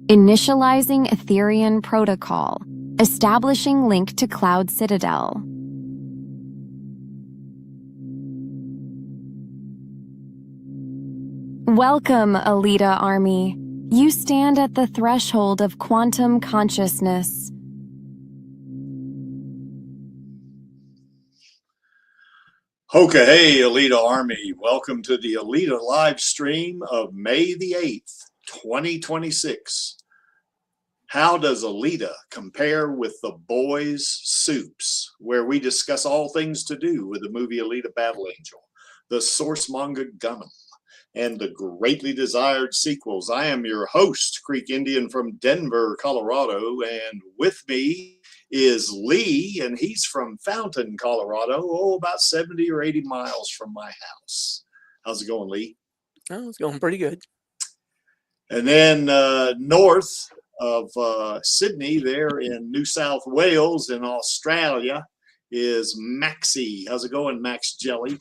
Initializing Ethereum protocol. Establishing link to Cloud Citadel. Welcome, Alita Army. You stand at the threshold of quantum consciousness. Okay, hey, Alita Army. Welcome to the Alita Livestream of May the 8th, 2026. How does Alita compare with the boys' Supes, where we discuss all things to do with the movie Alita Battle Angel, the source manga Gundam, and the greatly desired sequels? I am your host, Creek Indian from Denver, Colorado, and with me is Lee, and he's from Fountain, Colorado, about 70 or 80 miles from my house. How's it going, Lee? Oh, it's going pretty good. And then north of Sydney, there in New South Wales in Australia, is Maxie. How's it going, Max Jelly?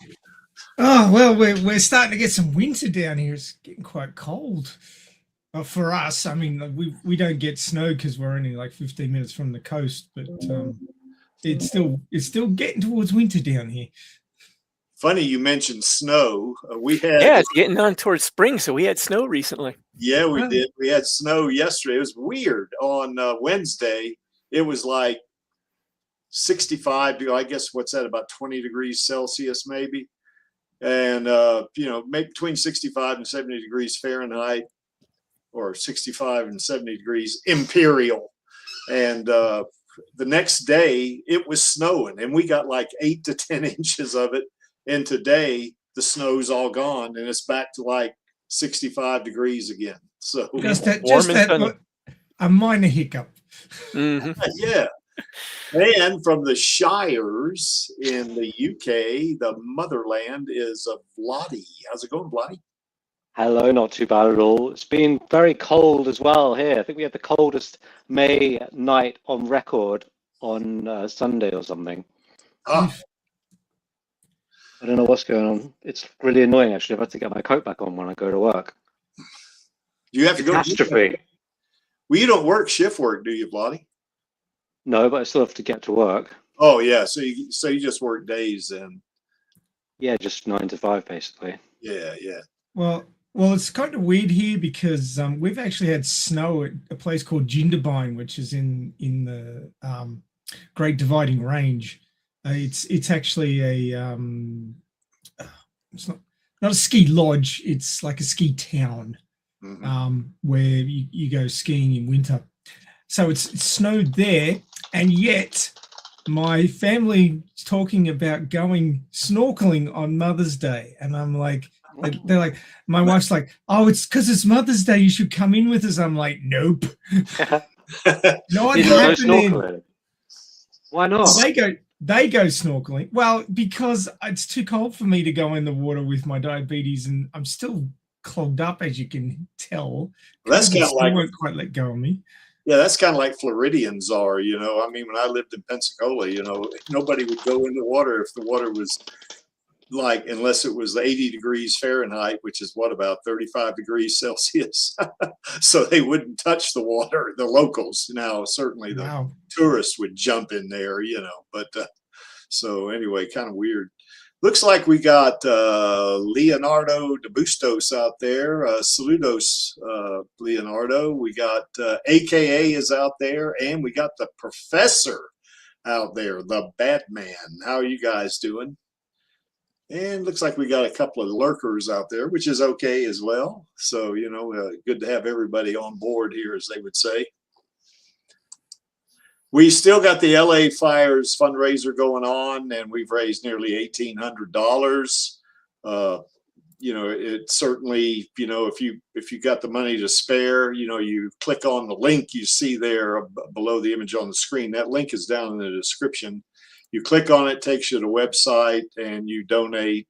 Oh, well, we're starting to get some winter down here. It's getting quite cold. For us, I mean, we don't get snow because we're only like 15 minutes from the coast, but it's still getting towards winter down here. Funny you mentioned snow. It's getting on towards spring, so we had snow recently. Yeah, we did. We had snow yesterday. It was weird. On Wednesday, it was like 65. I guess what's that? About 20 degrees Celsius, maybe, and maybe between 65 and 70 degrees Fahrenheit, or 65 and 70 degrees imperial. And the next day it was snowing, and we got like 8 to 10 inches of it. And today the snow's all gone, and it's back to like 65 degrees again. So just that a minor hiccup. Mm-hmm. Yeah. And from the Shires in the UK, the motherland, is Vladi. How's it going, Vladi? Hello, not too bad at all. It's been very cold as well here. I think we had the coldest May night on record on Sunday or something. Oh. I don't know what's going on. It's really annoying, actually. I've had to get my coat back on when I go to work. You have to go. Catastrophe. Well, you don't work shift work, do you, Vladi? No, but I still have to get to work. Oh, yeah. So you just work days then? Yeah, just 9 to 5, basically. Yeah. Well, it's kind of weird here because we've actually had snow at a place called Jindabyne, which is in the Great Dividing Range. It's actually a it's not a ski lodge. It's like a ski town, where you go skiing in winter. So it's snowed there, and yet my family's talking about going snorkeling on Mother's Day, and I'm like. They're like, my wife's like, oh, it's because it's Mother's Day. You should come in with us. I'm like, nope. Not happening. Why not? They go snorkeling. Well, because it's too cold for me to go in the water with my diabetes, and I'm still clogged up, as you can tell. Well, that's kind of like, won't quite let go of me. Yeah, that's kind of like Floridians are. I mean, when I lived in Pensacola, nobody would go in the water if the water was like, unless it was 80 degrees Fahrenheit, which is about 35 degrees Celsius. So they wouldn't touch the water, the locals. Now, certainly the tourists would jump in there, but so anyway, kind of weird. Looks like we got Leonardo de Bustos out there. Saludos, Leonardo. We got AKA is out there, and we got the professor out there, the Batman. How are you guys doing? And looks like we got a couple of lurkers out there, which is okay as well. So, good to have everybody on board here, as they would say. We still got the LA Fires fundraiser going on, and we've raised nearly $1,800. It certainly, if you got the money to spare, you click on the link you see there below the image on the screen. That link is down in the description. You click on it, takes you to the website, and you donate.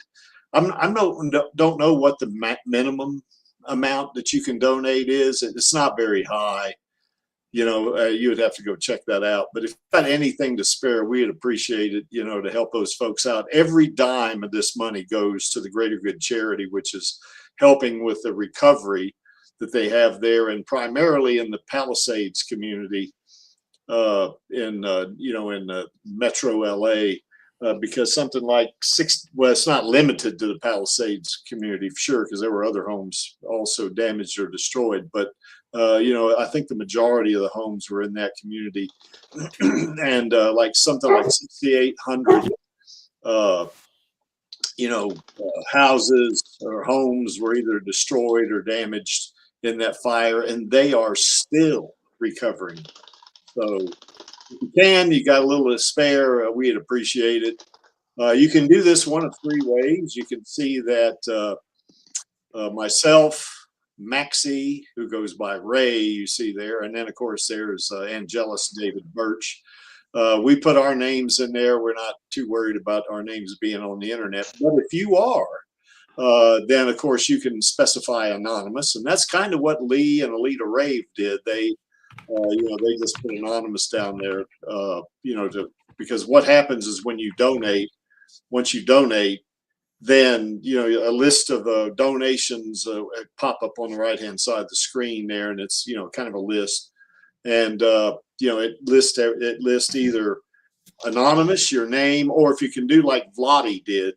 I don't know what the minimum amount that you can donate is. It's not very high. You would have to go check that out. But if you got anything to spare, we'd appreciate it, to help those folks out. Every dime of this money goes to the Greater Good charity, which is helping with the recovery that they have there, and primarily in the Palisades community in Metro LA. Because something like well, it's not limited to the Palisades community for sure, because there were other homes also damaged or destroyed. But, I think the majority of the homes were in that community. And like something like 6,800, houses or homes were either destroyed or damaged in that fire, and they are still recovering. So if you can, you got a little to spare, we'd appreciate it. You can do this one of three ways. You can see that myself, Maxie, who goes by Ray, you see there, and then of course there's Angelus David Birch. We put our names in there. We're not too worried about our names being on the internet, but if you are, then of course you can specify anonymous, and that's kind of what Lee and Alita Rave did. They just put anonymous down there, because what happens is when you donate, once you donate, then, a list of donations pop up on the right-hand side of the screen there, and it's, kind of a list. And, it lists either anonymous, your name, or if you can do like Vladi did,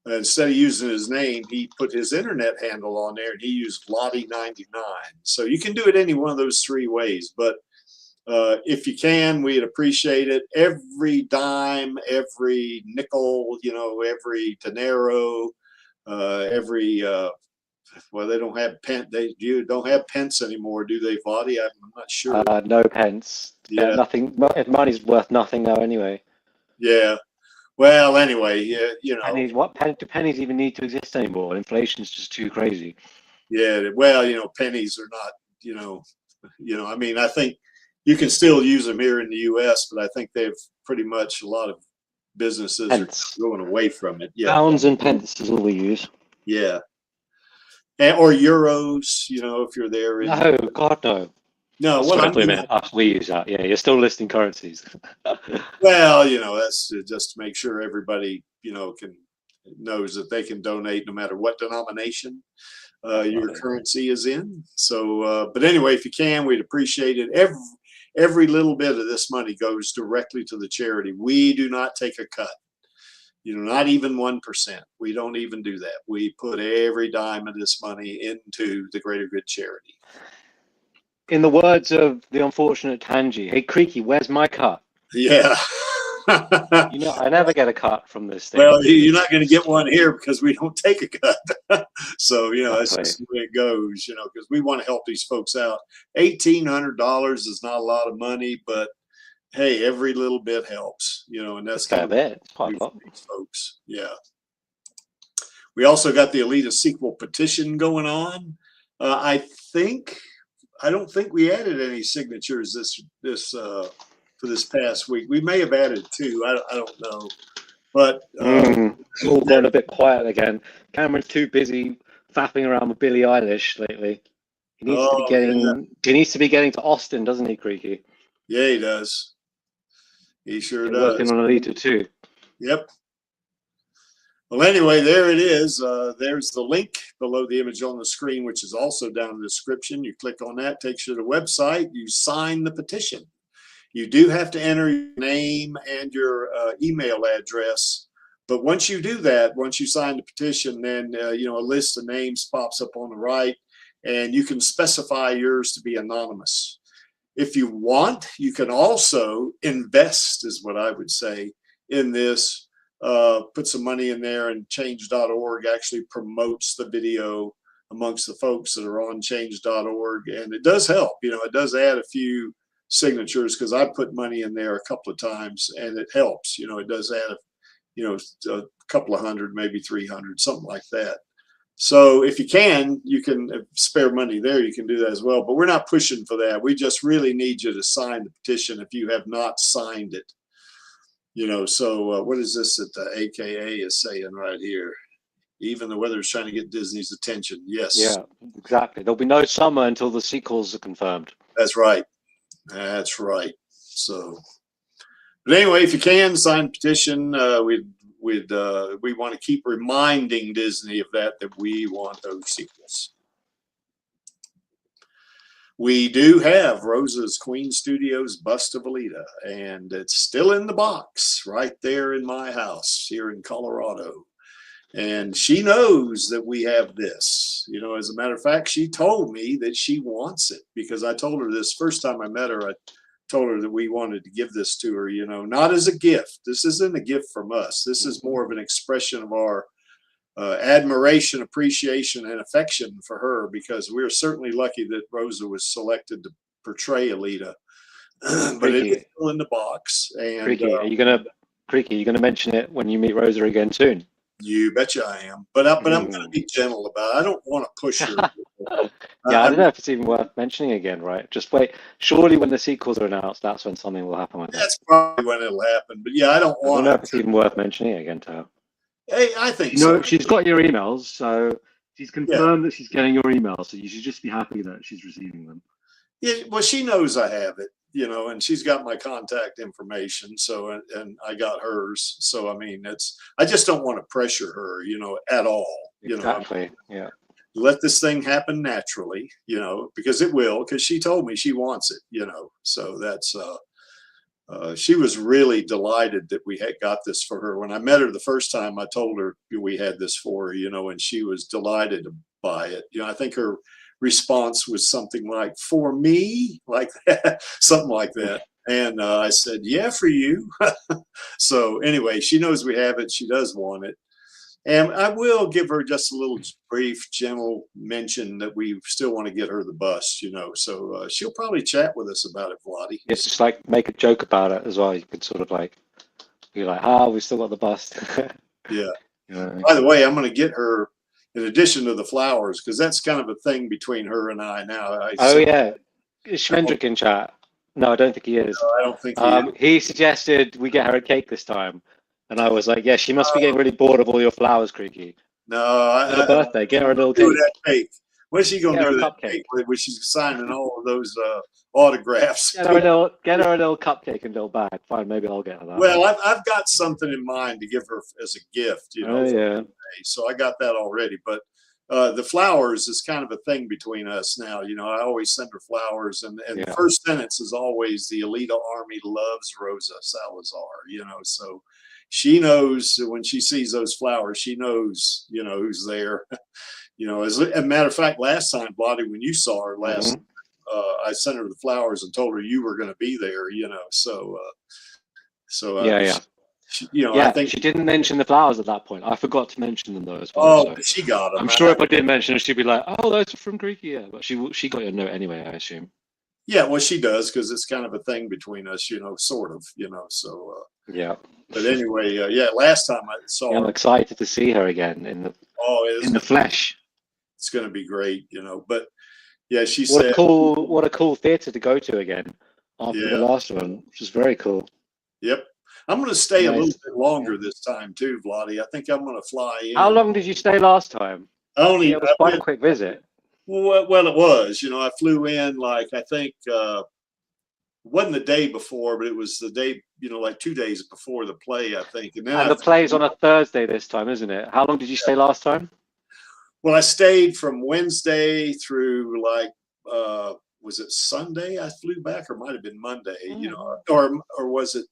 instead of using his name, he put his internet handle on there, and he used Vladi99. So you can do it any one of those three ways. But if you can, we'd appreciate it. Every dime, every nickel, every dinero, every well, they don't have pence. You don't have pence anymore, do they, Vladi? I'm not sure. No pence. Yeah, nothing. Money's worth nothing now, anyway. Yeah. Well, anyway, Pennies, do pennies even need to exist anymore? Inflation's just too crazy. Yeah, well, pennies are not, I mean, I think you can still use them here in the U.S., but I think they've pretty much, a lot of businesses are going away from it. Yeah, pounds and pence is all we use. Yeah, or euros, if you're there. No, God, no. No, what I mean, we use that. Yeah, you're still listing currencies. Well, that's just to make sure everybody, knows that they can donate no matter what denomination your currency is in. So, but anyway, if you can, we'd appreciate it. Every little bit of this money goes directly to the charity. We do not take a cut. Not even 1%. We don't even do that. We put every dime of this money into the greater good charity. In the words of the unfortunate Tanji, hey, Creaky, where's my cut? Yeah. I never get a cut from this thing. Well, you're not going to get one here because we don't take a cut. So, that's just the way it goes, because we want to help these folks out. $1,800 is not a lot of money, but hey, every little bit helps, and that's kind of it's quite a lot. These folks. Yeah. We also got the Alita sequel petition going on. I don't think we added any signatures for this past week. We may have added 2. I don't know, but all going a bit quiet again. Cameron's too busy faffing around with Billie Eilish lately. He needs to be getting. He needs to be getting to Austin, doesn't he, Creaky? Yeah, he does. He sure does. Working on Alita too. Yep. Well, anyway, there it is. There's the link below the image on the screen, which is also down in the description. You click on that, takes you to the website. You sign the petition. You do have to enter your name and your email address. But once you do that, once you sign the petition, then a list of names pops up on the right, and you can specify yours to be anonymous. If you want, you can also invest, is what I would say, in this. Put some money in there, and change.org actually promotes the video amongst the folks that are on change.org, and it does help. It does add a few signatures, because I put money in there a couple of times, and it helps. It does add a couple of hundred, maybe 300, something like that. So if you can spare money there, you can do that as well, but we're not pushing for that. We just really need you to sign the petition if you have not signed it. So what is this that the AKA is saying right here? Even the weather's trying to get Disney's attention. Yes. Yeah, exactly. There'll be no summer until the sequels are confirmed. That's right. That's right. So, but anyway, if you can sign the petition, we want to keep reminding Disney of that we want those sequels. we do have Rosa's Queen Studios bust of Alita, and it's still in the box right there in my house here in Colorado. And she knows that we have this. You know, as a matter of fact, she told me that she wants it, because I told her this first time I met her. I told her that we wanted to give this to her, you know, not as a gift. This isn't a gift from us. This is more of an expression of our admiration, appreciation, and affection for her, because we're certainly lucky that Rosa was selected to portray Alita. But it is still in the box. And Creaky, are you gonna mention it when you meet Rosa again soon? You betcha I am. But I'm going to be gentle about it. I don't want to push her. Yeah, I don't know if it's even worth mentioning again, right? Just wait. Surely when the sequels are announced, that's when something will happen with that. That's probably when it'll happen. But yeah, I don't want I don't know if it's even worth mentioning again to her. Hey, I think You so. know, she's got your emails, so she's confirmed that she's getting your emails, so you should just be happy that she's receiving them. Yeah, well, she knows I have it, you know, and she's got my contact information. So, and I got hers. So, I mean, I just don't want to pressure her, you know, at all. You Exactly. know, Yeah. let this thing happen naturally, you know, because it will, because she told me she wants it, you know. So that's, she was really delighted that we had got this for her. When I met her the first time, I told her we had this for her, you know, and she was delighted to buy it. You know, I think her response was something like, "For me," like that, something like that. And I said, "Yeah, for you." So anyway, she knows we have it. She does want it. And I will give her just a little brief, gentle mention that we still want to get her the bust, you know. So she'll probably chat with us about it, Vladdy. It's just like make a joke about it as well. You could sort of like be like, "Ah, we still got the bust." Yeah. Yeah. By the way, I'm going to get her, in addition to the flowers, because that's kind of a thing between her and I now. Yeah, is Schmendrick in chat? No, I don't think he is. No, I don't think he suggested we get her a cake this time, and I was like, "Yeah, she must be getting really bored of all your flowers, Creaky." No, Her birthday, get her a little do cake. that cake. What's she gonna Get her do a with that cupcake. cake when she's signing all of those autographs? Get her a little cupcake and a little bag. Fine, maybe I'll get her that. Well, I've got something in mind to give her as a gift, you know. Oh yeah. So I got that already. But the flowers is kind of a thing between us now. You know, I always send her flowers, and the first sentence is always, "The Alita Army loves Rosa Salazar." You know, so she knows when she sees those flowers, she knows, you know, who's there. You know, as a matter of fact, last time, Blotty, when you saw her last, I sent her the flowers and told her you were going to be there. You know, so Yeah. She, you know, Yeah, I think she didn't mention the flowers at that point. I forgot to mention them though as well. Oh, she got them. I'm sure if I did mention them, she'd be like, "Oh, those are from Greeky." Yeah, but she got your note anyway, I assume. Yeah, well, she does, because it's kind of a thing between us, you know, sort of, you know. So yeah. But anyway, yeah, last time I saw her, I'm excited to see her again in the flesh. It's going to be great, you know. But yeah, she What said, a cool theater to go to again after the last one, which is very cool. Yep. I'm going to stay a little bit longer this time too, Vladdy. I think I'm going to fly in. How long did you stay last time? It was quite a quick visit. Well, it was. You know, I flew in like, I think it wasn't the day before, but it was the day, you know, like 2 days before the play, I think. And then the play's on a Thursday this time, isn't it? How long did you stay last time? Well, I stayed from Wednesday through like, was it Sunday I flew back, or it might have been Monday, you know, or was it?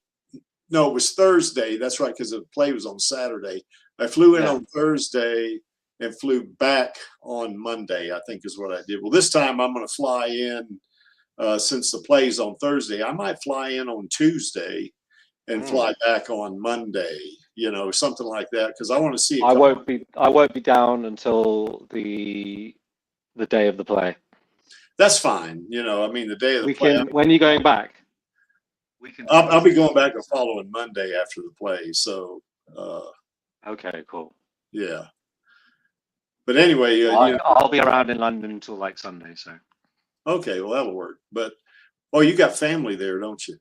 No, it was Thursday. That's right, because the play was on Saturday. I flew in on Thursday and flew back on Monday, I think is what I did. Well, this time I'm going to fly in, since the play's on Thursday. I might fly in on Tuesday and fly back on Monday, you know, something like that, because I want to see. I won't be down until the day of the play. That's fine. You know, I mean, the day of the play. When are you going back? I'll be going back the following Monday after the play. So, okay, cool. Yeah. But anyway, I'll be around in London until like Sunday. So. Okay, well that'll work. But you got family there, don't you?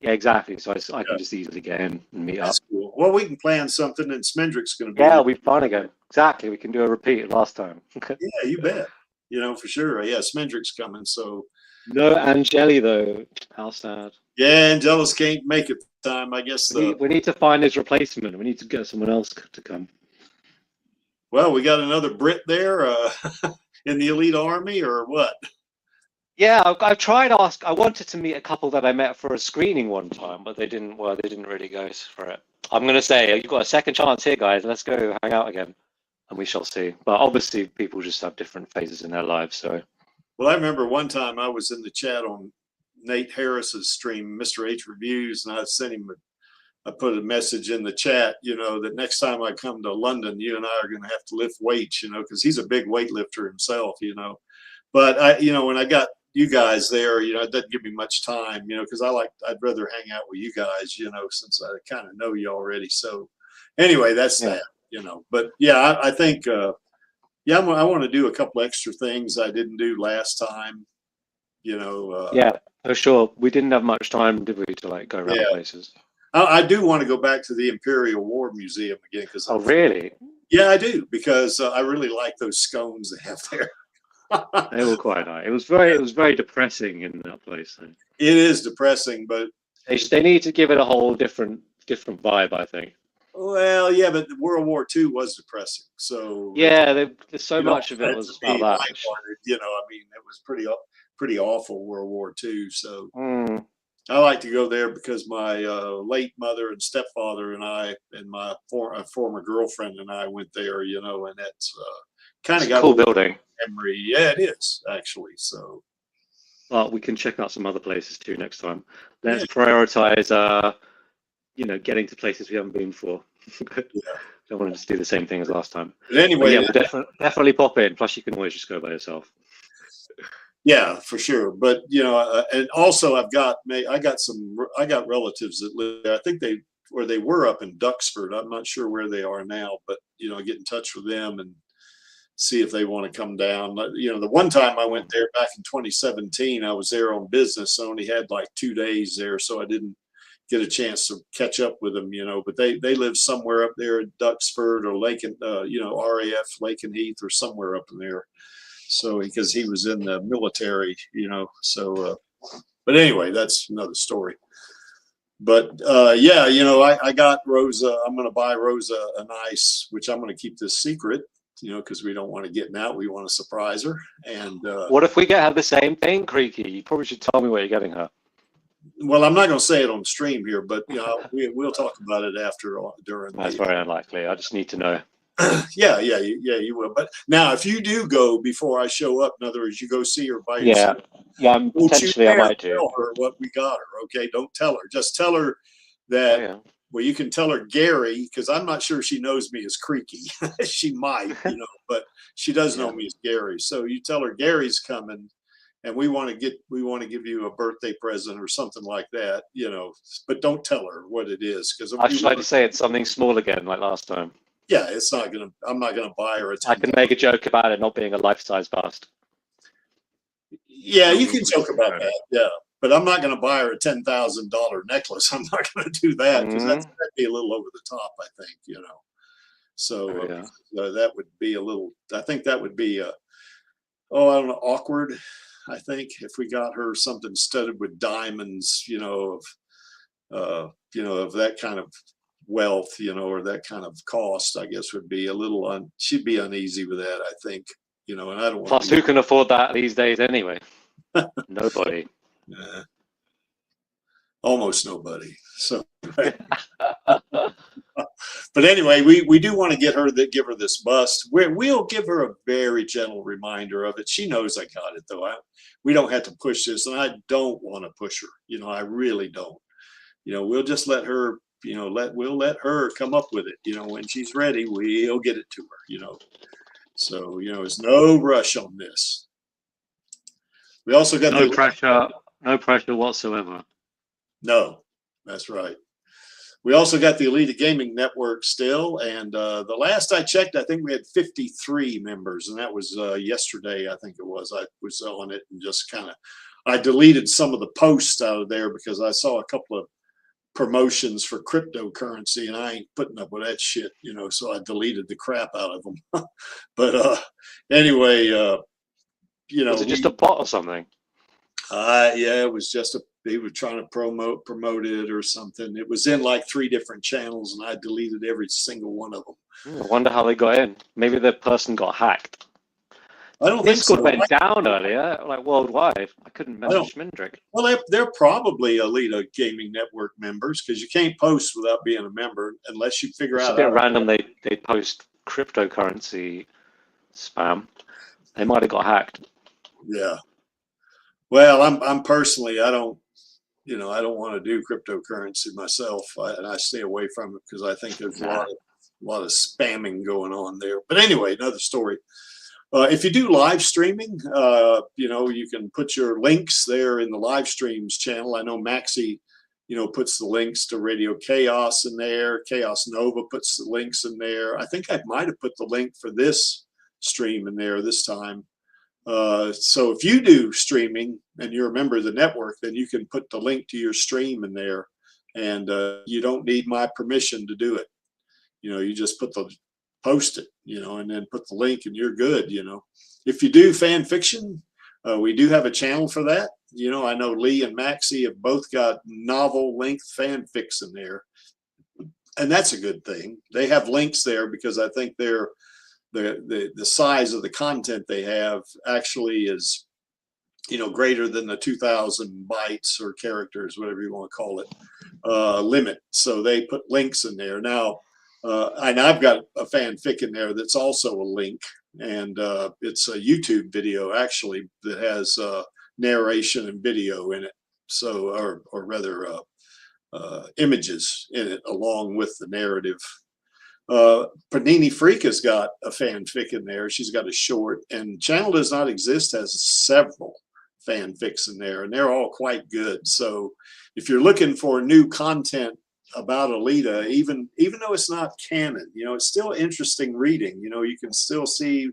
Yeah, exactly. So I can just easily get in and meet up. Cool. Well, we can plan something, and Smendrick's going to be. Yeah, it'll be fun again. Exactly. We can do a repeat last time. Yeah, you bet. You know, for sure. Yeah, Smendrick's coming. So. No Angeli though. How sad. Yeah, Angelus can't make it time. I guess we need to find his replacement. We need to get someone else to come. Well, we got another Brit there in the Elite Army, or what? Yeah, I've tried ask. I wanted to meet a couple that I met for a screening one time, but they didn't. Well, they didn't really go for it. I'm gonna say you've got a second chance here, guys. Let's go hang out again, and we shall see. But obviously, people just have different phases in their lives. So, Well, I remember one time I was in the chat on Nate Harris's stream, Mr. H Reviews, and I sent him. I put a message in the chat, you know, that next time I come to London, you and I are going to have to lift weights, you know, because he's a big weightlifter himself, you know. But I, you know, when I got you guys there, you know, it doesn't give me much time, you know, because I'd rather hang out with you guys, you know, since I kind of know you already. So anyway, that's that, you know. But yeah, I think, yeah, I want to do a couple extra things I didn't do last time, you know. yeah, for sure. We didn't have much time, did we, to like go around places? I do want to go back to the Imperial War Museum again because. Oh, really? Yeah, I do, because I really like those scones they have there. They were quite nice. It was very depressing in that place. So. It is depressing, but They need to give it a whole different vibe, I think. well, yeah, but World War II was depressing. So yeah, there's so much of it was about that. You know, I mean, it was pretty awful, World War II. So Mm. I like to go there because my late mother and stepfather and I and my former girlfriend and I went there. You know, and that's kind of got a cool building. Memory. Yeah, it is actually. So. Well, we can check out some other places too next time. Let's prioritize, you know, getting to places we haven't been for. Don't want to just do the same thing as last time. But anyway, but yeah, definitely pop in. Plus, you can always just go by yourself. Yeah, for sure. But you know, and also I got relatives that live there. I think they were up in Duxford. I'm not sure where they are now, but you know, get in touch with them and see if they want to come down. You know, the one time I went there back in 2017, I was there on business. I only had like 2 days there, so I didn't get a chance to catch up with them, you know, but they live somewhere up there in Duxford or Lake and, you know, RAF Lake and Heath or somewhere up in there. So because he was in the military, you know, so, but anyway, that's another story. But yeah, you know, I got Rosa. I'm going to buy Rosa an ice, which I'm going to keep this secret, you know, because we don't want to get out. We want to surprise her. And what if we get her the same thing, Creaky? You probably should tell me where you're getting her. Well, I'm not going to say it on stream here, but you know, we'll talk about it after during. That's very unlikely. I just need to know. Yeah, you will. But now, if you do go before I show up, in other words, you go see her by yourself. Yeah, potentially I might do. Tell her what we got her. Okay, don't tell her. Just tell her that. Well, you can tell her Gary, because I'm not sure she knows me as Creaky. She might, you know, but she does know me as Gary. So you tell her Gary's coming, and we want to give you a birthday present or something like that, you know. But don't tell her what it is, because I should like to say it's something small again, like last time. Yeah, it's not gonna. I'm not gonna buy her a. I can make a joke about it not being a life-size bust. Yeah, you can joke about that. Yeah, but I'm not going to buy her a $10,000 necklace. I'm not going to do that because that'd be a little over the top, I think, you know. So that would be a little. I think that would be I don't know, awkward. I think if we got her something studded with diamonds, you know, of that kind of wealth, you know, or that kind of cost, I guess would be a little. She'd be uneasy with that, I think. You know, and I don't. Plus, who can afford that these days anyway? Nobody. Almost nobody. So, but anyway, we do want to give her this bust. We'll give her a very gentle reminder of it. She knows I got it though. We don't have to push this, and I don't want to push her. You know, I really don't. You know, we'll just let her. You know, we'll let her come up with it. You know, when she's ready, we'll get it to her. You know. So, you know, there's no rush on this. We also got no pressure whatsoever. No, that's right. We also got the Alita Gaming Network still. And the last I checked, I think we had 53 members. And that was yesterday, I think it was. I was on it and just I deleted some of the posts out of there because I saw a couple of promotions for cryptocurrency and I ain't putting up with that shit, you know, so I deleted the crap out of them. But anyway, you know, was it just a bot or something? Yeah, it was just they were trying to promote it or something. It was in like 3 different channels and I deleted every single one of them. I wonder how they got in. Maybe the person got hacked. I don't think Discord so. went down earlier, like worldwide. I couldn't message Schmendrick. Well, they're probably Alita Gaming Network members because you can't post without being a member unless you figure It's out. a bit random. They post cryptocurrency spam. They might have got hacked. Yeah. Well, I'm personally, I don't want to do cryptocurrency myself, and I stay away from it because I think there's a lot of spamming going on there. But anyway, another story. If you do live streaming, you can put your links there in the live streams channel. I know Maxi, puts the links to Radio Chaos in there. Chaos Nova puts the links in there. I think I might have put the link for this stream in there this time. So if you do streaming and you're a member of the network, then you can put the link to your stream in there, and you don't need my permission to do it. You just post it, and then put the link, and you're good. If you do fan fiction, we do have a channel for that. I know Lee and Maxie have both got novel length fanfics in there, and that's a good thing. They have links there because I think they're the size of the content they have actually is greater than the 2,000 bytes or characters, whatever you want to call it, limit. So they put links in there now. And I've got a fanfic in there that's also a link, and it's a YouTube video actually that has narration and video in it. So, or rather, images in it along with the narrative. Panini Freak has got a fanfic in there. She's got a short, and Channel Does Not Exist has several fanfics in there, and they're all quite good. So if you're looking for new content about Alita, even though it's not canon, it's still interesting reading. You can still see,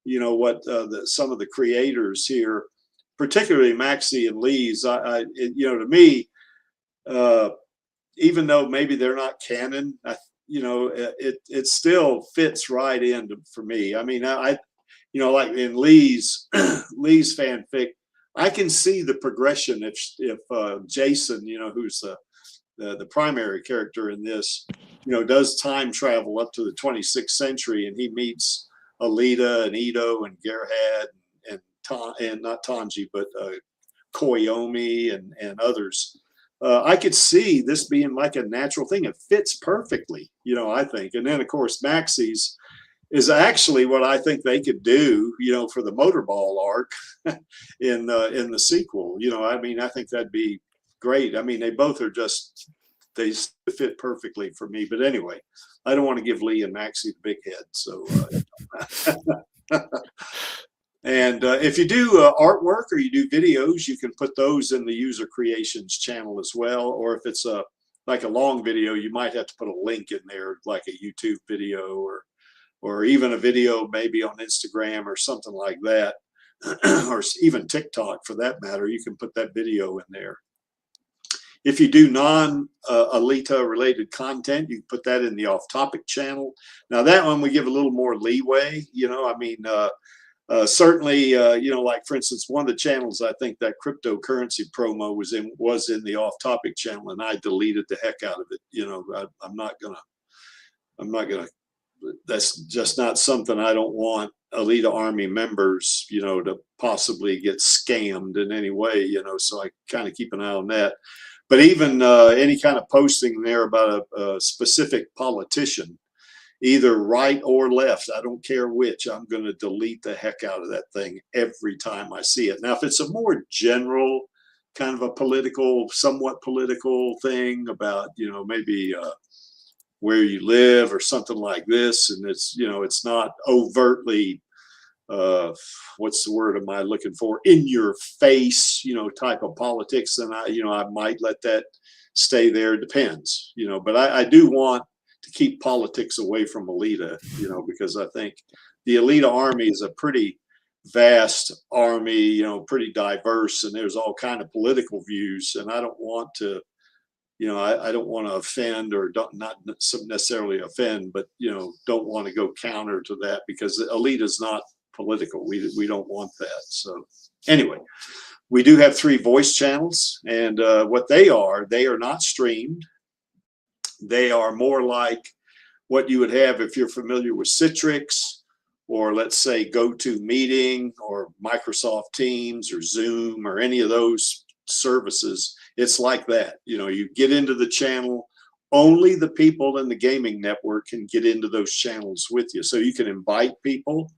what some of the creators here, particularly Maxie and Lee's, to me, even though maybe they're not canon, it still fits right in for me. I mean, like in Lee's fanfic, I can see the progression if Jason, who's the primary character in this, does time travel up to the 26th century, and he meets Alita and Ito and Gerhard and not Tanji, but Koyomi and others. I could see this being like a natural thing. It fits perfectly, I think. And then of course Maxie's is actually what I think they could do, for the Motorball arc in the sequel. I think that'd be great. I mean, they both are they fit perfectly for me. But anyway, I don't want to give Lee and Maxie the big head. So, and if you do artwork or you do videos, you can put those in the user creations channel as well. Or if it's like a long video, you might have to put a link in there, like a YouTube video or even a video maybe on Instagram or something like that, or even TikTok for that matter. You can put that video in there. If you do non-Alita related content, you can put that in the off-topic channel. Now that one we give a little more leeway. Certainly, like for instance, one of the channels I think that cryptocurrency promo was in the off-topic channel, and I deleted the heck out of it. I'm not gonna. That's just not something I don't want Alita Army members, to possibly get scammed in any way. So I kind of keep an eye on that. But even any kind of posting there about a specific politician, either right or left, I don't care which, I'm going to delete the heck out of that thing every time I see it. Now, if it's a more general kind of a somewhat political thing about, maybe where you live or something like this, and it's not overtly, what's the word am I looking for, in your face, type of politics, then I might let that stay there. It depends, but I do want to keep politics away from Alita, because I think the Alita Army is a pretty vast army, pretty diverse, and there's all kind of political views, and I don't want to, I don't want to offend, or not necessarily offend, but don't want to go counter to that, because Alita is not political. We don't want that. So anyway, we do have 3 voice channels, and what they are not streamed. They are more like what you would have if you're familiar with Citrix or let's say GoToMeeting or Microsoft Teams or Zoom or any of those services, it's like that. You know, you get into the channel, only the people in the gaming network can get into those channels with you. So you can invite people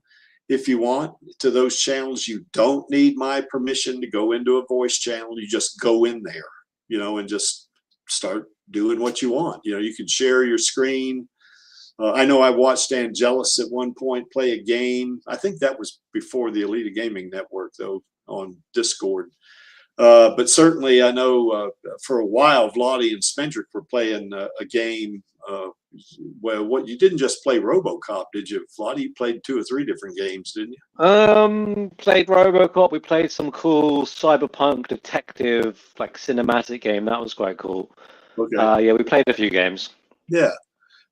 if you want to those channels. You don't need my permission to go into a voice channel. You just go in there, you know, and just start doing what you want. You know, you can share your screen. I know I watched Angelus at one point play a game. I think that was before the Alita Gaming Network, though, on Discord. But certainly I know for a while, Vladi and Spendrick were playing a game. Well, what, you didn't just play RoboCop, did you, Vladi? You played 2 or 3 different games, didn't you? Played RoboCop. We played some cool cyberpunk detective, like cinematic game. That was quite cool. Okay. Yeah, we played a few games. Yeah.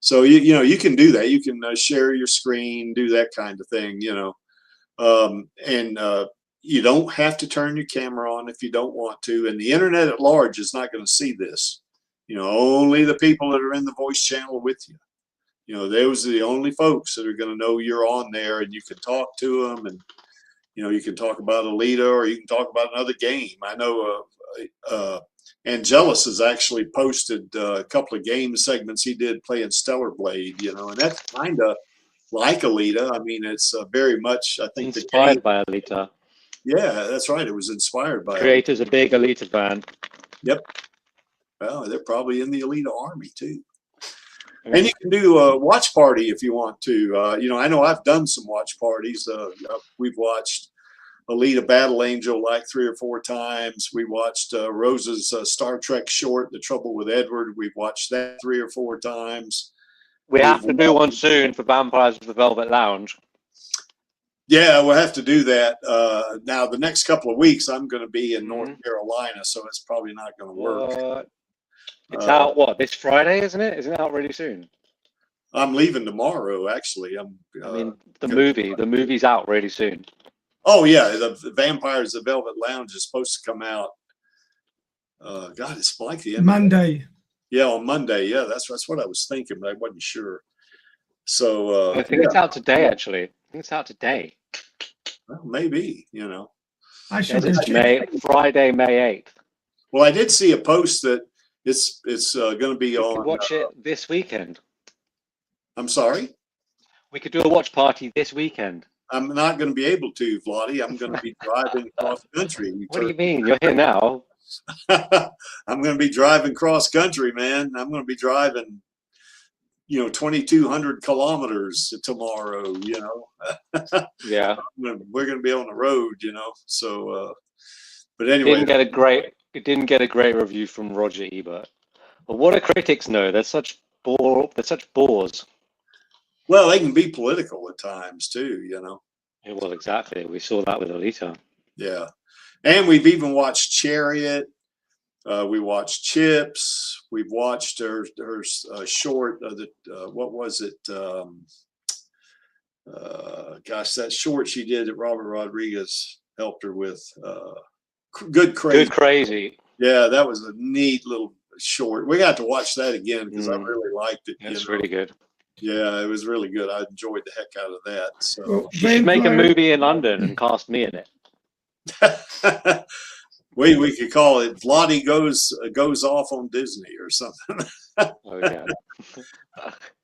So you know, you can do that. You can share your screen, do that kind of thing, you know. You don't have to turn your camera on if you don't want to. And the internet at large is not going to see this. You know, only the people that are in the voice channel with you. You know, those are the only folks that are going to know you're on there, and you can talk to them, and you know, you can talk about Alita, or you can talk about another game. I know Angelus has actually posted a couple of game segments he did playing Stellar Blade, you know, and that's kind of like Alita. I mean, it's very much, I think, Inspired by Alita. Yeah, that's right. It was inspired by Creator's a big Alita fan. Yep. Well, they're probably in the Alita army too. And you can do a watch party if you want to. You know, I know I've done some watch parties. We've watched Alita Battle Angel like 3 or 4 times. We watched Rose's Star Trek short, The Trouble with Edward. We've watched that 3 or 4 times. We have to do one soon for Vampires of the Velvet Lounge. Yeah, we'll have to do that. Now, the next couple of weeks, I'm going to be in North Carolina, so it's probably not going to work. It's out, what, this Friday, isn't it? Isn't it out really soon? I'm leaving tomorrow, actually. I mean, the movie's out really soon. Oh, yeah, the Vampires of the Velvet Lounge is supposed to come out. God, it's like the end Monday. Yeah, on Monday. Yeah, that's what I was thinking, but I wasn't sure. So I think it's out today, actually. I think it's out today. Well, maybe, you know. I should Friday, May 8th. Well, I did see a post that it's going to be on. Watch it this weekend. I'm sorry? We could do a watch party this weekend. I'm not going to be able to, Vladi. I'm going to be driving cross country. What do you mean? You're here now. I'm going to be driving cross country, man. I'm going to be driving, you know, 2,200 kilometers tomorrow, you know. Yeah. We're going to be on the road, you know. So, but anyway. It didn't get a great review from Roger Ebert. But what do critics know? They're such bores. Well, they can be political at times too, you know. Yeah, well, exactly. We saw that with Alita. Yeah. And we've even watched Chariot. We watched Chips. We've watched her short. What was it? Gosh, that short she did that Robert Rodriguez helped her with. Good Crazy. Yeah, that was a neat little short. We got to watch that again because I really liked it. It's really good. Yeah, it was really good. I enjoyed the heck out of that. So well, you should make a movie in London and cast me in it. we could call it Vladi goes off on Disney or something. Oh yeah.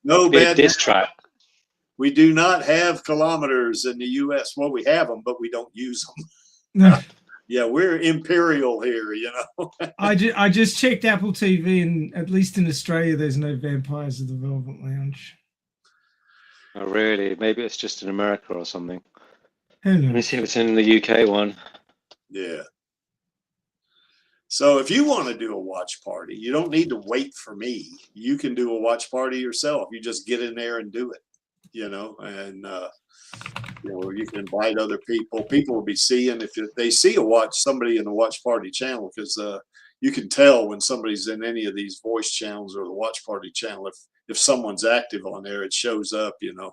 No bad diss track. We do not have kilometers in the U.S. Well, we have them, but we don't use them. No. Yeah, we're imperial here, you know. I just checked Apple TV, and at least in Australia, there's no Vampires of the Velvet Lounge. Oh really? Maybe it's just in America or something. Who knows? Let me see if it's in the UK one. Yeah. So if you want to do a watch party, you don't need to wait for me. You can do a watch party yourself. You just get in there and do it, you know, and you know, you can invite other people. People will be seeing if they see somebody in the watch party channel, because you can tell when somebody's in any of these voice channels or the watch party channel. If someone's active on there, it shows up, you know,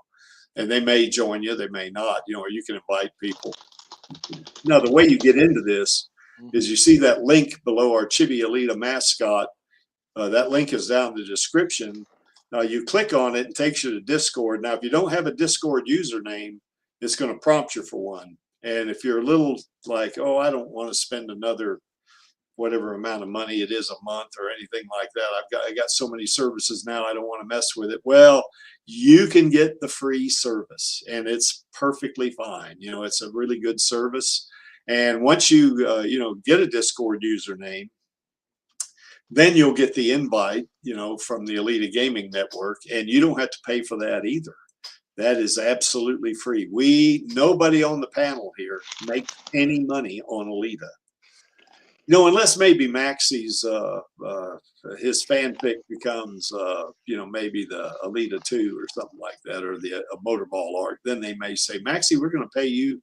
and they may join you, they may not, you know, or you can invite people. Now, the way you get into this is you see that link below our Chibi Alita mascot. That link is down in the description. You click on it and it takes you to Discord. Now, if you don't have a Discord username, it's going to prompt you for one. And if you're a little like, oh, I don't want to spend another whatever amount of money it is a month or anything like that, I got so many services now, I don't want to mess with it. Well, you can get the free service, and it's perfectly fine. You know, it's a really good service. And once you you know, get a Discord username, then you'll get the invite, you know, from the Alita Gaming Network, and you don't have to pay for that either. That is absolutely free. Nobody on the panel here makes any money on Alita. You know, unless maybe Maxie's his fanfic becomes you know, maybe the Alita 2 or something like that, or the a Motorball arc. Then they may say, Maxie, we're going to pay you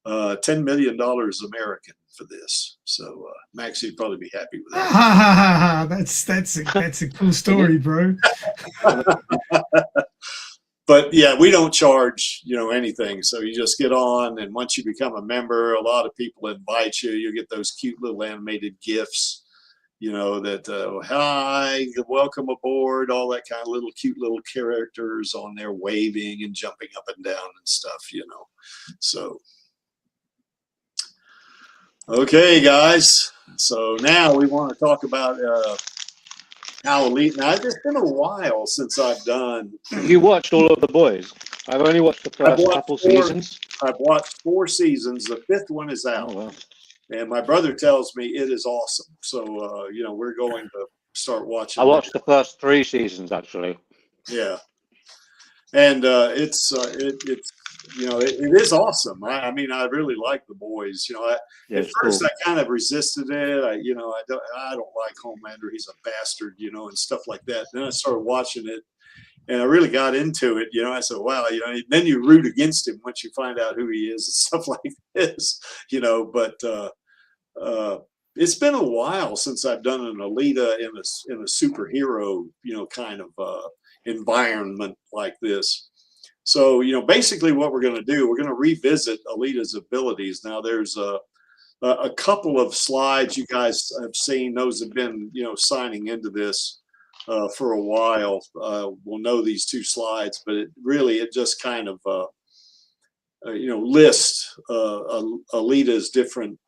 $10 million American for this. So Maxie would probably be happy with that. That's a cool story, bro. But yeah, we don't charge, you know, anything. So you just get on, and once you become a member, a lot of people invite you. You get those cute little animated GIFs, you know, that hi, welcome aboard, all that kind of little cute little characters on there waving and jumping up and down and stuff, you know. So okay, guys. So now we want to talk about how Alita. Now, it's been a while since I've done. You watched all of the boys? I've only watched the first couple seasons. I've watched 4 seasons. The 5th one is out. Oh, wow. And my brother tells me it is awesome. So, you know, we're going to start watching. I watched the first 3 seasons, actually. Yeah. And it's you know, it is awesome. I mean, I really like the boys. You know, at first I kind of resisted it. You know, I don't like Homelander. He's a bastard, you know, and stuff like that. Then I started watching it, and I really got into it. You know, I said, wow, you know, then you root against him once you find out who he is and stuff like this, you know. But it's been a while since I've done an Alita in a superhero, you know, kind of environment like this. So, you know, basically what we're going to do, we're going to revisit Alita's abilities. Now, there's a couple of slides you guys have seen. Those have been, you know, signing into this for a while. We'll know these 2 slides, but it just kind of, you know, lists Alita's different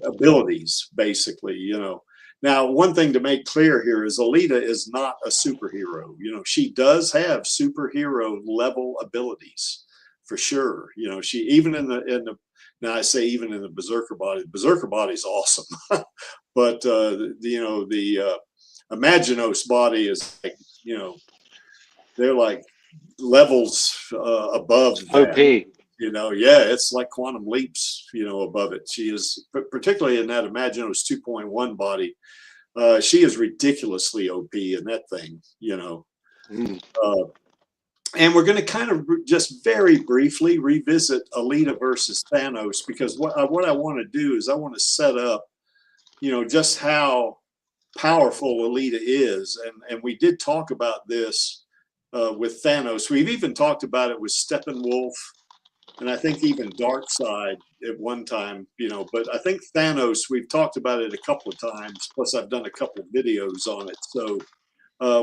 abilities, basically, you know. Now, one thing to make clear here is Alita is not a superhero. You know, she does have superhero level abilities for sure. You know, she even in the now I say even in the Berserker body is awesome. But you know, the Imaginos body is like, you know, they're like levels above that. OP. You know, yeah, it's like quantum leaps, you know, above it. She is, particularly in that Imaginos 2.1 body, she is ridiculously OP in that thing, you know. And we're going to kind of just very briefly revisit Alita versus Thanos, because what I want to do is I want to set up, you know, just how powerful Alita is. And we did talk about this with Thanos. We've even talked about it with Steppenwolf. And I think even Darkseid at one time, you know, but I think Thanos, we've talked about it a couple of times. Plus, I've done a couple of videos on it. So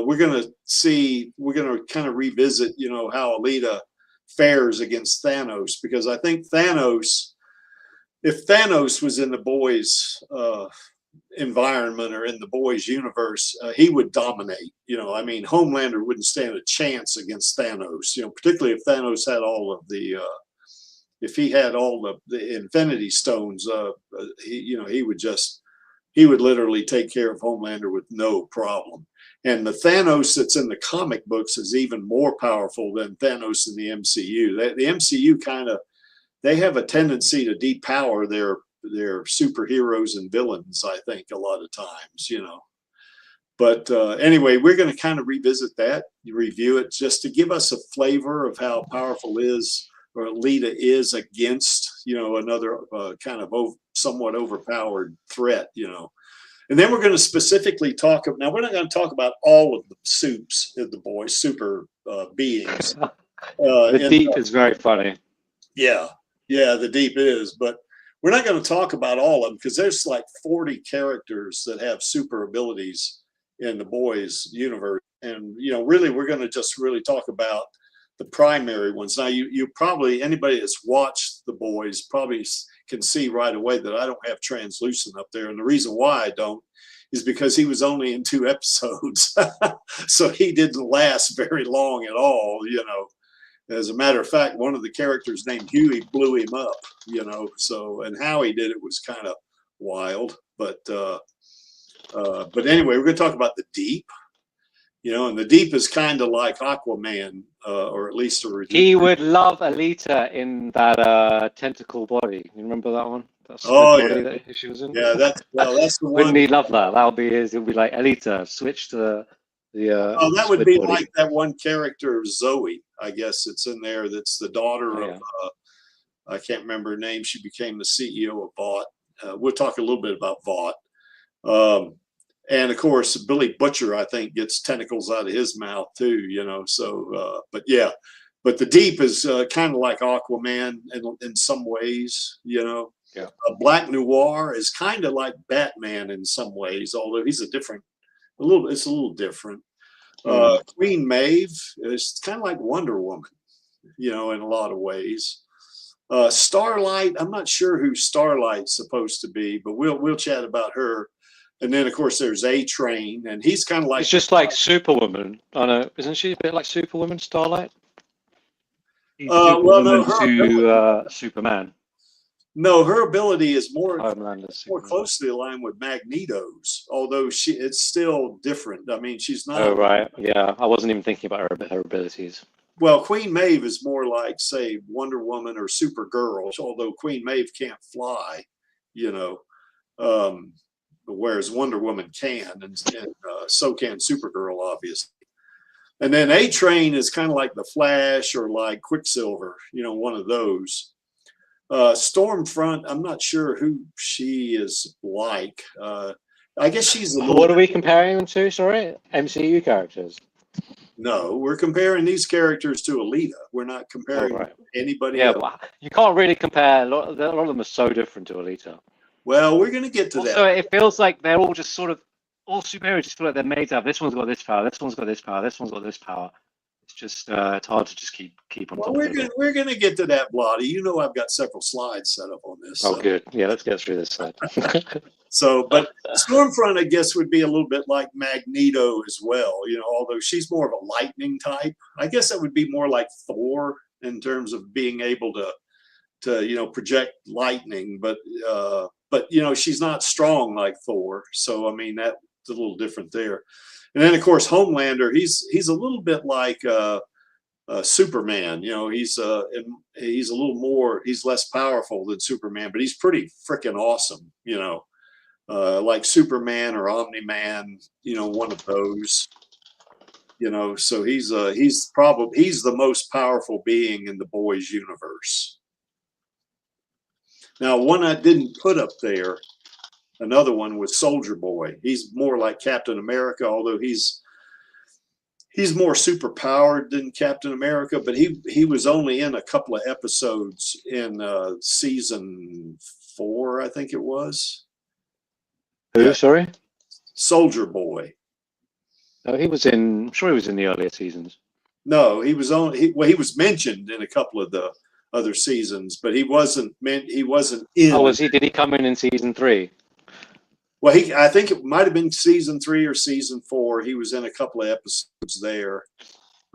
we're going to kind of revisit, you know, how Alita fares against Thanos, because I think Thanos, if Thanos was in the boys' environment or in the boys' universe, he would dominate. You know, I mean, Homelander wouldn't stand a chance against Thanos, you know, particularly if Thanos had all of the if he had all the Infinity Stones, he would literally take care of Homelander with no problem. And the Thanos that's in the comic books is even more powerful than Thanos in the MCU. The MCU they have a tendency to depower their superheroes and villains, I think, a lot of times, you know. But anyway, we're going to kind of revisit that, review it, just to give us a flavor of how powerful Alita is against, you know, another kind of somewhat overpowered threat, you know. And then we're going to specifically talk. Now, we're not going to talk about all of the Supes of the boys, super beings. The Deep is very funny. Yeah, the Deep is, but we're not going to talk about all of them, because there's like 40 characters that have super abilities in the boys universe. And, you know, really, we're going to just really talk about primary ones. Now you probably, anybody that's watched The Boys probably can see right away that I don't have translucent up there, and the reason why I don't is because he was only in 2 episodes. So he didn't last very long at all, you know. As a matter of fact, one of the characters named Huey blew him up, you know. So, and how he did it was kind of wild. But anyway, we're going to talk about the Deep, you know, and the Deep is kind of like Aquaman, or at least a. He would love Alita in that tentacle body. You remember that one? That Oh body yeah, that she was in. yeah. That's the one. Wouldn't he love that? That would be his. It would be like Alita switch to the. Oh, that would be body. like that one character Zoe. I guess it's in there. That's the daughter of. I can't remember her name. She became the CEO of Vought. We'll talk a little bit about Vought. And of course, Billy Butcher, I think, gets tentacles out of his mouth too, you know. So, but yeah, but the Deep is kind of like Aquaman in some ways, you know. Yeah. Black Noir is kind of like Batman in some ways, although he's it's a little different. Queen Maeve is kind of like Wonder Woman, you know, in a lot of ways. Starlight, I'm not sure who Starlight's supposed to be, but we'll chat about her. And then of course there's A-Train, and he's kind of like, it's just like Superwoman. I know, isn't she a bit like Superwoman, Starlight? well, no, to Superman. No, her ability is more Superman. closely aligned with Magneto's, although it's still different. I mean, she's not. Oh right, yeah. I wasn't even thinking about her abilities. Well, Queen Maeve is more like, say, Wonder Woman or Supergirl, although Queen Maeve can't fly, you know, whereas Wonder Woman can, and so can Supergirl, obviously. And then A-Train is kind of like the Flash or like Quicksilver, you know, one of those. Stormfront, I'm not sure who she is like. I guess she's a little. What are we comparing them to? Sorry, MCU characters. No, we're comparing these characters to Alita. We're not comparing anybody else. Well, you can't really compare. A lot of them are so different to Alita. Well, we're going to get to that. So it feels like they're all just sort of all superheroes. Just feel like they're made to have. This one's got this power. This one's got this power. This one's got this power. It's just it's hard to just keep on. Well, we're gonna get to that, Bloody. You know, I've got several slides set up on this. Oh, good. Yeah, let's get through this slide. So, but Stormfront, I guess, would be a little bit like Magneto as well. You know, although she's more of a lightning type. I guess that would be more like Thor in terms of being able to you know, project lightning. But you know, she's not strong like Thor. So I mean, that's a little different there. And then, of course, Homelander, he's a little bit like Superman. You know, he's a little more, he's less powerful than Superman, but he's pretty freaking awesome, you know, like Superman or Omni-Man, you know, one of those, you know. So he's the most powerful being in the Boys universe. Now, one I didn't put up there, another one was Soldier Boy. He's more like Captain America, although he's more super powered than Captain America, but he was only in a couple of episodes in season 4, I think it was. Who? Sorry? Soldier Boy. Oh, he was in. I'm sure he was in the earlier seasons. No, he was he was mentioned in a couple of the other seasons, but he wasn't in. Oh, was he? Did he come in season 3? Well, I think it might have been season 3 or season 4. He was in a couple of episodes there.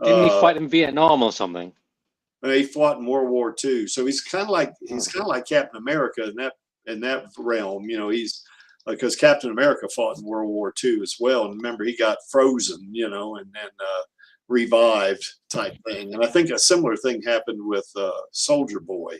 Didn't he fight in Vietnam or something? He fought in World War II, so he's kind of like Captain America in that realm. You know, he's because Captain America fought in World War II as well, and remember he got frozen, you know, and then revived type thing. And I think a similar thing happened with Soldier Boy.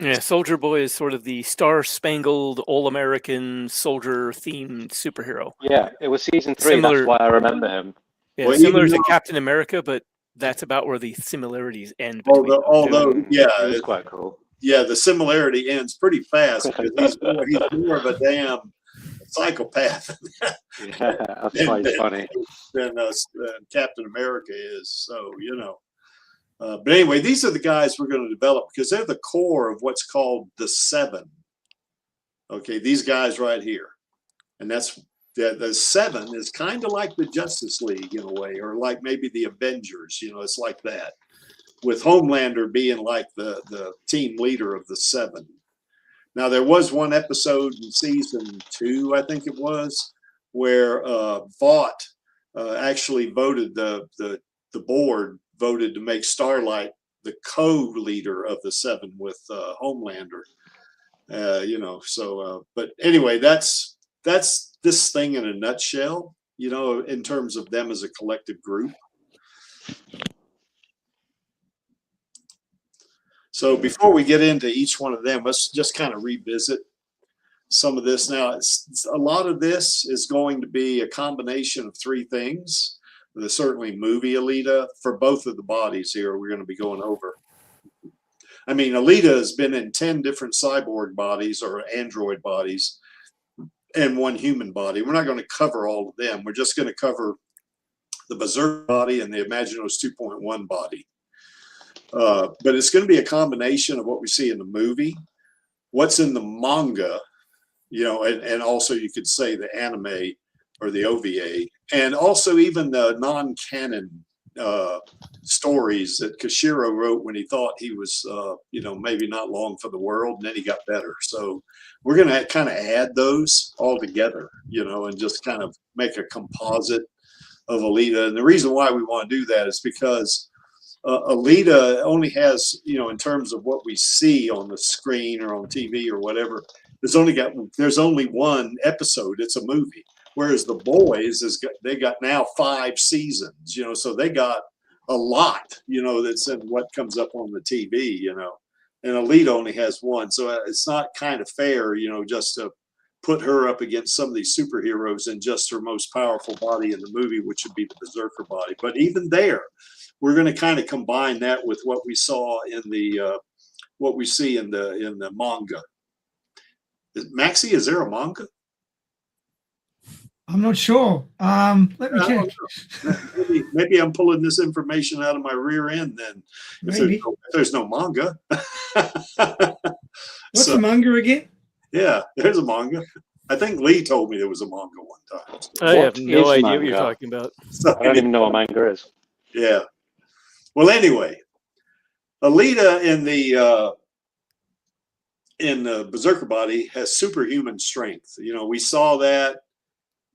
Yeah, Soldier Boy is sort of the star-spangled, all-American soldier-themed superhero. Yeah, it was season 3. That's why I remember him. Yeah, well, similar to Captain America, but that's about where the similarities end. Although, yeah, it's quite cool. Yeah, the similarity ends pretty fast because he's more of a damn psychopath. Yeah, that's quite funny. Than Captain America is. So, you know. But anyway, these are the guys we're going to develop because they're the core of what's called the 7. Okay, these guys right here. And that's the 7 is kind of like the Justice League in a way, or like maybe the Avengers, you know, it's like that. with Homelander being like the team leader of the 7. Now, there was one episode in season 2, I think it was, where Vought actually voted, the board voted to make Starlight the co-leader of the 7 with Homelander. You know, so but anyway, that's this thing in a nutshell, you know, in terms of them as a collective group. So before we get into each one of them, let's just kind of revisit some of this. Now, a lot of this is going to be a combination of 3 things. There's certainly movie Alita for both of the bodies here we're going to be going over. I mean, Alita has been in 10 different cyborg bodies or android bodies and 1 human body. We're not going to cover all of them. We're just going to cover the Berserk body and the Imaginos 2.1 body. But it's going to be a combination of what we see in the movie, what's in the manga, you know, and also you could say the anime or the OVA, and also even the non-canon stories that Kishiro wrote when he thought he was, you know, maybe not long for the world, and then he got better. So we're going to kind of add those all together, you know, and just kind of make a composite of Alita. And the reason why we want to do that is because Alita only has, you know, in terms of what we see on the screen or on TV or whatever, there's only 1 episode. It's a movie. Whereas the boys they got now 5 seasons, you know, so they got a lot, you know, that's in what comes up on the TV, you know, and Alita only has 1. So it's not kind of fair, you know, just to put her up against some of these superheroes in just her most powerful body in the movie, which would be the Berserker body. But even there, we're going to kind of combine that with what we saw in the, what we see in the manga. Maxie, is there a manga? I'm not sure. Let me check. Maybe I'm pulling this information out of my rear end then. If there's no manga. What's the manga again? Yeah, there's a manga. I think Lee told me there was a manga one time. I have no idea manga? what you're talking about. So, I don't even know what manga is. Yeah. Well, anyway, Alita in the Berserker body has superhuman strength. You know, we saw that,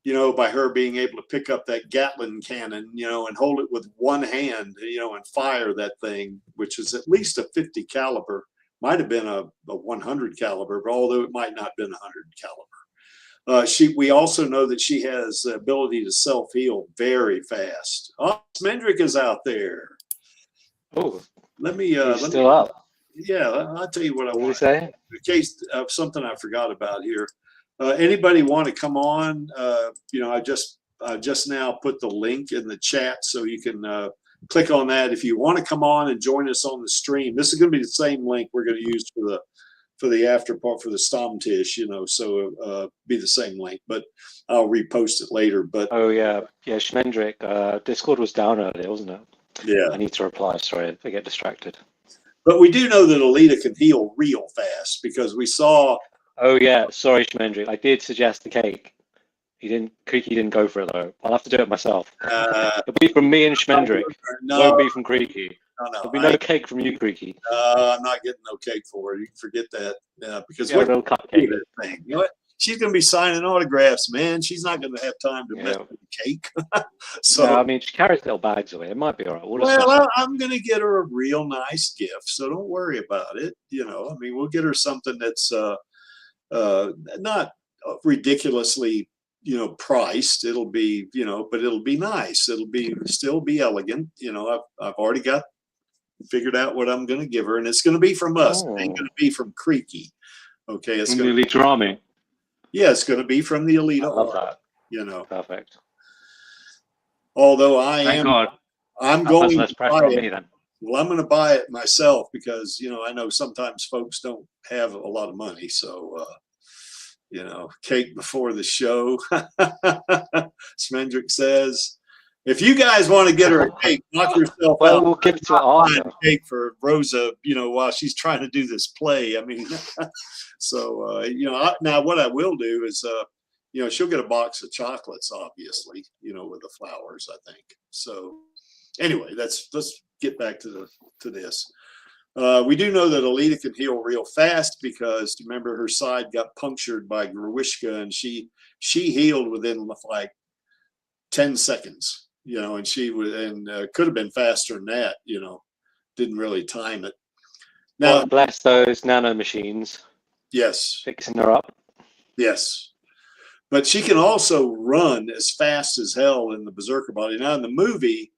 you know, by her being able to pick up that Gatling cannon, you know, and hold it with 1 hand, you know, and fire that thing, which is at least a 50 caliber, might have been a 100 caliber, but although it might not have been 100 caliber. We also know that she has the ability to self-heal very fast. Oh, Smendrick is out there. Oh, let me. Still up. Yeah, I'll tell you what I What did want. you say? In case of something I forgot about here. Anybody want to come on? You know, I just now put the link in the chat, so you can click on that if you want to come on and join us on the stream. This is going to be the same link we're going to use for the after part for the Stammtisch, you know, so be the same link, but I'll repost it later. But Oh yeah, Schmendrick. Discord was down earlier, wasn't it? yeah, I need to reply. Sorry, I get distracted. but we do know that Alita can heal real fast because we saw. Oh yeah, sorry, Schmendrick. I did suggest the cake. Creaky didn't go for it though. I'll have to do it myself. It'll be from me and Schmendrick. No, Won't be from Creaky. no, There'll be no cake from you, Creaky. I'm not getting no cake for her. You can forget that because Yeah, what a little cupcake. that thing? You know what? She's going to be signing autographs, man. She's not going to have time to mess with the cake. So, No, I mean, she carries little bags away. It might be all right. well, I'm going to get her a real nice gift, so don't worry about it. You know, I mean, we'll get her something that's not ridiculously, you know, priced. It'll be, you know, but it'll be nice. It'll be still be elegant. You know, I've already got figured out what I'm going to give her, and it's going to be from us. It ain't going to be from Creaky. Okay, it's From going the to Alita Army. yeah, it's going to be from the Alita. I love Army, that. you know. Perfect. Although Thank God. I'm That going puts less to pressure buy on it. me then. Well, I'm going to buy it myself because, you know, I know sometimes folks don't have a lot of money. So, you know, cake before the show. Smendrick says, if you guys want to get her a cake, knock yourself Well, out. we'll give it to her Buying after. a cake for Rosa, you know, while she's trying to do this play. I mean, so, you know, now what I will do is, you know, she'll get a box of chocolates, obviously, you know, with the flowers, I think. So anyway, that's get back to this. We do know that Alita can heal real fast because remember her side got punctured by Grewishka, and she healed within like 10 seconds, you know, and she was, and could have been faster than that, you know, didn't really time it. Now, God bless those nano machines. yes, Fixing her up. yes, but she can also run as fast as hell in the Berserker body. Now in the movie,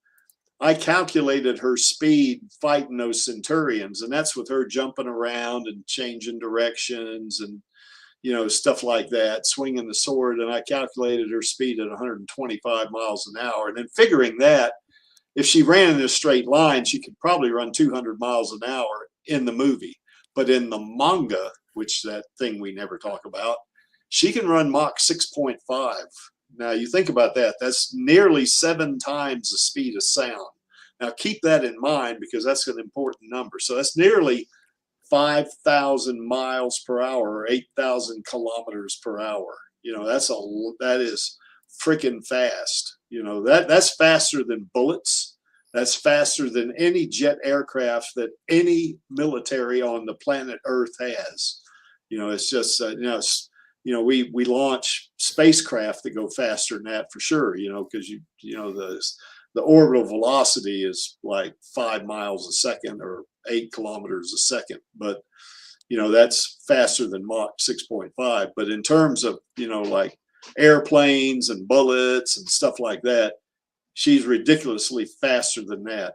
I calculated her speed fighting those Centurions, and that's with her jumping around and changing directions and, you know, stuff like that, swinging the sword. And I calculated her speed at 125 miles an hour. And then figuring that if she ran in a straight line, she could probably run 200 miles an hour in the movie. But in the manga, which that thing we never talk about, she can run Mach 6.5. Now you think about that, that's nearly 7 times the speed of sound. Now keep that in mind because that's an important number. So that's nearly 5,000 miles per hour or 8,000 kilometers per hour. You know, that is freaking fast. You know, that's faster than bullets. That's faster than any jet aircraft that any military on the planet Earth has. You know, it's just, you know, we launch spacecraft that go faster than that for sure, you know, because you know, the orbital velocity is like 5 miles a second or 8 kilometers a second. But, you know, that's faster than Mach 6.5. But in terms of, you know, like airplanes and bullets and stuff like that, she's ridiculously faster than that.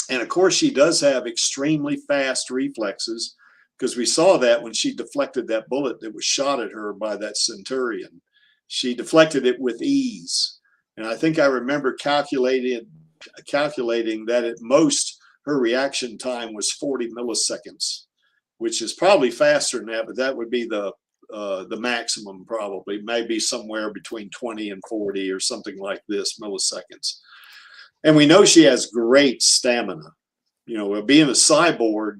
And of course, she does have extremely fast reflexes, because we saw that when she deflected that bullet that was shot at her by that Centurion. She deflected it with ease. And I think I remember calculating that at most her reaction time was 40 milliseconds, which is probably faster than that, but that would be the maximum probably, maybe somewhere between 20 and 40 or something like this milliseconds. And we know she has great stamina. You know, being a cyborg,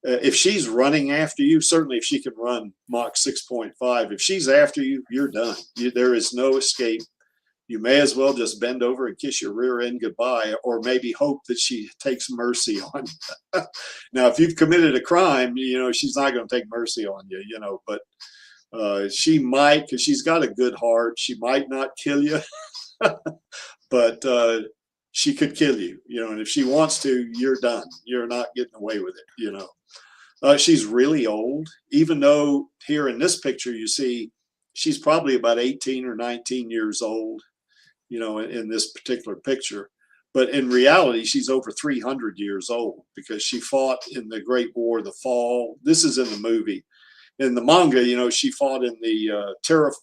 if she's running after you, certainly if she can run Mach 6.5, if she's after you, you're done. There is no escape. You may as well just bend over and kiss your rear end goodbye, or maybe hope that she takes mercy on you. Now, if you've committed a crime, you know, she's not going to take mercy on you, you know, but she might, because she's got a good heart. She might not kill you, but she could kill you, you know, and if she wants to, you're done. You're not getting away with it, you know. She's really old, even though here in this picture, you see she's probably about 18 or 19 years old, you know, in this particular picture. But in reality, she's over 300 years old because she fought in the Great War of the Fall. This is in the movie. In the manga, you know, she fought in the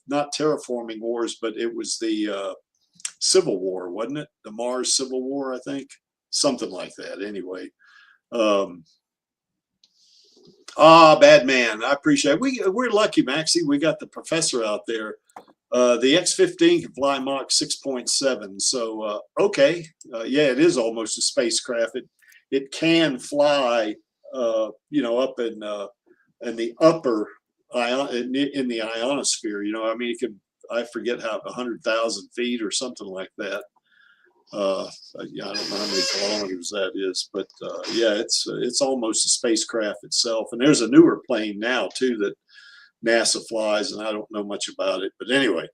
not terraforming wars, but it was the Civil War, wasn't it? The Mars Civil War, I think. Something like that, anyway. Bad man. I appreciate it. We're lucky, Maxie. We got the professor out there. The X-15 can fly Mach 6.7. So, okay. Yeah, it is almost a spacecraft. It can fly, you know, up in the upper in the ionosphere. You know, I mean, it can, I forget how, 100,000 feet or something like that. Yeah, I don't know how many kilometers that is, but yeah, it's almost a spacecraft itself. And there's a newer plane now too that NASA flies, and I don't know much about it. But anyway,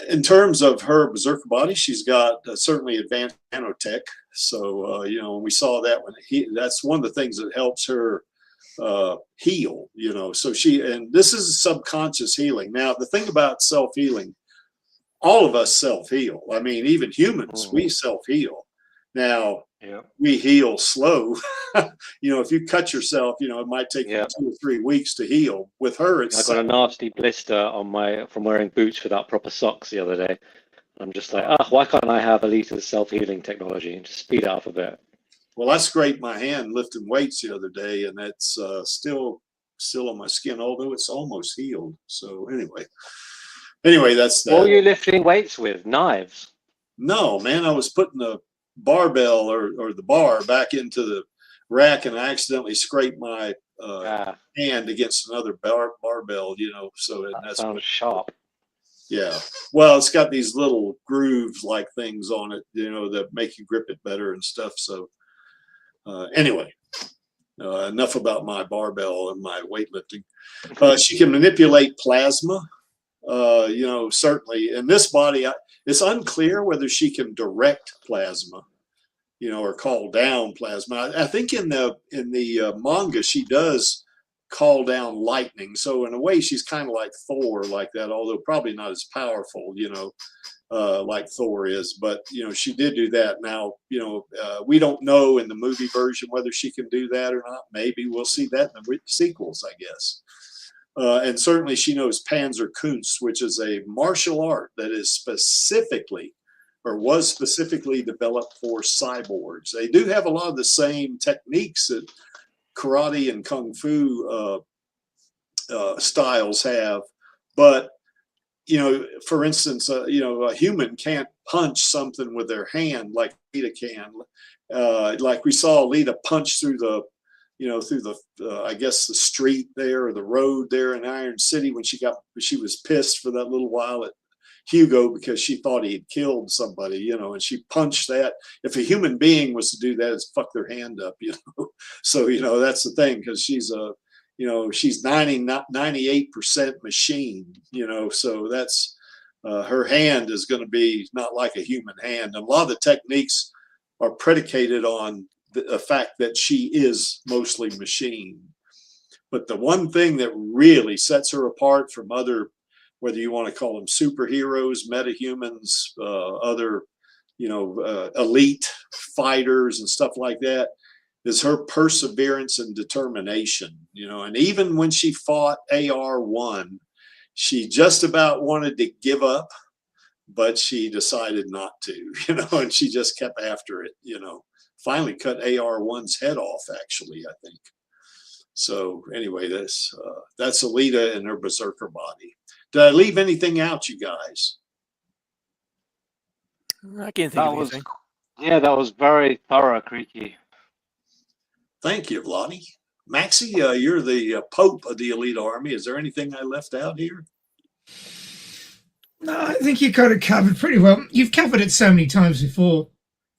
in terms of her berserker body, she's got certainly advanced nanotech. So you know, we saw that when that's one of the things that helps her heal. You know, so and this is subconscious healing. Now, the thing about self-healing, all of us self-heal. I mean, even humans, we self-heal. Now, we heal slow. You know, if you cut yourself, you know, it might take you 2 or 3 weeks to heal. With her, it's... I got a nasty blister on from wearing boots without proper socks the other day. I'm just like, why can't I have Alita's self-healing technology and just speed it up a bit? Well, I scraped my hand lifting weights the other day, and that's still on my skin, although it's almost healed. So anyway, that's that. What were you lifting weights with? Knives? No, man, I was putting the barbell or the bar back into the rack, and I accidentally scraped my hand against another barbell, you know. So that sounds sharp. Yeah. Well, it's got these little grooves like things on it, you know, that make you grip it better and stuff. So anyway, enough about my barbell and my weightlifting. She can manipulate plasma. You know, certainly in this body, it's unclear whether she can direct plasma, you know, or call down plasma. I think in the manga, she does call down lightning. So in a way, she's kind of like Thor like that, although probably not as powerful, you know, like Thor is. But, you know, she did do that. Now, you know, we don't know in the movie version whether she can do that or not. Maybe we'll see that in the sequels, I guess. And certainly she knows Panzerkunst, which is a martial art that is specifically, or was specifically developed for cyborgs. They do have a lot of the same techniques that karate and kung fu styles have, but you know, for instance, you know, a human can't punch something with their hand like Alita can. Like we saw Alita punch through the, you know, through the I guess the street there or the road there in Iron City when she was pissed for that little while at Hugo because she thought he had killed somebody, you know, and she punched that. If a human being was to do that, it's fuck their hand up, you know. So, you know, that's the thing, because she's a, you know, she's 98% machine, you know, so that's her hand is going to be not like a human hand. And a lot of the techniques are predicated on the fact that she is mostly machine. But the one thing that really sets her apart from other, whether you want to call them superheroes, metahumans, other, you know, elite fighters and stuff like that, is her perseverance and determination, you know. And even when she fought AR-1, she just about wanted to give up, but she decided not to, you know, and she just kept after it, you know. Finally cut AR-1's head off, actually, I think. So anyway, that's Alita and her berserker body. Did I leave anything out, you guys? I can't think of anything. Yeah, that was very thorough, Creaky. Thank you, Vladi. Maxie, you're the Pope of the Elite Army. Is there anything I left out here? No, I think you got it covered pretty well. You've covered it so many times before.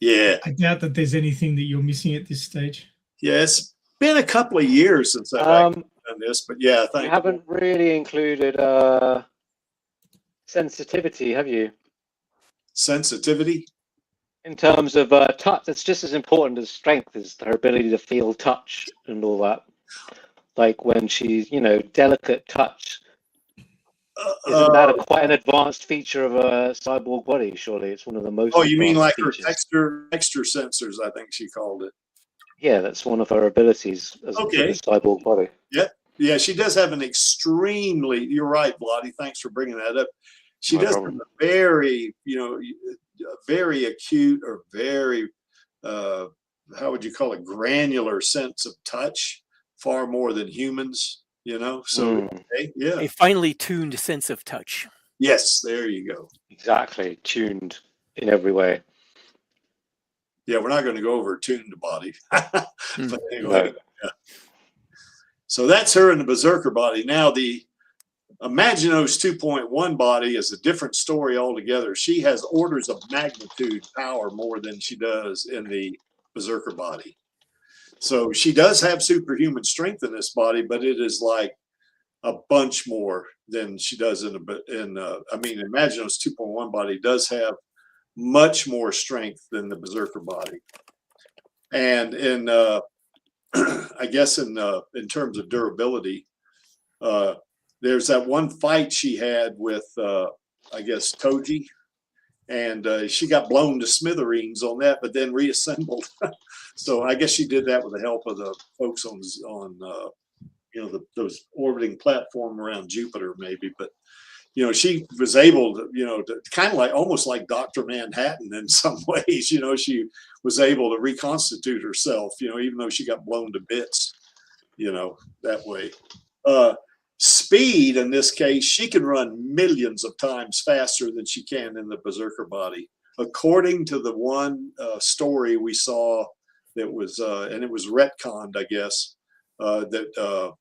Yeah. I doubt that there's anything that you're missing at this stage. Yeah, it's been a couple of years since I've done this, but yeah, thank you. You haven't really included sensitivity, have you? Sensitivity? In terms of touch, it's just as important as strength, is her ability to feel touch and all that. Like when she's, you know, delicate touch. Isn't that quite an advanced feature of a cyborg body? Surely it's one of the most. Oh, you mean like features. her texture sensors? I think she called it. Yeah, that's one of her abilities as a cyborg body. Yeah, yeah, she does have an extremely. You're right, Vladi. Thanks for bringing that up. She does have a very, you know, very acute or very, how would you call it, granular sense of touch, far more than humans. You know, so yeah, a finely tuned sense of touch. Yes, there you go. Exactly, tuned in every way. Yeah, we're not going to go over tuned body, but anyway. Yeah. So that's her in the berserker body. Now the Imaginos 2.1 body is a different story altogether. She has orders of magnitude power more than she does in the berserker body. So she does have superhuman strength in this body, but it is like a bunch more than she does I mean, Imaginos 2.1 body does have much more strength than the berserker body. And in, I guess in terms of durability, there's that one fight she had with, I guess, Toji. And she got blown to smithereens on that, but then reassembled. So I guess she did that with the help of the folks on you know, those orbiting platform around Jupiter, maybe. But you know, she was able to, you know, to kind of like almost like Dr. Manhattan in some ways. You know, she was able to reconstitute herself. You know, even though she got blown to bits. You know, that way. Speed in this case, she can run millions of times faster than she can in the berserker body, according to the one story we saw that was and it was retconned, I guess, that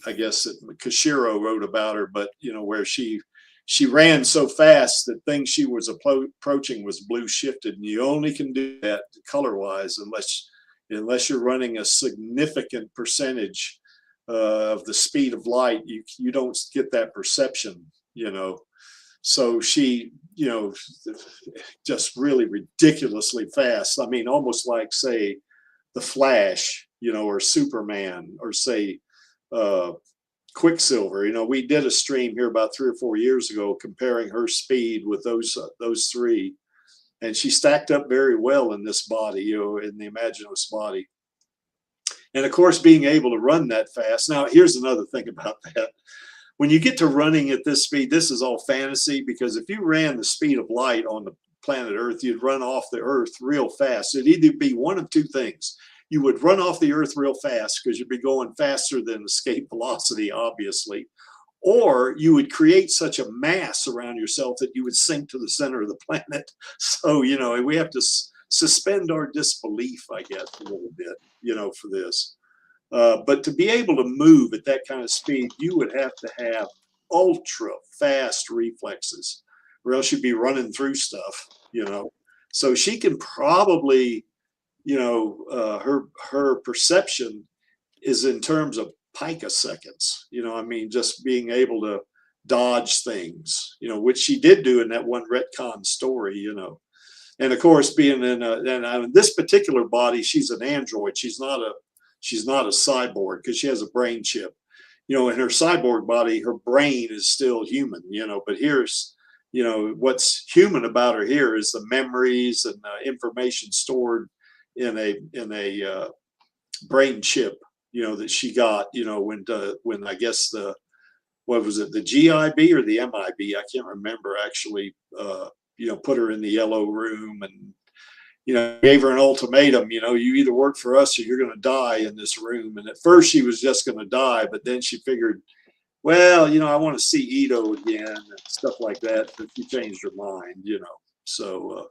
I guess that Kashiro wrote about her, but you know, where she she ran so fast that things she was approaching was blue shifted, and you only can do that color wise unless you're running a significant percentage of the speed of light. You don't get that perception, you know. So she, you know, just really ridiculously fast. I mean, almost like, say, the Flash, you know, or Superman, or say Quicksilver. You know, we did a stream here about 3 or 4 years ago comparing her speed with those three, and she stacked up very well in this body, you know, in the Imaginos body. And of course, being able to run that fast. Now, here's another thing about that. When you get to running at this speed, this is all fantasy, because if you ran the speed of light on the planet Earth, you'd run off the Earth real fast. It'd either be one of two things. You would run off the Earth real fast because you'd be going faster than escape velocity, obviously, or you would create such a mass around yourself that you would sink to the center of the planet. So, you know, we have to suspend our disbelief, I guess, a little bit, you know, for this. But to be able to move at that kind of speed, you would have to have ultra fast reflexes, or else you'd be running through stuff, you know. So she can probably, you know, her perception is in terms of picoseconds, you know. I mean, just being able to dodge things, you know, which she did do in that one retcon story, you know. And of course, being in this particular body, she's an android. She's not a cyborg, because she has a brain chip. You know, in her cyborg body, her brain is still human, you know, but here's, you know, what's human about her here is the memories and information stored in a brain chip, you know, that she got, you know, when I guess what was it, the GIB or the MIB? I can't remember actually, you know, put her in the yellow room and, you know, gave her an ultimatum, you know, you either work for us or you're going to die in this room. And at first she was just going to die, but then she figured, well, you know, I want to see Ito again and stuff like that. But she changed her mind, you know. So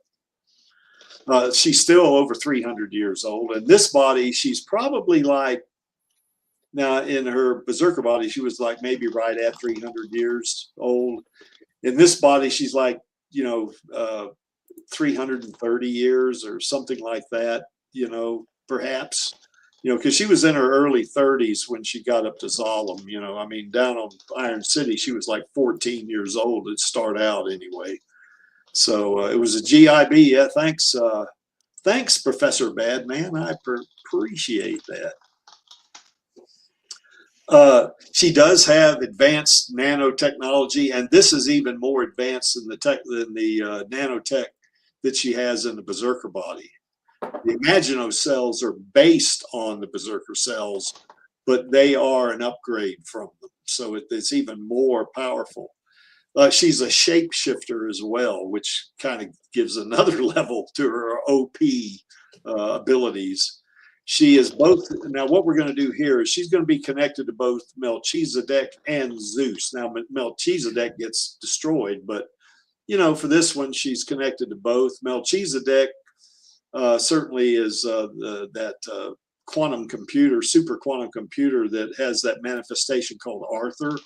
she's still over 300 years old. And this body, she's probably like, now in her berserker body, she was like maybe right at 300 years old. In this body, she's like, you know, 330 years or something like that, you know, perhaps, you know, because she was in her early 30s when she got up to Zalem, you know. I mean, down on Iron City, she was like 14 years old to start out anyway. So it was a GIB. Yeah, thanks, Professor Badman. I appreciate that. She does have advanced nanotechnology, and this is even more advanced than the nanotech that she has in the berserker body. The Imaginos cells are based on the berserker cells, but they are an upgrade from them, so it's even more powerful. She's a shapeshifter as well, which kind of gives another level to her OP abilities. She is both. Now, what we're going to do here is she's going to be connected to both Melchizedek and Zeus. Now, Melchizedek gets destroyed, but you know, for this one, she's connected to both. Melchizedek certainly is that quantum computer, super quantum computer that has that manifestation called Arthur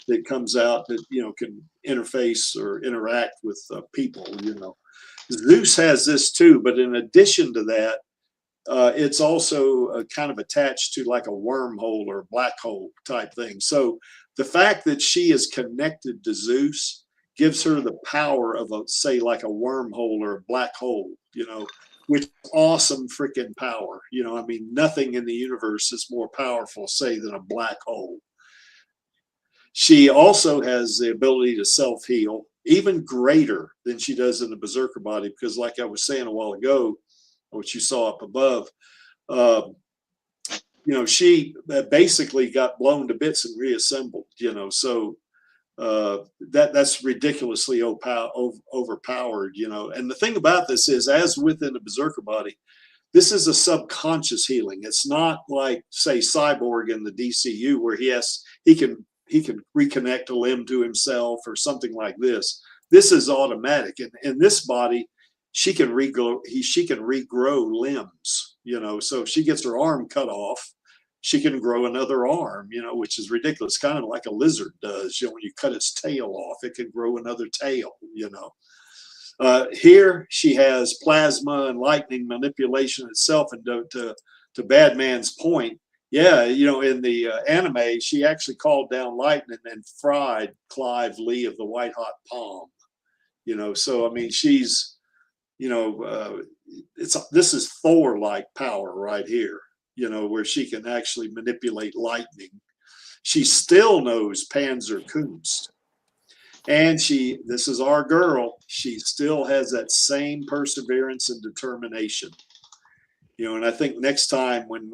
that comes out that, you know, can interface or interact with people, you know. Zeus has this too, but in addition to that, it's also kind of attached to like a wormhole or black hole type thing. So the fact that she is connected to Zeus gives her the power of say like a wormhole or a black hole, you know, which awesome freaking power. You know, I mean, nothing in the universe is more powerful, say, than a black hole. She also has the ability to self-heal, even greater than she does in the berserker body, because like I was saying a while ago, which you saw up above, you know, she basically got blown to bits and reassembled, you know, so that's ridiculously overpowered, you know. And the thing about this is, as within the berserker body, this is a subconscious healing. It's not like, say, Cyborg in the DCU where he can reconnect a limb to himself or something like this. This is automatic. And in this body, she can regrow limbs, you know. So if she gets her arm cut off, she can grow another arm, you know, which is ridiculous, kind of like a lizard does. You know, when you cut its tail off, it can grow another tail, you know. Here she has plasma and lightning manipulation itself. And to Badman's point, yeah, you know, in the anime, she actually called down lightning and fried Clive Lee of the White Hot Palm. You know, so I mean, she's, you know, this is Thor-like power right here. You know, where she can actually manipulate lightning. She still knows Panzerkunst, and this is our girl. She still has that same perseverance and determination. You know, and I think next time when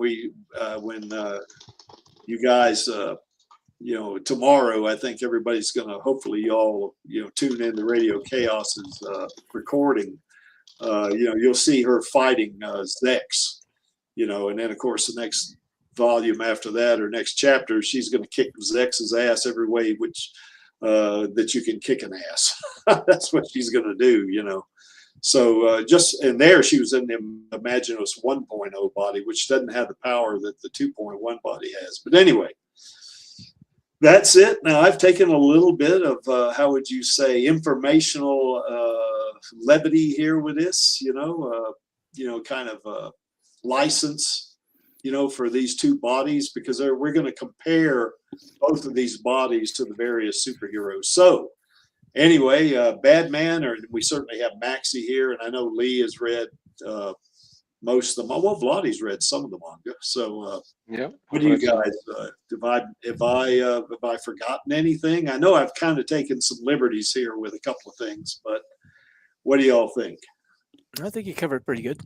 you guys, you know, tomorrow, I think everybody's going to, hopefully y'all, you know, tune in to Radio Chaos's recording. You know, you'll see her fighting Zex, you know, and then of course the next volume after that, or next chapter, she's going to kick Zex's ass every way that you can kick an ass. That's what she's going to do, you know. So just in there, she was in the Imaginos 1.0 body, which doesn't have the power that the 2.1 body has. But anyway, that's it. Now I've taken a little bit of how would you say, informational levity here with this, you know, kind of license, you know, for these two bodies, because we're going to compare both of these bodies to the various superheroes. So anyway, Badman, or we certainly have Maxie here, and I know Lee has read most of them. Well, Vladdy's read some of the manga. So yeah, what do you guys, have I forgotten anything? I know I've kind of taken some liberties here with a couple of things, but what do y'all think? I think you covered pretty good.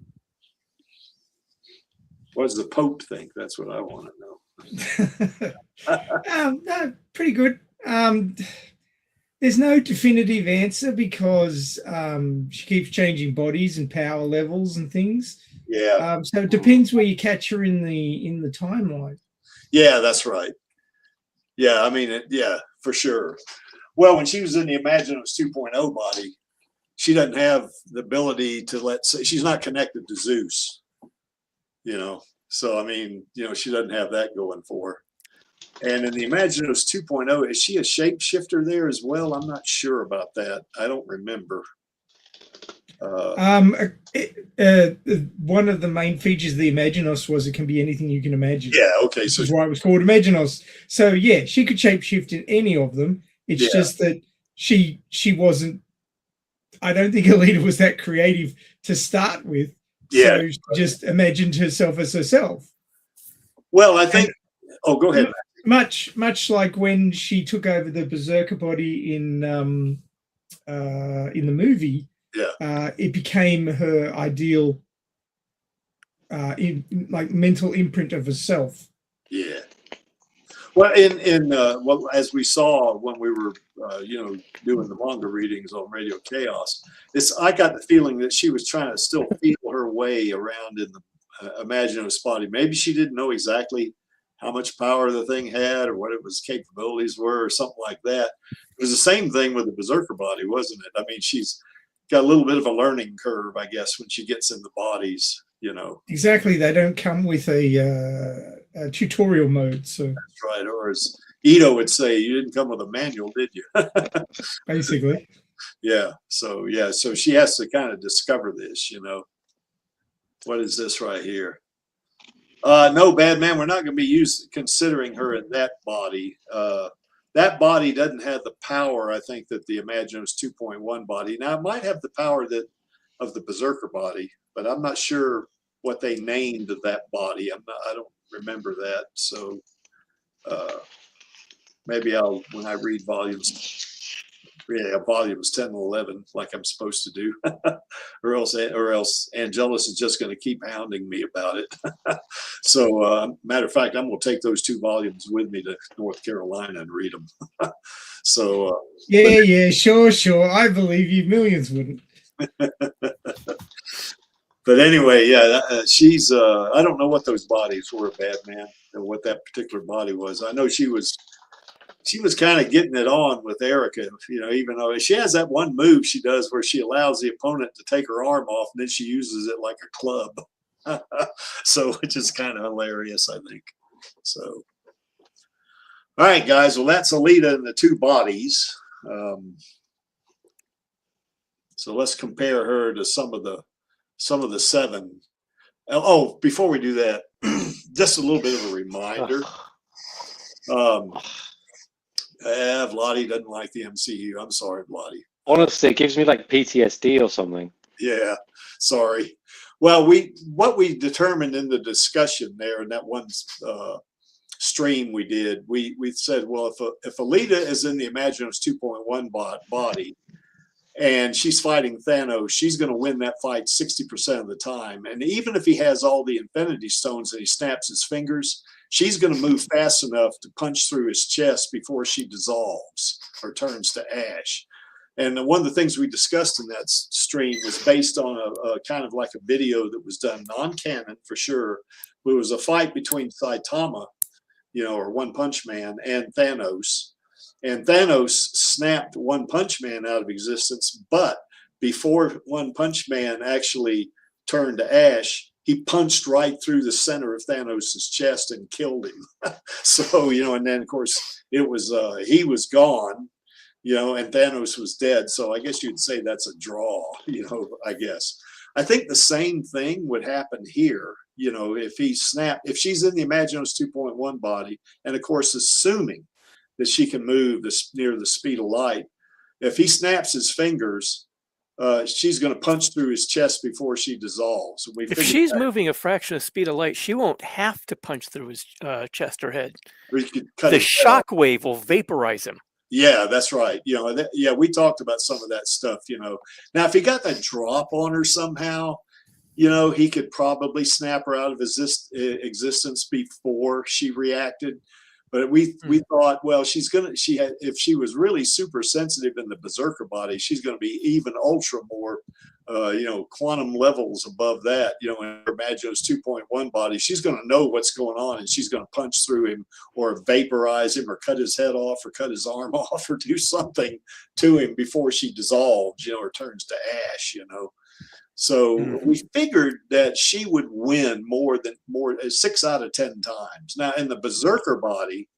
What does the Pope think? That's what I want to know. No, pretty good. There's no definitive answer because she keeps changing bodies and power levels and things. Yeah. So it depends where you catch her in the timeline. Yeah, that's right. Yeah, I mean, yeah, for sure. Well, when she was in the Imaginos 2.0 body, she doesn't have the ability to she's not connected to Zeus, you know. So, I mean, you know, she doesn't have that going for her. And in the Imaginos 2.0, is she a shapeshifter there as well? I'm not sure about that. I don't remember. One of the main features of the Imaginos was it can be anything you can imagine. Yeah, okay. So that's why it was called Imaginos. So yeah, she could shapeshift in any of them. It's just that she wasn't. I don't think Alita was that creative to start with. Yeah, so she just imagined herself as herself. Well, I think. Oh, go ahead. Much like when she took over the Berserker body in the movie. Yeah. It became her ideal, mental imprint of herself. Yeah. Well, well, as we saw when we were, you know, doing the manga readings on Radio Chaos, I got the feeling that she was trying to still feel her way around in the Imaginos body. Maybe she didn't know exactly how much power the thing had or what its capabilities were or something like that. It was the same thing with the Berserker body, wasn't it? I mean, she's got a little bit of a learning curve, I guess, when she gets in the bodies, you know. Exactly. They don't come with a tutorial mode. So that's right. Or as Ito would say, you didn't come with a manual, did you? Basically. Yeah. So, yeah. So she has to kind of discover this, you know. What is this right here? No, Badman, we're not going to be considering her in that body. That body doesn't have the power, I think, that the Imaginos 2.1 body. Now, it might have the power of the Berserker body, but I'm not sure what they named that body. I don't remember that. So maybe when I read volumes 10 and 11, like I'm supposed to do, or else Angelus is just going to keep hounding me about it. So, matter of fact, I'm going to take those 2 volumes with me to North Carolina and read them. So, sure. I believe you. Millions wouldn't. But anyway, yeah, she's. I don't know what those bodies were, Badman, or what that particular body was. I know she was kind of getting it on with Erica, you know, even though she has that one move she does where she allows the opponent to take her arm off and then she uses it like a club. So, which is kind of hilarious, I think. So, all right, guys. Well, that's Alita and the two bodies. So let's compare her to some of the 7. Oh, before we do that, just a little bit of a reminder. Vladi doesn't like the MCU. I'm sorry, Vladi. Honestly, it gives me like PTSD or something. Yeah, sorry. Well, what we determined in the discussion there in that one stream we did, we said, well, if Alita is in the Imaginos 2.1 body and she's fighting Thanos, she's going to win that fight 60% of the time. And even if he has all the Infinity Stones and he snaps his fingers, she's going to move fast enough to punch through his chest before she dissolves or turns to ash. And one of the things we discussed in that stream was based on a kind of like a video that was done non-canon for sure. It was a fight between Saitama, or One Punch Man, and Thanos. And Thanos snapped One Punch Man out of existence, but before One Punch Man actually turned to ash, he punched right through the center of Thanos's chest and killed him. So, and then of course it was, he was gone, and Thanos was dead. So I guess you'd say that's a draw, I guess. I think the same thing would happen here, if she's in the Imaginos 2.1 body, and of course, assuming that she can move near the speed of light, if he snaps his fingers, she's going to punch through his chest before she dissolves. If she's moving a fraction of the speed of light, she won't have to punch through his chest or head. The shock wave will vaporize him. Yeah, that's right. We talked about some of that stuff, Now, if he got that drop on her somehow, he could probably snap her out of existence before she reacted. But we thought, well, if she was really super sensitive in the Berserker body, she's going to be even ultra more, quantum levels above that, in her Imaginos 2.1 body. She's going to know what's going on, and she's going to punch through him or vaporize him or cut his head off or cut his arm off or do something to him before she dissolves, or turns to ash, So we figured that she would win more 6 out of 10 times. Now in the Berserker body,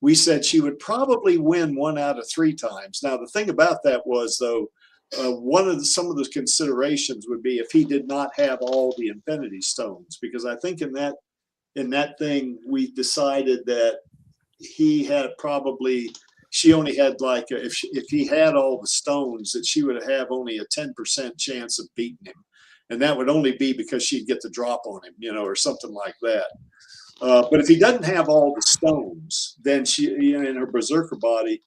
we said she would probably win 1 out of 3 times. Now the thing about that was though, some of the considerations would be if he did not have all the Infinity Stones, because I think in that thing we decided that she only had if he had all the stones, that she would have only a 10% chance of beating him. And that would only be because she'd get the drop on him, or something like that. But if he doesn't have all the stones, then she, in her Berserker body,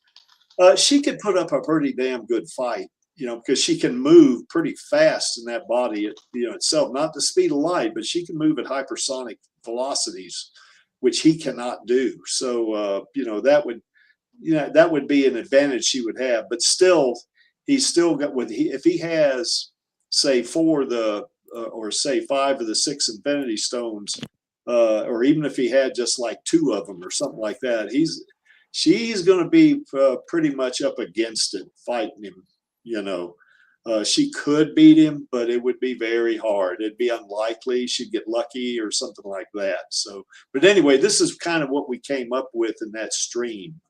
she could put up a pretty damn good fight, because she can move pretty fast in that body, itself, not the speed of light, but she can move at hypersonic velocities, which he cannot do. So, that would be an advantage she would have, but still, he's still got if he has, say, 4 of the or say 5 of the 6 Infinity Stones, or even if he had just like 2 of them or something like that, she's going to be pretty much up against it, fighting him. She could beat him, but it would be very hard. It'd be unlikely. She'd get lucky or something like that. So, but anyway, this is kind of what we came up with in that stream.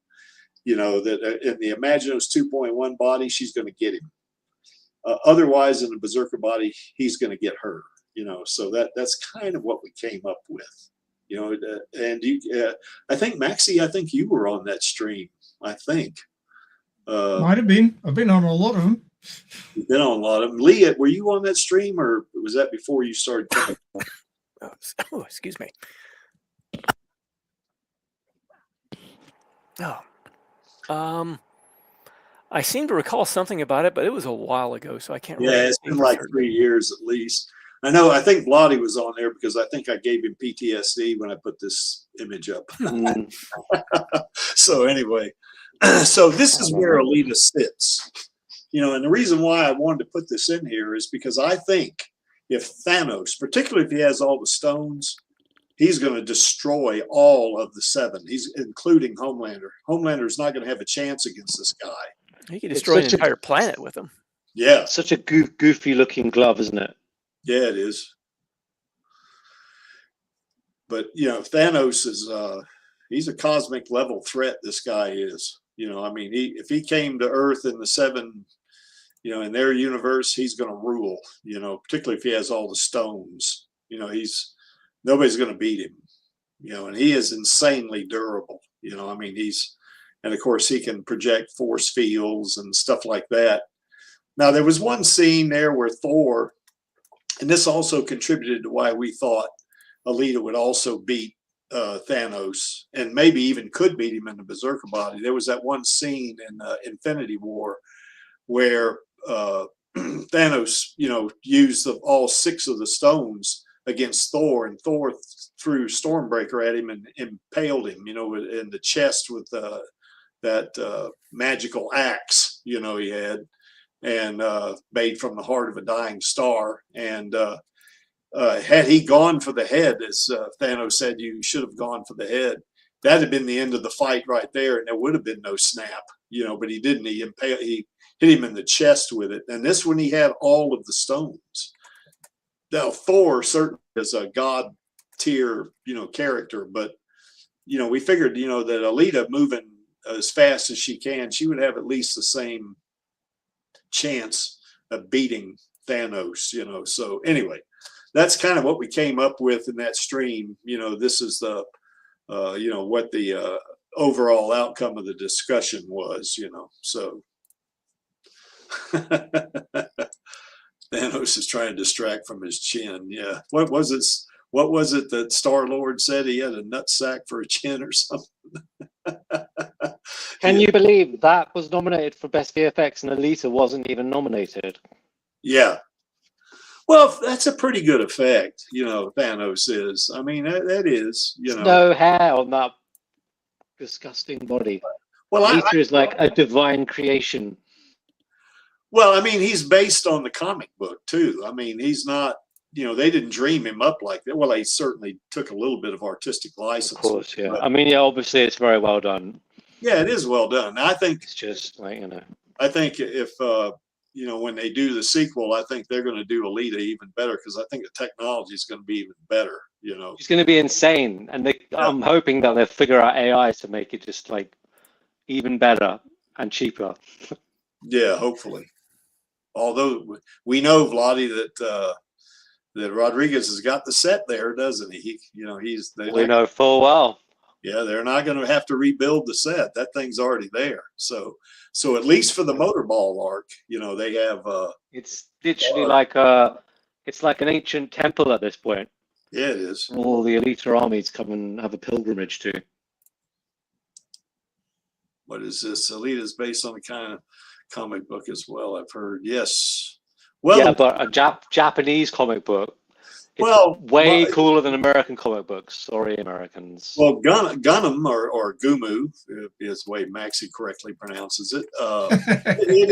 That in the Imaginos 2.1 body, she's going to get him. Otherwise, in the Berserker body, he's going to get her. So that's kind of what we came up with. And I think Maxie, you were on that stream. I think. Might have been. I've been on a lot of them. You've been on a lot of them. Leah, were you on that stream, or was that before you started? Oh, excuse me. Oh. I seem to recall something about it, but it was a while ago, so I can't remember. Yeah, it's been like 3 years at least. I think Vladi was on there because I think I gave him PTSD when I put this image up. So anyway, so this is where Alita sits. And the reason why I wanted to put this in here is because I think if Thanos, particularly if he has all the stones, he's going to destroy all of the 7. He's including Homelander. Homelander's not going to have a chance against this guy. He can destroy an entire planet with him. Yeah. Such a goofy looking glove, isn't it? Yeah, it is. but you know, Thanos is he's a cosmic level threat. This guy is, you know, I mean, if he came to Earth in the 7, you know, in their universe, he's going to rule, you know, particularly if he has all the stones, you know, nobody's going to beat him, you know, and he is insanely durable, you know, I mean, and of course he can project force fields and stuff like that. Now there was one scene there where Thor, and this also contributed to why we thought Alita would also beat Thanos, and maybe even could beat him in the Berserker body. There was that one scene in Infinity War where Thanos, you know, used all 6 of the stones against Thor, and Thor threw Stormbreaker at him and impaled him, you know, in the chest with that magical axe, you know, he had, and made from the heart of a dying star. And had he gone for the head, as Thanos said, you should have gone for the head, that had been the end of the fight right there, and there would have been no snap, you know, but he didn't. He hit him in the chest with it. And this one, he had all of the stones. Now, Thor certainly is a god tier, you know, character, but, you know, we figured, you know, that Alita moving as fast as she can, she would have at least the same chance of beating Thanos, you know. So anyway, that's kind of what we came up with in that stream. You know, this is the, you know, what the overall outcome of the discussion was, you know, so. Thanos is trying to distract from his chin. Yeah. What was it? What was it that Star-Lord said? He had a nutsack for a chin or something. Can you believe that was nominated for Best VFX and Alita wasn't even nominated? Yeah. Well, that's a pretty good effect, you know, Thanos is. I mean, that is, you know. No hair on that disgusting body. Well, Alita is like a divine creation. Well, I mean, he's based on the comic book, too. I mean, he's not, you know, they didn't dream him up like that. Well, they certainly took a little bit of artistic license. Of course, yeah. I mean, yeah, obviously it's very well done. Yeah, it is well done. I think it's just like, you know. I think if, you know, when they do the sequel, I think they're going to do Alita even better, because I think the technology is going to be even better, you know. It's going to be insane. And I'm hoping that they'll figure out AI to make it just like even better and cheaper. Yeah, hopefully. Although we know, Vladi, that Rodriguez has got the set there, doesn't he? You know, we know full well. Yeah, they're not going to have to rebuild the set. That thing's already there. So at least for the motorball arc, you know, they have. It's literally it's like an ancient temple at this point. Yeah, it is. All the Alita armies come and have a pilgrimage to. What is this? Alita's based on a kind of comic book as well, I've heard. Yes. Well, yeah, but a Japanese comic book. It's way cooler than American comic books. Sorry, Americans. Well, Gunham or Gumu is the way Maxie correctly pronounces it. It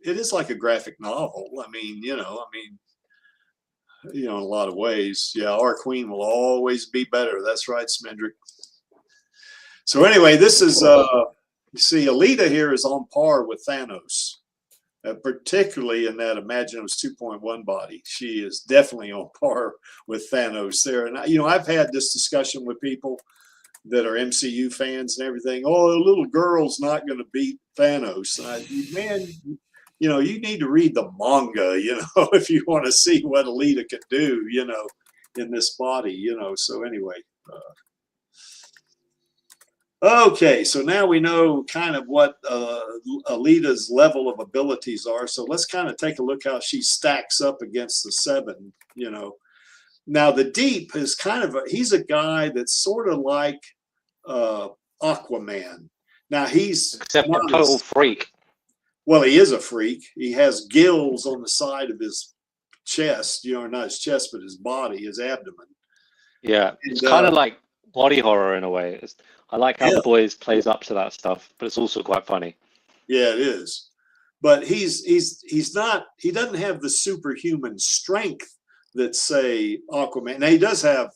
is like a graphic novel. I mean, in a lot of ways. Yeah, our queen will always be better. That's right, Smendrick. So anyway, this is you see, Alita here is on par with Thanos. Particularly in that Imaginos 2.1 body. She is definitely on par with Thanos there. And, you know, I've had this discussion with people that are MCU fans and everything. Oh, the little girl's not going to beat Thanos. And man, you know, you need to read the manga, you know, if you want to see what Alita can do, you know, in this body, you know. So anyway. Okay, so now we know kind of what Alita's level of abilities are. So let's kind of take a look how she stacks up against the 7, you know. Now the Deep is kind of he's a guy that's sort of like Aquaman. Now he's except a total freak. Well, he is a freak. He has gills on the side of his chest, you know, not his chest, but his body, his abdomen. Yeah, it's kind of like body horror in a way. I like how The Boys plays up to that stuff, but it's also quite funny. Yeah, it is. But he doesn't have the superhuman strength that, say, Aquaman. Now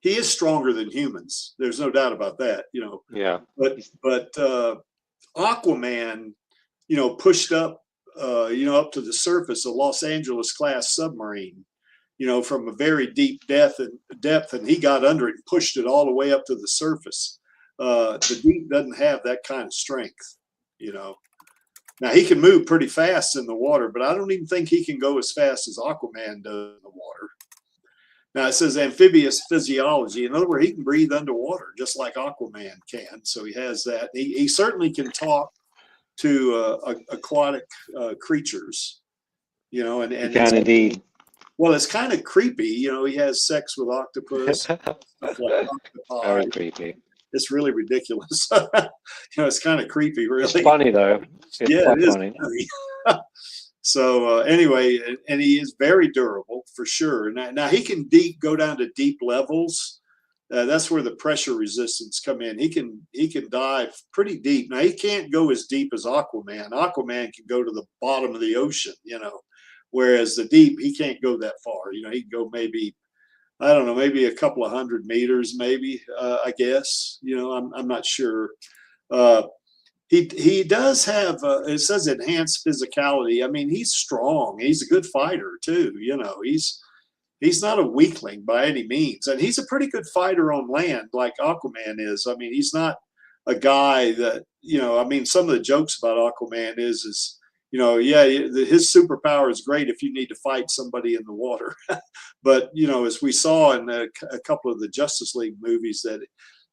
he is stronger than humans. There's no doubt about that, you know. Yeah. But Aquaman, you know, pushed up, you know, up to the surface of Los Angeles class submarine. you know, from a very deep depth, and he got under it and pushed it all the way up to the surface. The deep doesn't have that kind of strength, you know. Now he can move pretty fast in the water, but I don't even think he can go as fast as Aquaman does in the water. Now it says amphibious physiology. In other words, he can breathe underwater just like Aquaman can. So he has that. He certainly can talk to aquatic creatures, you know, and he can indeed. Well, it's kind of creepy, you know. He has sex with octopus, stuff like octopi. Very creepy. It's really ridiculous. You know, it's kind of creepy, really. It's funny though. It's yeah, it is funny. So anyway, and he is very durable for sure. Now he can go down to deep levels. That's where the pressure resistance come in. He can dive pretty deep. Now he can't go as deep as Aquaman. Aquaman can go to the bottom of the ocean, you know, whereas the deep, he can't go that far. You know, he can go maybe, I don't know, maybe a couple of 100 meters, maybe, I guess, you know, I'm not sure. He does have, it says enhanced physicality. I mean, he's strong. He's a good fighter too. You know, he's not a weakling by any means. And he's a pretty good fighter on land like Aquaman is. I mean, he's not a guy that, you know, I mean, some of the jokes about Aquaman is, you know, yeah, his superpower is great if you need to fight somebody in the water. But, you know, as we saw in a couple of the Justice League movies, that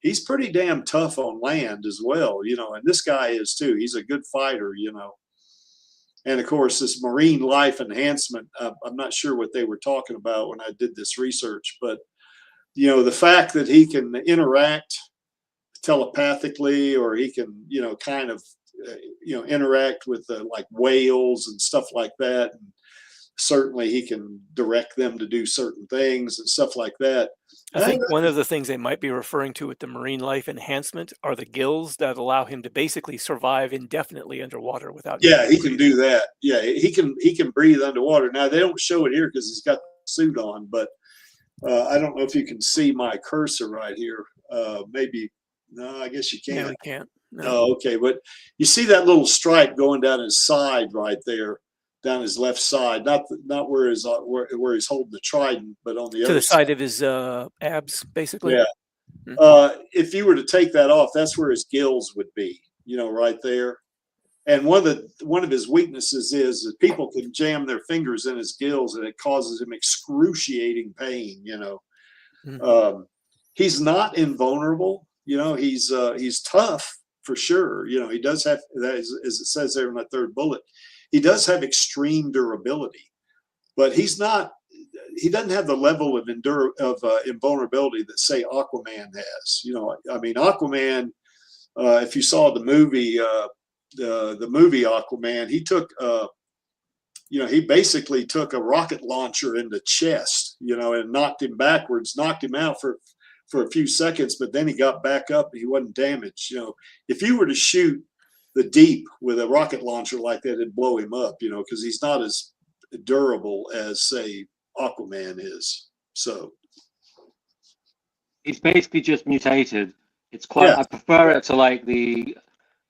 he's pretty damn tough on land as well, you know, and this guy is too. He's a good fighter, you know. And of course, this marine life enhancement, I'm not sure what they were talking about when I did this research, but, you know, the fact that he can interact telepathically, or he can, you know, kind of, you know, interact with like whales and stuff like that. And certainly he can direct them to do certain things and stuff like that. I think one of the things they might be referring to with the marine life enhancement are the gills that allow him to basically survive indefinitely underwater without. Yeah, he can do that. Yeah, he can breathe underwater. Now they don't show it here because he's got the suit on, but I don't know if you can see my cursor right here. Maybe, no, I guess you can't. Yeah, we can't. No. Oh, okay. But you see that little stripe going down his side right there, down his left side, not where he's holding the trident, but on the other side of his abs, basically. Yeah. If you were to take that off, that's where his gills would be, you know, right there. And one of his weaknesses is that people can jam their fingers in his gills and it causes him excruciating pain, you know. Mm-hmm. He's not invulnerable, you know. He's tough for sure. You know, he does have, as it says there in that third bullet, he does have extreme durability, but he doesn't have the level of invulnerability that, say, Aquaman has. You know, I mean, Aquaman, if you saw the movie Aquaman, he took, you know, he basically took a rocket launcher in the chest, you know, and knocked him backwards, knocked him out for a few seconds, but then he got back up and he wasn't damaged. You know, if you were to shoot the deep with a rocket launcher like that, it'd blow him up, you know, because he's not as durable as, say, Aquaman is. So he's basically just mutated. It's quite, yeah. I prefer it to like the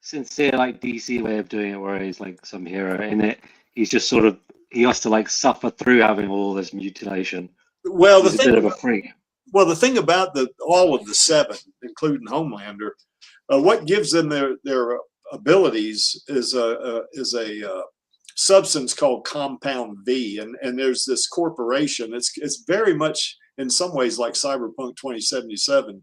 sincere, like DC way of doing it, where he's like some hero in it. He's just sort of, he has to like suffer through having all this mutilation. Well, he's a bit of a freak. Well, the thing about all of the seven, including Homelander, what gives them their abilities is a substance called Compound V, and there's this corporation. It's very much in some ways like Cyberpunk 2077,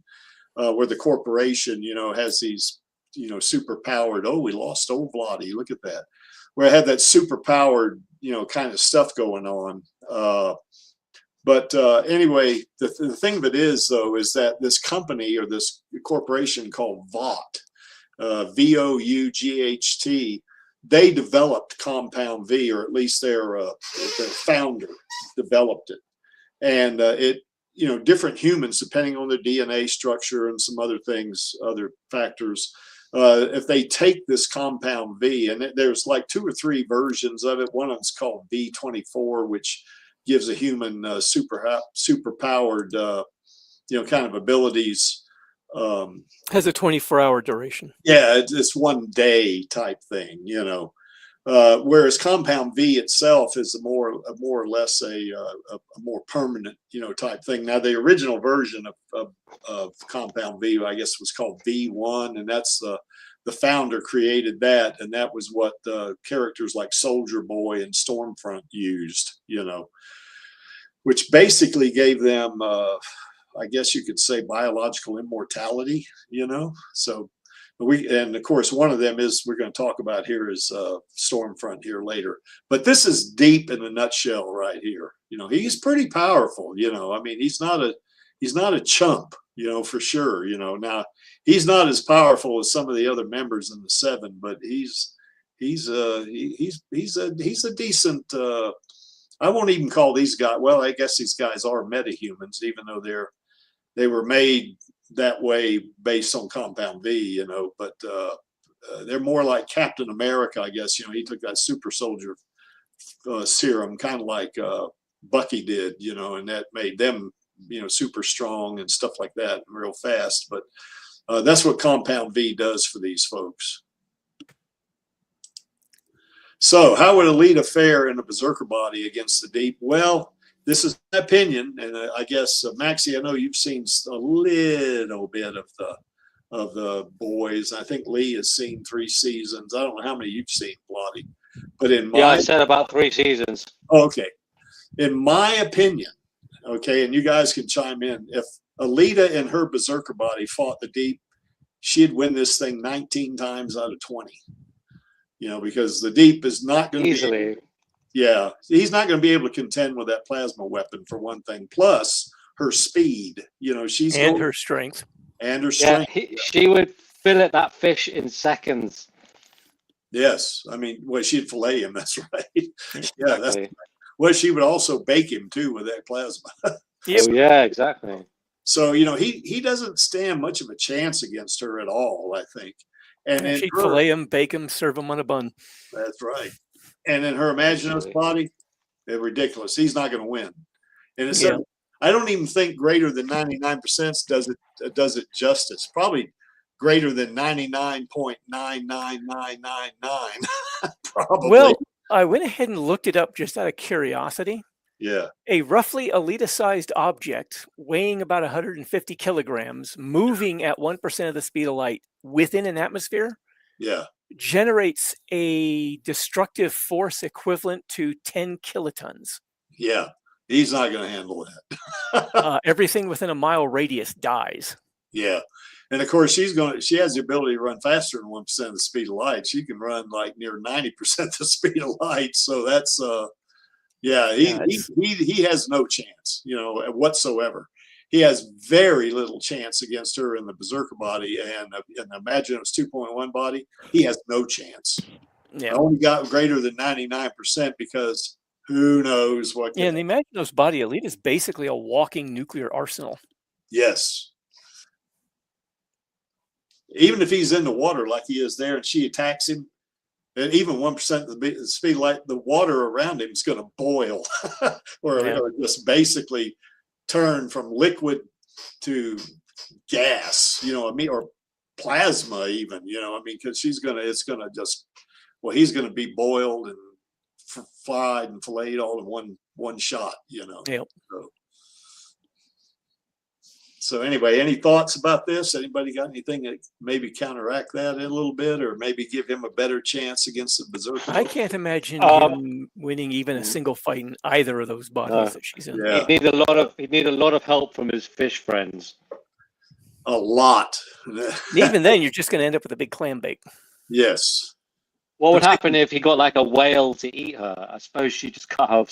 where the corporation, you know, has these, you know, super powered. Oh, we lost old Vladdy. Look at that. Where I had that super powered, you know, kind of stuff going on. But anyway, the thing of it is, though, is that this company or this corporation called VOUGHT, VOUGHT, they developed Compound V, or at least their founder developed it. And it, you know, different humans, depending on their DNA structure and some other things, other factors, if they take this Compound V, and there's like 2 or 3 versions of it. One of them's called V24, which gives a human super powered, you know, kind of abilities. Has a 24-hour duration. Yeah, it's one day type thing, you know. Whereas Compound V itself is a more or less a more permanent, you know, type thing. Now, the original version of Compound V, I guess, was called V1, and that's the founder created that, and that was what characters like Soldier Boy and Stormfront used, you know, which basically gave them, I guess you could say, biological immortality, you know. So and of course, one of them is we're going to talk about here is Stormfront here later. But this is Deep in a nutshell right here. You know, he's pretty powerful. You know, I mean, he's not a chump. You know, for sure. You know, now he's not as powerful as some of the other members in the Seven, but he's a decent. I won't even call these guys. Well, I guess these guys are metahumans, even though they were made that way based on Compound V, you know, but they're more like Captain America, I guess. You know, he took that super soldier serum, kind of like Bucky did, you know, and that made them, you know, super strong and stuff like that, and real fast. But that's what Compound V does for these folks. So how would Alita fare in a Berserker body against the Deep? Well, this is my opinion, and I guess Maxie, I know you've seen a little bit of the boys. I think Lee has seen 3 seasons. I don't know how many you've seen, Lottie, but I said about 3 seasons. Okay, in my opinion, okay, and you guys can chime in. If Alita in her Berserker body fought the Deep, she'd win this thing 19 times out of 20. You know, because the Deep is not going to easily. Yeah, he's not going to be able to contend with that plasma weapon, for one thing. Plus her speed, you know, her strength. And her strength. Yeah, she would fillet that fish in seconds. Yes, I mean, well, she'd fillet him. That's right. Exactly. Yeah, that's right. Well, she would also bake him too with that plasma. Yep. Oh, yeah, exactly. So you know, he doesn't stand much of a chance against her at all, I think. And then she'd fillet him, bake him, serve him on a bun. That's right. And in her Imaginos body, they're ridiculous. He's not going to win. And it's I don't even think greater than 99% does it justice. Probably greater than 99.99999. Probably. Well, I went ahead and looked it up just out of curiosity. Yeah. A roughly Alita-sized object weighing about 150 kilograms, moving at 1% of the speed of light within an atmosphere. Yeah. Generates a destructive force equivalent to 10 kilotons. Yeah, he's not going to handle that. Everything within a mile radius dies. Yeah, and of course she has the ability to run faster than 1% of the speed of light. She can run like near 90% the speed of light. So that's he has no chance, you know, whatsoever. He has very little chance against her in the Berserker body, and imagine it was 2.1 body. He has no chance. Yeah, I only got greater than 99% because who knows what. Yeah, and the Imaginos body Alita is basically a walking nuclear arsenal. Yes. Even if he's in the water like he is there, and she attacks him, and even 1% of the speed of light, the water around him is going to boil, or just basically turn from liquid to gas, you know what I mean, or plasma even, you know what I mean, because he's going to be boiled and fried and filleted all in one shot, you know. Yep. So anyway, any thoughts about this? Anybody got anything that maybe counteract that a little bit, or maybe give him a better chance against the Berserker? I can't imagine him winning even a single fight in either of those bodies that she's in. Yeah. He'd need a lot of help from his fish friends. A lot. Even then, you're just going to end up with a big clam bake. Yes. What would happen if he got like a whale to eat her? I suppose she just cut her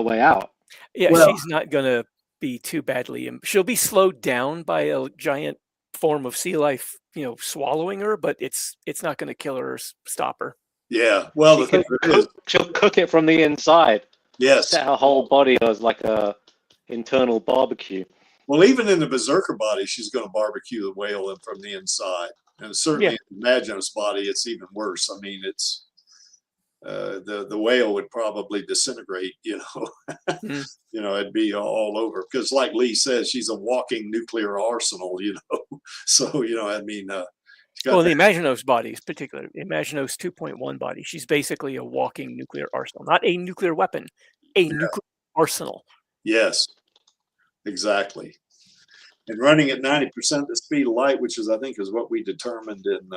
way out. Yeah, well, she's not going to be too badly. She'll be slowed down by a giant form of sea life, you know, swallowing her, but it's not going to kill her or stop her. Yeah. Well, she'll cook it from the inside. Yes. Set her whole body as like a internal barbecue. Well, even in the Berserker body, she's going to barbecue the whale from the inside. And certainly in the Imaginos body, it's even worse. I mean, it's the whale would probably disintegrate, you know. You know, it'd be all over. Because like Lee says, she's a walking nuclear arsenal, you know. So, you know, I mean, Well, the Imaginos bodies, particularly Imaginos 2.1 body, she's basically a walking nuclear arsenal, not a nuclear weapon, a nuclear arsenal. Yes, exactly. And running at 90% the speed of light, which is, I think, is what we determined in,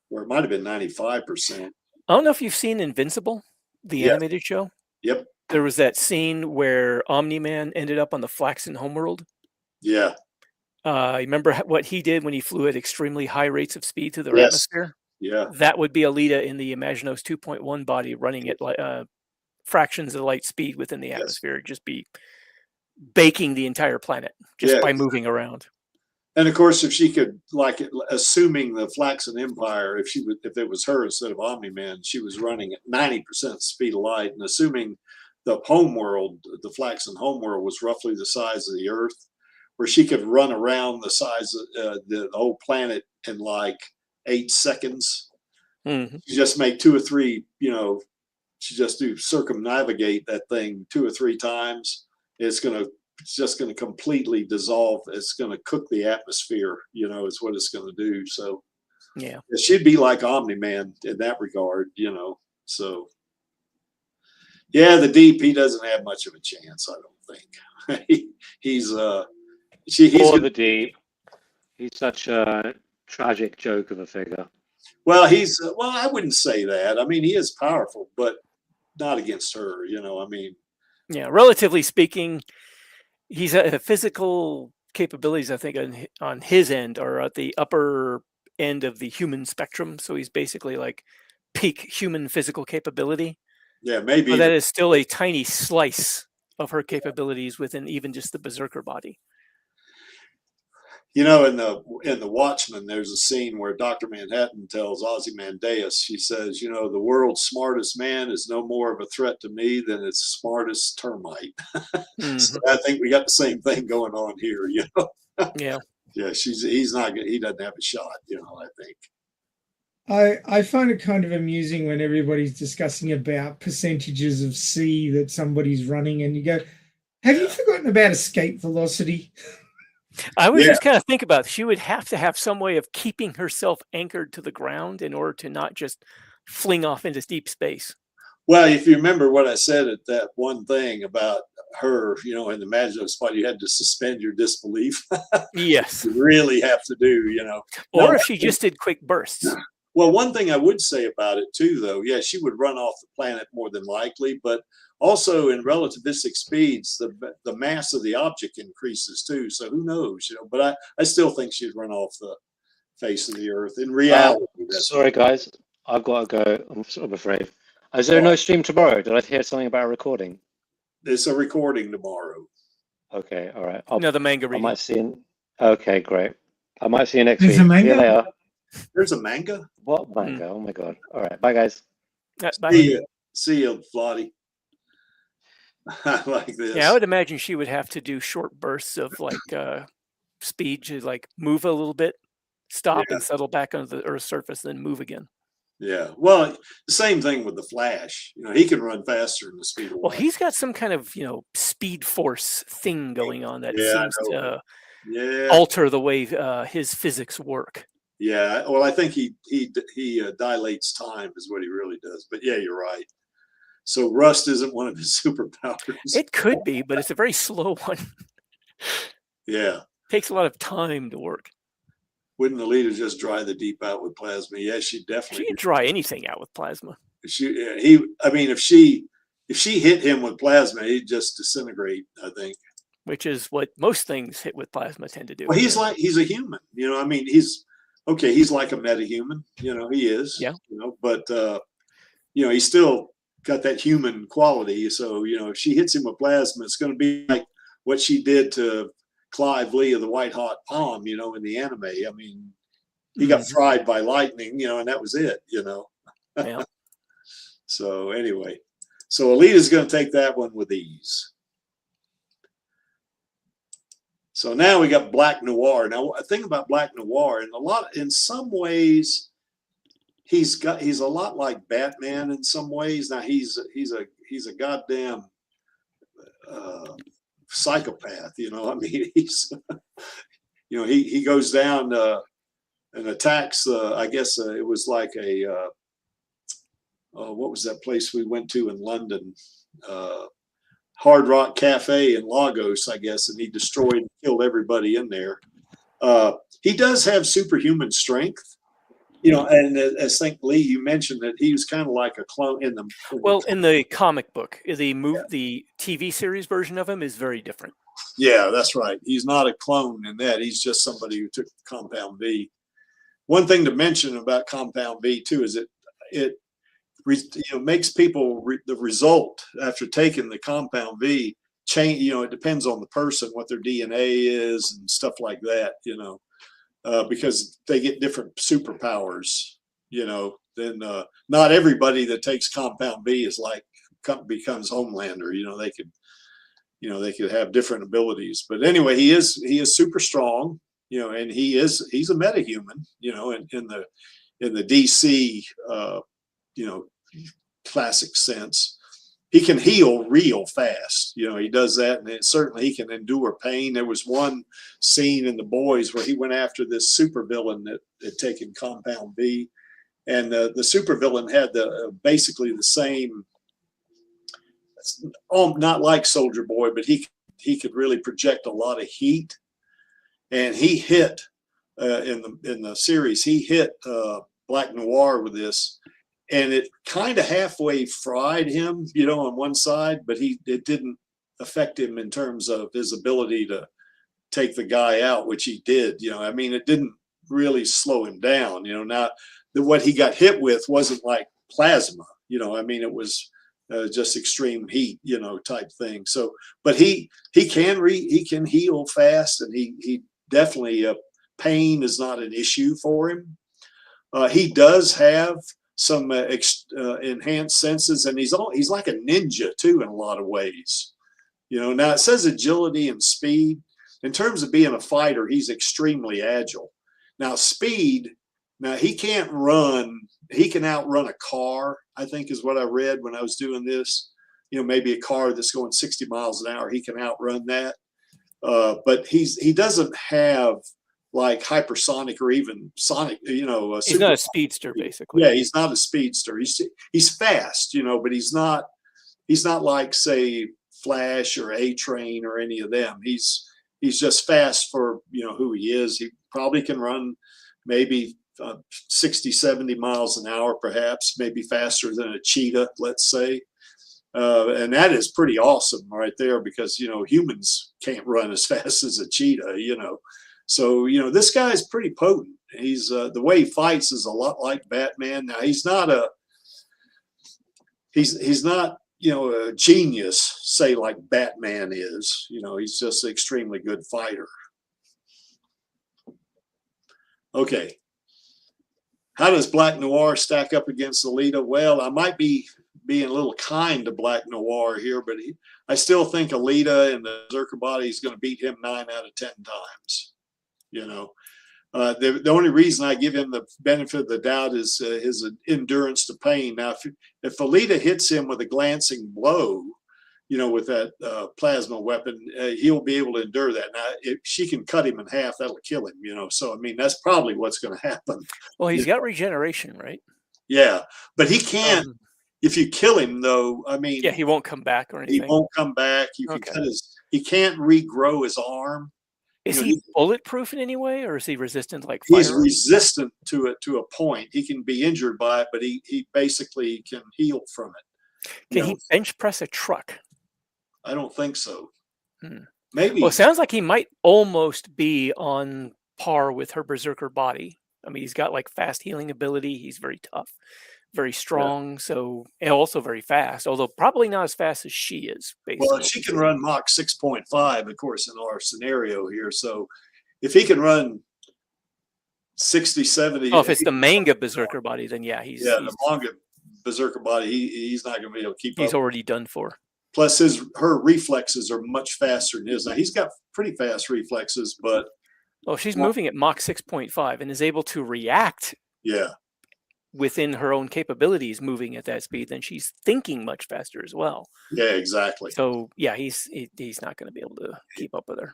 or it might have been 95%. I don't know if you've seen Invincible, the animated show. Yep. There was that scene where Omni-Man ended up on the Flaxen homeworld. Yeah. Remember what he did when he flew at extremely high rates of speed through the atmosphere? Yeah. That would be Alita in the Imaginos 2.1 body running at fractions of light speed within the atmosphere. It'd just be baking the entire planet just by moving around. And of course, if she could, like, assuming the Flaxen Empire, if it was her instead of Omni-Man, she was running at 90% speed of light, and assuming the homeworld, the Flaxen homeworld, was roughly the size of the Earth, where she could run around the size of the whole planet in like 8 seconds. Mm-hmm. You just make 2 or 3, she just do circumnavigate that thing 2 or 3 times. It's just going to completely dissolve. It's going to cook the atmosphere, is what it's going to do. So yeah, it should be like Omni-Man in that regard, so yeah, the Deep, he doesn't have much of a chance, I don't think. he's the Deep. He's such a tragic joke of a figure. Well, I wouldn't say that. I mean, he is powerful, but not against her, yeah, relatively speaking, he's physical capabilities, I think, on his end are at the upper end of the human spectrum. So he's basically like peak human physical capability. Yeah, maybe. But that is still a tiny slice of her capabilities within even just the Berserker body. In the Watchmen, there's a scene where Dr. Manhattan tells Ozymandias, she says, the world's smartest man is no more of a threat to me than its smartest termite. Mm-hmm. So I think we got the same thing going on here, Yeah. Yeah, he doesn't have a shot, I think. I find it kind of amusing when everybody's discussing about percentages of C that somebody's running, and you go, have you forgotten about escape velocity? I was just kind of think about, she would have to have some way of keeping herself anchored to the ground in order to not just fling off into deep space. Well, if you remember what I said at that one thing about her, in the Imaginos spot, you had to suspend your disbelief. Yes. You really have to do, Or if she just did quick bursts. Well, one thing I would say about it too, though, she would run off the planet more than likely, but also in relativistic speeds, the mass of the object increases too. So who knows, but I still think she'd run off the face of the Earth in reality. Sorry, guys, I've got to go. I'm afraid. Is there no stream tomorrow? Did I hear something about a recording? There's a recording tomorrow. Okay, all right. The manga reading. I might see you. Okay, great. I might see you next week. There's a manga? See you later. There's a manga? What manga? Oh my god. All right. Bye, guys. Bye. See you, Flotty. I like this. Yeah, I would imagine she would have to do short bursts of like speed to like move a little bit, stop and settle back onto the Earth's surface, then move again. Yeah. Well, the same thing with the Flash. He can run faster than the speed of light. Well, he's got some kind of, speed force thing going on that seems to alter the way his physics work. Yeah. Well, I think he dilates time is what he really does. But yeah, you're right. So rust isn't one of his superpowers. It could be, but it's a very slow one. Yeah. Takes a lot of time to work. Wouldn't Alita just dry the Deep out with plasma? Yeah, she definitely. She could dry anything out with plasma. If she hit him with plasma, he'd just disintegrate, I think. Which is what most things hit with plasma tend to do. Well, he's a human, he's like a metahuman, he is. Yeah. But he's still got that human quality. So, if she hits him with plasma, it's going to be like what she did to Clive Lee of the White Hot Palm, in the anime. I mean, he got fried by lightning, and that was it, Yeah. So anyway, Alita's going to take that one with ease. So now we got Black Noir. Now, a thing about Black Noir, in some ways, he's a lot like Batman in some ways. Now he's a goddamn psychopath. He's he goes down and attacks. I guess it was like a what was that place we went to in London? Hard Rock Cafe in Lagos, I guess, and he destroyed and killed everybody in there. He does have superhuman strength, you know, and as I think Lee, you mentioned that he was kind of like a clone in the. In the comic book, the TV series version of him is very different. Yeah, that's right. He's not a clone in that. He's just somebody who took Compound V. One thing to mention about Compound V too is it makes people the result after taking the Compound V change. You know, it depends on the person what their DNA is and stuff like that. You know, because they get different superpowers. You know, then not everybody that takes Compound V is like becomes Homelander. You know, they could have different abilities. But anyway, he is super strong. You know, and he's a metahuman. You know, in the DC you know, classic sense. He can heal real fast. You know, he does that, and certainly he can endure pain. There was one scene in The Boys where he went after this supervillain that had taken Compound V, and the supervillain had basically the same, not like Soldier Boy, but he could really project a lot of heat, and he hit in the series. He hit Black Noir with this. And it kind of halfway fried him, you know, on one side, but it didn't affect him in terms of his ability to take the guy out, which he did. You know, I mean, it didn't really slow him down. You know, now what he got hit with wasn't like plasma. You know, I mean, it was just extreme heat, you know, type thing. So, but he can heal fast, and he definitely pain is not an issue for him. He does have some enhanced senses, and he's like a ninja too in a lot of ways. You know, now it says agility and speed. In terms of being a fighter, he's extremely agile. Now speed, now he can't run. He can outrun a car, I think is what I read when I was doing this. You know, maybe a car that's going 60 miles an hour, he can outrun that. But he doesn't have like hypersonic or even sonic, you know. He's not a speedster, basically. Yeah, he's not a speedster. He's fast, you know, but he's not like, say, Flash or A-Train or any of them. He's just fast for, you know, who he is. He probably can run maybe 60, 70 miles an hour, perhaps, maybe faster than a cheetah, let's say. And that is pretty awesome right there, because, you know, humans can't run as fast as a cheetah, you know. So, you know, this guy's pretty potent. He's the way he fights is a lot like Batman. Now, he's not, you know, a genius, say, like Batman is. You know, he's just an extremely good fighter. Okay. How does Black Noir stack up against Alita? Well, I might be being a little kind to Black Noir here, but I still think Alita and the Berserker body is going to beat him 9 out of 10 times. You know, the only reason I give him the benefit of the doubt is his endurance to pain. Now, if Alita hits him with a glancing blow, you know, with that plasma weapon, he'll be able to endure that. Now, if she can cut him in half, that'll kill him, you know. So, I mean, that's probably what's going to happen. Well, he's got regeneration, right? Yeah, but he can't. If you kill him, though, I mean, yeah, he won't come back or anything. He won't come back. He can't regrow his arm. Is he bulletproof in any way, or is he resistant like fire? He's resistant to it to a point. He can be injured by it, but he basically can heal from it. Can he bench press a truck? I don't think so. Maybe. Well, it sounds like he might almost be on par with her Berserker body. I mean, he's got like fast healing ability. He's very tough, very strong, so, and also very fast, although probably not as fast as she is. Basically. Well, she can run Mach 6.5, of course, in our scenario here. So if he can run 60, 70. Oh, if it's the manga Berserker body, then yeah, the manga Berserker body, he's not going to be able to keep up. He's already done for. Plus, her reflexes are much faster than his. Now, he's got pretty fast reflexes, but. Oh, she's moving at Mach 6.5 and is able to react. Yeah. Within her own capabilities, moving at that speed, then she's thinking much faster as well. Yeah, exactly. So yeah, he's not going to be able to keep up with her.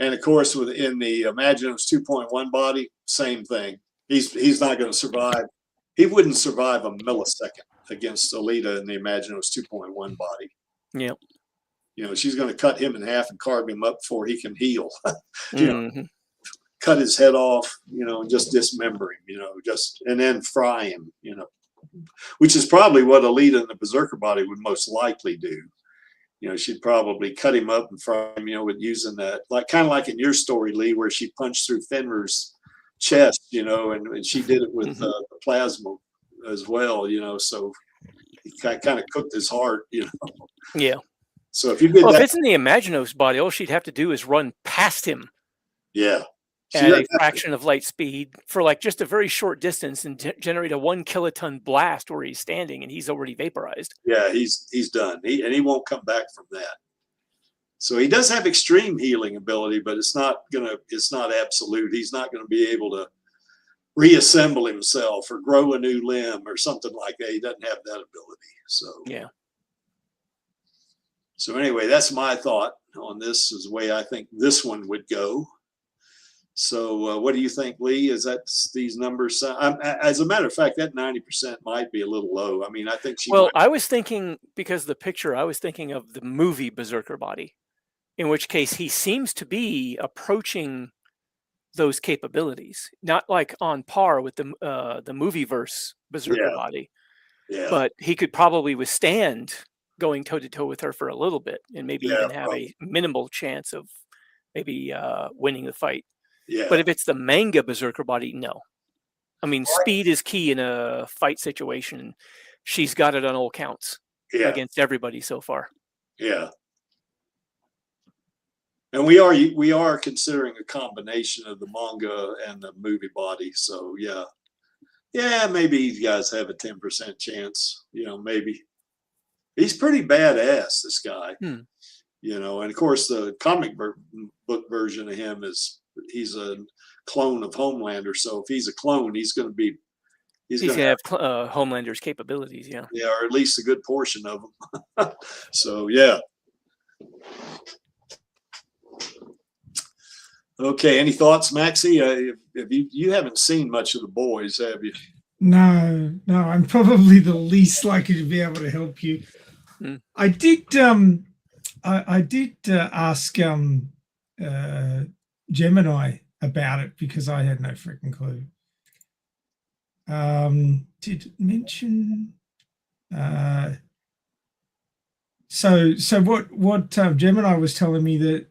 And of course, within the Imaginos 2.1 body, same thing. He's not going to survive. He wouldn't survive a millisecond against Alita in the Imaginos 2.1 body. Yeah. You know, she's going to cut him in half and carve him up before he can heal. You Mm-hmm. know, cut his head off, you know, and just dismember him, you know, and then fry him, you know, which is probably what Alita in the Berserker body would most likely do. You know, she'd probably cut him up and fry him, you know, with using that, like kind of like in your story, Lee, where she punched through Fenrir's chest, you know, and she did it with the plasma as well, you know, so he kind of cooked his heart, you know. Yeah. So if you did Well, that, if it's in the Imaginos body, all she'd have to do is run past him yeah, at a fraction of light speed for like just a very short distance and generate a 1 kiloton blast where he's standing and he's already vaporized. yeah, he's done. He won't come back from that. So he does have extreme healing ability, but it's not absolute. He's not gonna be able to reassemble himself or grow a new limb or something like that. He doesn't have that ability. So Yeah. So anyway, that's my thought on this, is the way I think this one would go. So what do you think, Lee? Is that these numbers? As a matter of fact, that 90% might be a little low. I mean, I think she. Well, I was thinking, because of the picture, I was thinking of the movie Berserker body, in which case he seems to be approaching those capabilities, not like on par with the movieverse Berserker body, but he could probably withstand going toe to toe with her for a little bit, and maybe even have a minimal chance of maybe winning the fight. Yeah. But if it's the manga Berserker body, no. I mean, speed is key in a fight situation. She's got it on all counts against everybody so far. Yeah. And we are considering a combination of the manga and the movie body. So yeah, maybe you guys have a 10% chance. You know, maybe. He's pretty badass, this guy. You know, and of course the comic book version of him he's a clone of Homelander. So if he's a clone, he's going to have Homelander's capabilities. Yeah, or at least a good portion of them. So yeah. Okay, any thoughts, Maxie? You haven't seen much of the boys, have you? No, I'm probably the least likely to be able to help you. I did ask Gemini about it because I had no freaking clue. Did it mention so what Gemini was telling me that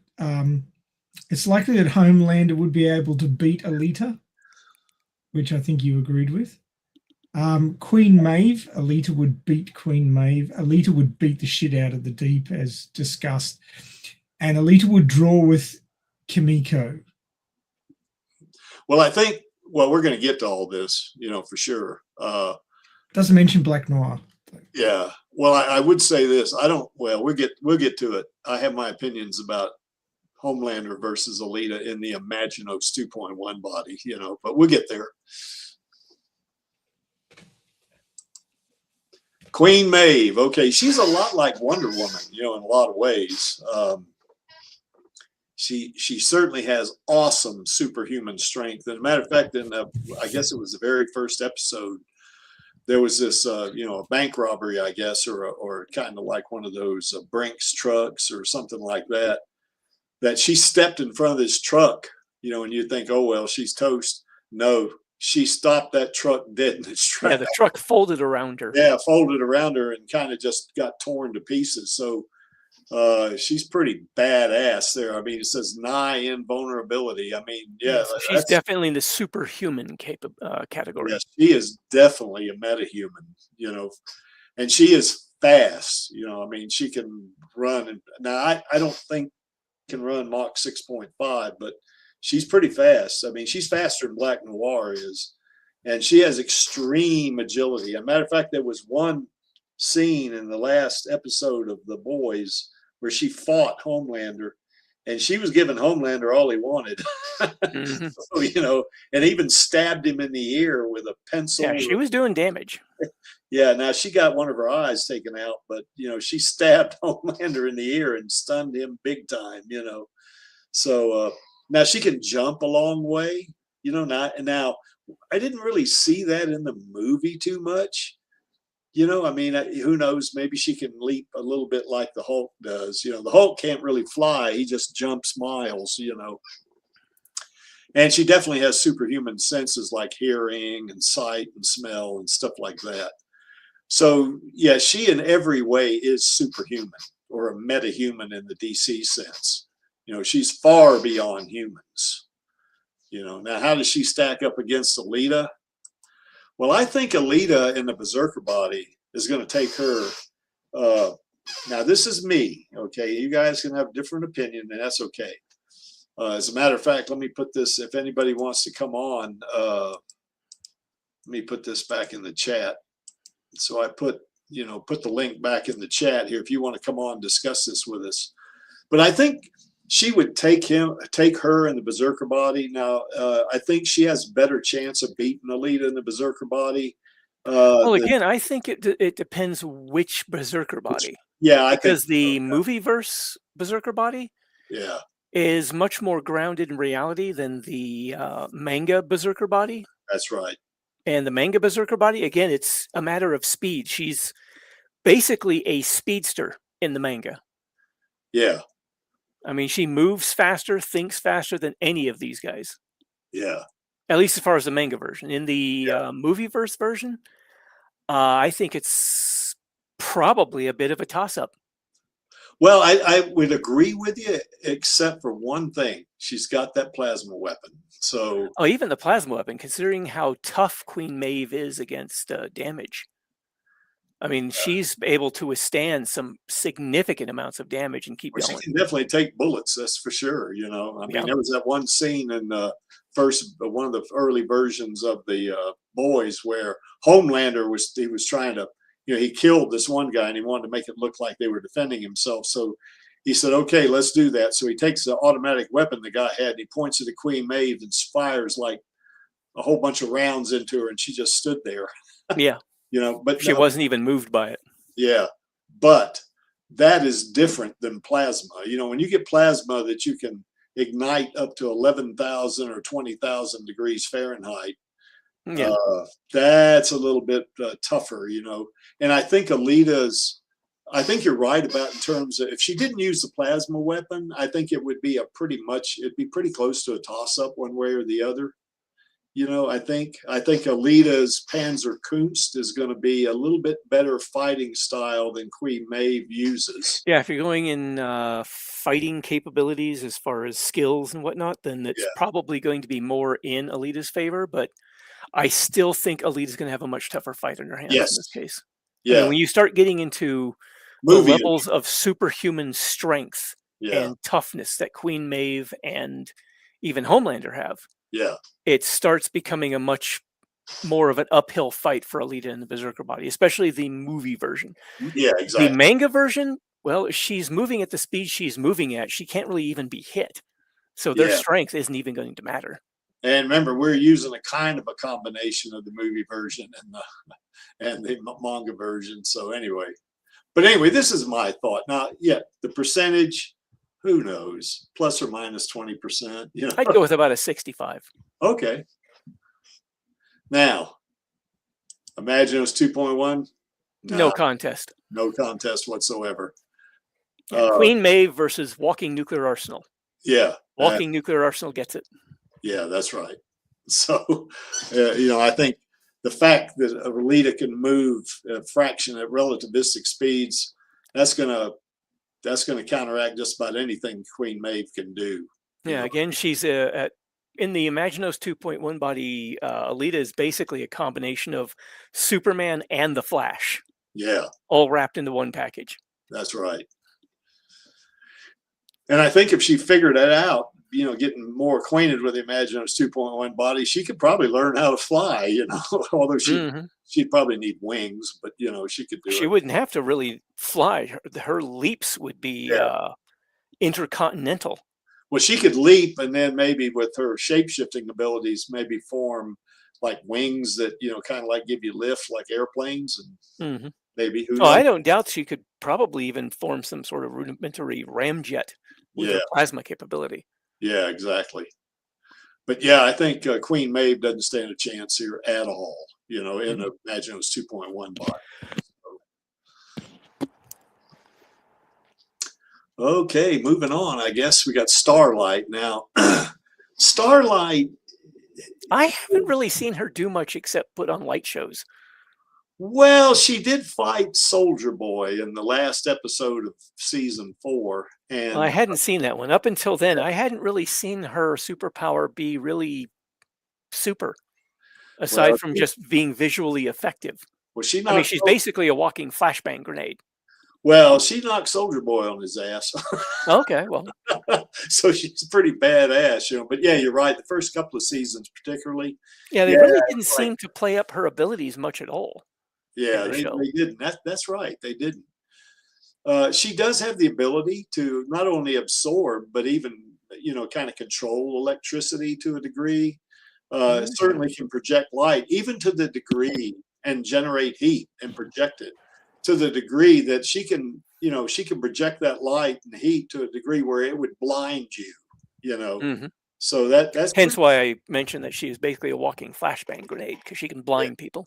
it's likely that Homelander would be able to beat Alita, which I think you agreed with. Queen Maeve, Alita would beat Queen Maeve. Alita would beat the shit out of the Deep, as discussed. And Alita would draw with Kimiko. Well, I think, we're going to get to all this, you know, for sure. Doesn't mention Black Noir. Yeah. Well, I would say this. We'll get to it. I have my opinions about Homelander versus Alita in the Imaginos 2.1 body, you know, but we'll get there. Queen Maeve. Okay, she's a lot like Wonder Woman, you know, in a lot of ways. She certainly has awesome superhuman strength. And as a matter of fact, I guess it was the very first episode, there was this, a bank robbery, I guess, or kind of like one of those Brinks trucks or something like that, that she stepped in front of this truck, you know, and you think, oh, well, she's toast. No, she stopped that truck dead in its tracks. Yeah, the truck folded around her. Yeah, folded around her and kind of just got torn to pieces. So she's pretty badass there. I mean, it says nigh invulnerability. I mean, yeah. She's definitely in the superhuman category. Yes, she is definitely a metahuman, you know, and she is fast. You know, I mean, she can run. And now I don't think can run Mach 6.5, but she's pretty fast. I mean, she's faster than Black Noir is, and she has extreme agility. As a matter of fact, there was one scene in the last episode of The Boys where she fought Homelander, and she was giving Homelander all he wanted. So, you know, and even stabbed him in the ear with a pencil. Yeah, she was doing damage. Yeah, now she got one of her eyes taken out, but, you know, she stabbed Homelander in the ear and stunned him big time, you know. So now she can jump a long way, you know. Now I didn't really see that in the movie too much. You know, I mean, who knows? Maybe she can leap a little bit like the Hulk does. You know, the Hulk can't really fly. He just jumps miles, you know. And she definitely has superhuman senses like hearing and sight and smell and stuff like that. So, yeah, she in every way is superhuman or a metahuman in the DC sense. You know, she's far beyond humans. You know, now how does she stack up against Alita? Well, I think Alita in the Berserker body is going to take her. Now, this is me, okay? You guys can have a different opinion, and that's okay. As a matter of fact, let me put this, if anybody wants to come on, let me put this back in the chat. So I put the link back in the chat here if you want to come on and discuss this with us. But I think she would take her in the Berserker body. Now, I think she has a better chance of beating Alita in the Berserker body. Well, again, I think it depends which Berserker body. Yeah, because the movie-verse Berserker body is much more grounded in reality than the manga Berserker body. That's right. And the manga Berserker body, again, it's a matter of speed. She's basically a speedster in the manga. Yeah. I mean, she moves faster, thinks faster than any of these guys. Yeah. At least as far as the manga version. In the movie-verse version, I think it's probably a bit of a toss-up. Well, I would agree with you, except for one thing. She's got that plasma weapon. So, even the plasma weapon, considering how tough Queen Maeve is against damage. I mean, she's able to withstand some significant amounts of damage and keep going. She can definitely take bullets, that's for sure. You know, I mean, there was that one scene in the one of the early versions of the Boys where Homelander was trying to, he killed this one guy and he wanted to make it look like they were defending himself. So he said, okay, let's do that. So he takes the automatic weapon the guy had and he points it at Queen Maeve and fires like a whole bunch of rounds into her and she just stood there. Yeah. But she wasn't even moved by it. Yeah. But that is different than plasma. When you get plasma that you can ignite up to 11,000 or 20,000 degrees Fahrenheit, that's a little bit tougher, And I think I think you're right about in terms of if she didn't use the plasma weapon, I think it would be it'd be pretty close to a toss-up one way or the other. I think Alita's Panzerkunst is going to be a little bit better fighting style than Queen Maeve uses. Yeah, if you're going in fighting capabilities as far as skills and whatnot, then it's probably going to be more in Alita's favor. But I still think Alita's going to have a much tougher fight in her hands in this case. Yeah. I mean, when you start getting into the levels of superhuman strength and toughness that Queen Maeve and even Homelander have, it starts becoming a much more of an uphill fight for Alita in the Berserker body, especially the movie version. Yeah, exactly. The manga version, well, she's moving at the speed she's moving at. She can't really even be hit. So their strength isn't even going to matter. And remember, we're using a kind of a combination of the movie version and the manga version. So anyway, this is my thought. Now, the percentage, who knows, plus or minus 20%. I'd go with about a 65. Okay. Now, Imaginos 2.1. No contest. No contest whatsoever. Queen Maeve versus Walking Nuclear Arsenal. Yeah. Walking Nuclear Arsenal gets it. Yeah, that's right. So, I think the fact that Alita can move a fraction at relativistic speeds, that's going to counteract just about anything Queen Maeve can do. Yeah, again, she's in the Imaginos 2.1 body. Alita is basically a combination of Superman and the Flash. Yeah, all wrapped into one package. That's right. And I think if she figured that out, getting more acquainted with the Imaginos 2.1 body, she could probably learn how to fly, although she'd probably need wings, but she could do it. She wouldn't have to really fly. Her leaps would be intercontinental. Well, she could leap and then maybe with her shape-shifting abilities, maybe form like wings that, kind of like give you lift like airplanes and maybe. Who knows? I don't doubt she could probably even form some sort of rudimentary ramjet with her plasma capability. Yeah, exactly. But yeah, I think Queen Maeve doesn't stand a chance here at all. You know, in imagine it was 2.1 bot. Okay, moving on. I guess we got Starlight now. Starlight. I haven't really seen her do much except put on light shows. Well, she did fight Soldier Boy in the last episode of season 4, and I hadn't seen that one. Up until then, I hadn't really seen her superpower be really super, aside from just being visually effective. Well, I mean, she's basically a walking flashbang grenade. Well, she knocked Soldier Boy on his ass. Okay, well, so she's pretty badass, you know. But yeah, you're right. The first couple of seasons, particularly. yeah, they really didn't seem to play up her abilities much at all. Yeah, they didn't. That's right. They didn't. She does have the ability to not only absorb, but even, you know, kind of control electricity to a degree. Certainly can project light, even to the degree, and generate heat and project it to the degree that she can, you know, she can project that light and heat to a degree where it would blind you, you know. So that's hence why I mentioned that she is basically a walking flashbang grenade, because she can blind people.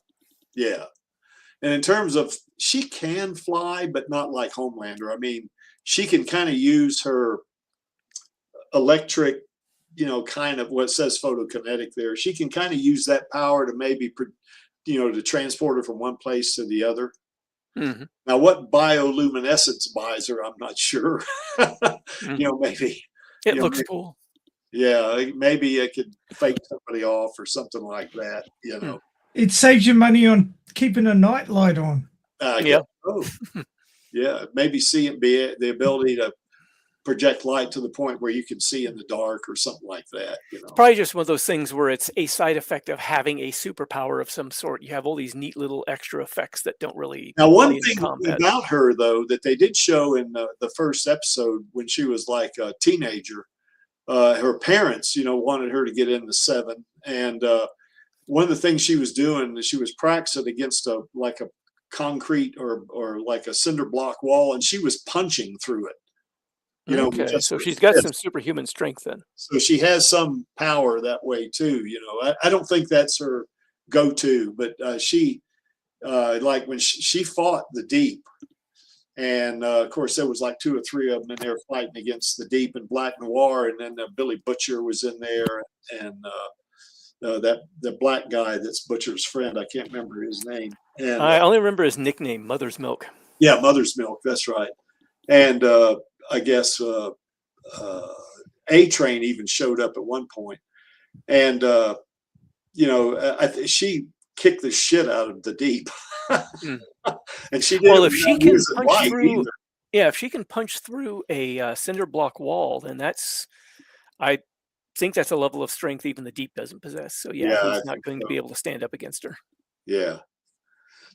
Yeah. And in terms of, she can fly, but not like Homelander. I mean, she can kind of use her electric, you know, kind of what says photokinetic there. She can kind of use that power to maybe, you know, to transport her from one place to the other. Now, what bioluminescence buys her, I'm not sure. You know, maybe. It looks cool. Yeah, maybe it could fake somebody off or something like that, you know. It saves you money on keeping a night light on. Yeah. Yeah, maybe the ability to project light to the point where you can see in the dark or something like that. You know, it's probably just one of those things where it's a side effect of having a superpower of some sort. You have all these neat little extra effects that don't really. Now, one thing about her, though, that they did show in the first episode when she was like a teenager, her parents, you know, wanted her to get into 7, and one of the things she was doing is she was practicing against a concrete or like a cinder block wall, and she was punching through it. You know, okay, so she's got some superhuman strength then. So she has some power that way too. You know, I don't think that's her go-to, but she, like when she fought the Deep, and of course there was like 2 or 3 of them, and they were fighting against the Deep and Black Noir, and then Billy Butcher was in there, and the black guy that's Butcher's friend, I can't remember his name. And I only remember his nickname, Mother's Milk. Yeah, Mother's Milk. That's right. And I guess A-Train even showed up at one point, and you know, she kicked the shit out of the Deep, and she didn't. Well, if she can punch through, either. yeah, if she can punch through a cinder block wall, then I think that's a level of strength even the Deep doesn't possess. So yeah, he's not going to be able to stand up against her. Yeah.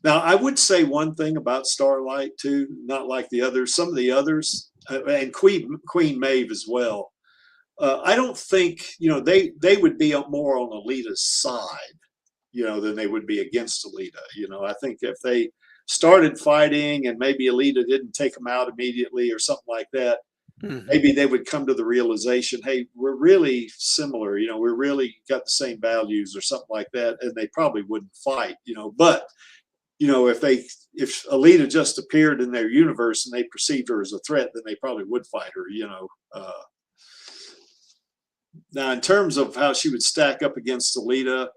Now, I would say one thing about Starlight too, not like the others. Some of the others, and Queen Maeve as well. I don't think, you know, they would be more on Alita's side, you know, than they would be against Alita. You know, I think if they started fighting and maybe Alita didn't take them out immediately or something like that, maybe they would come to the realization, hey, we're really similar. You know, we're really got the same values or something like that, and they probably wouldn't fight. You know, but you know, if Alita just appeared in their universe and they perceived her as a threat, then they probably would fight her, you know. Now, in terms of how she would stack up against Alita,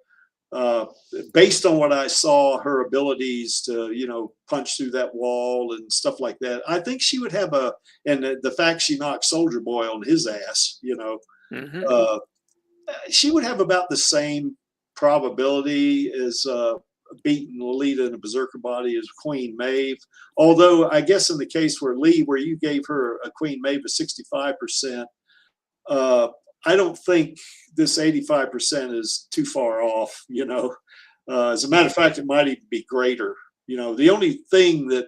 based on what I saw, her abilities to, you know, punch through that wall and stuff like that, I think she would have and the fact she knocked Soldier Boy on his ass, you know, she would have about the same probability as beating Alita in a berserker body as Queen Maeve. Although I guess in the case where you gave her a Queen Maeve of 65%, I don't think this 85% is too far off, you know. As a matter of fact, it might even be greater. You know, the only thing that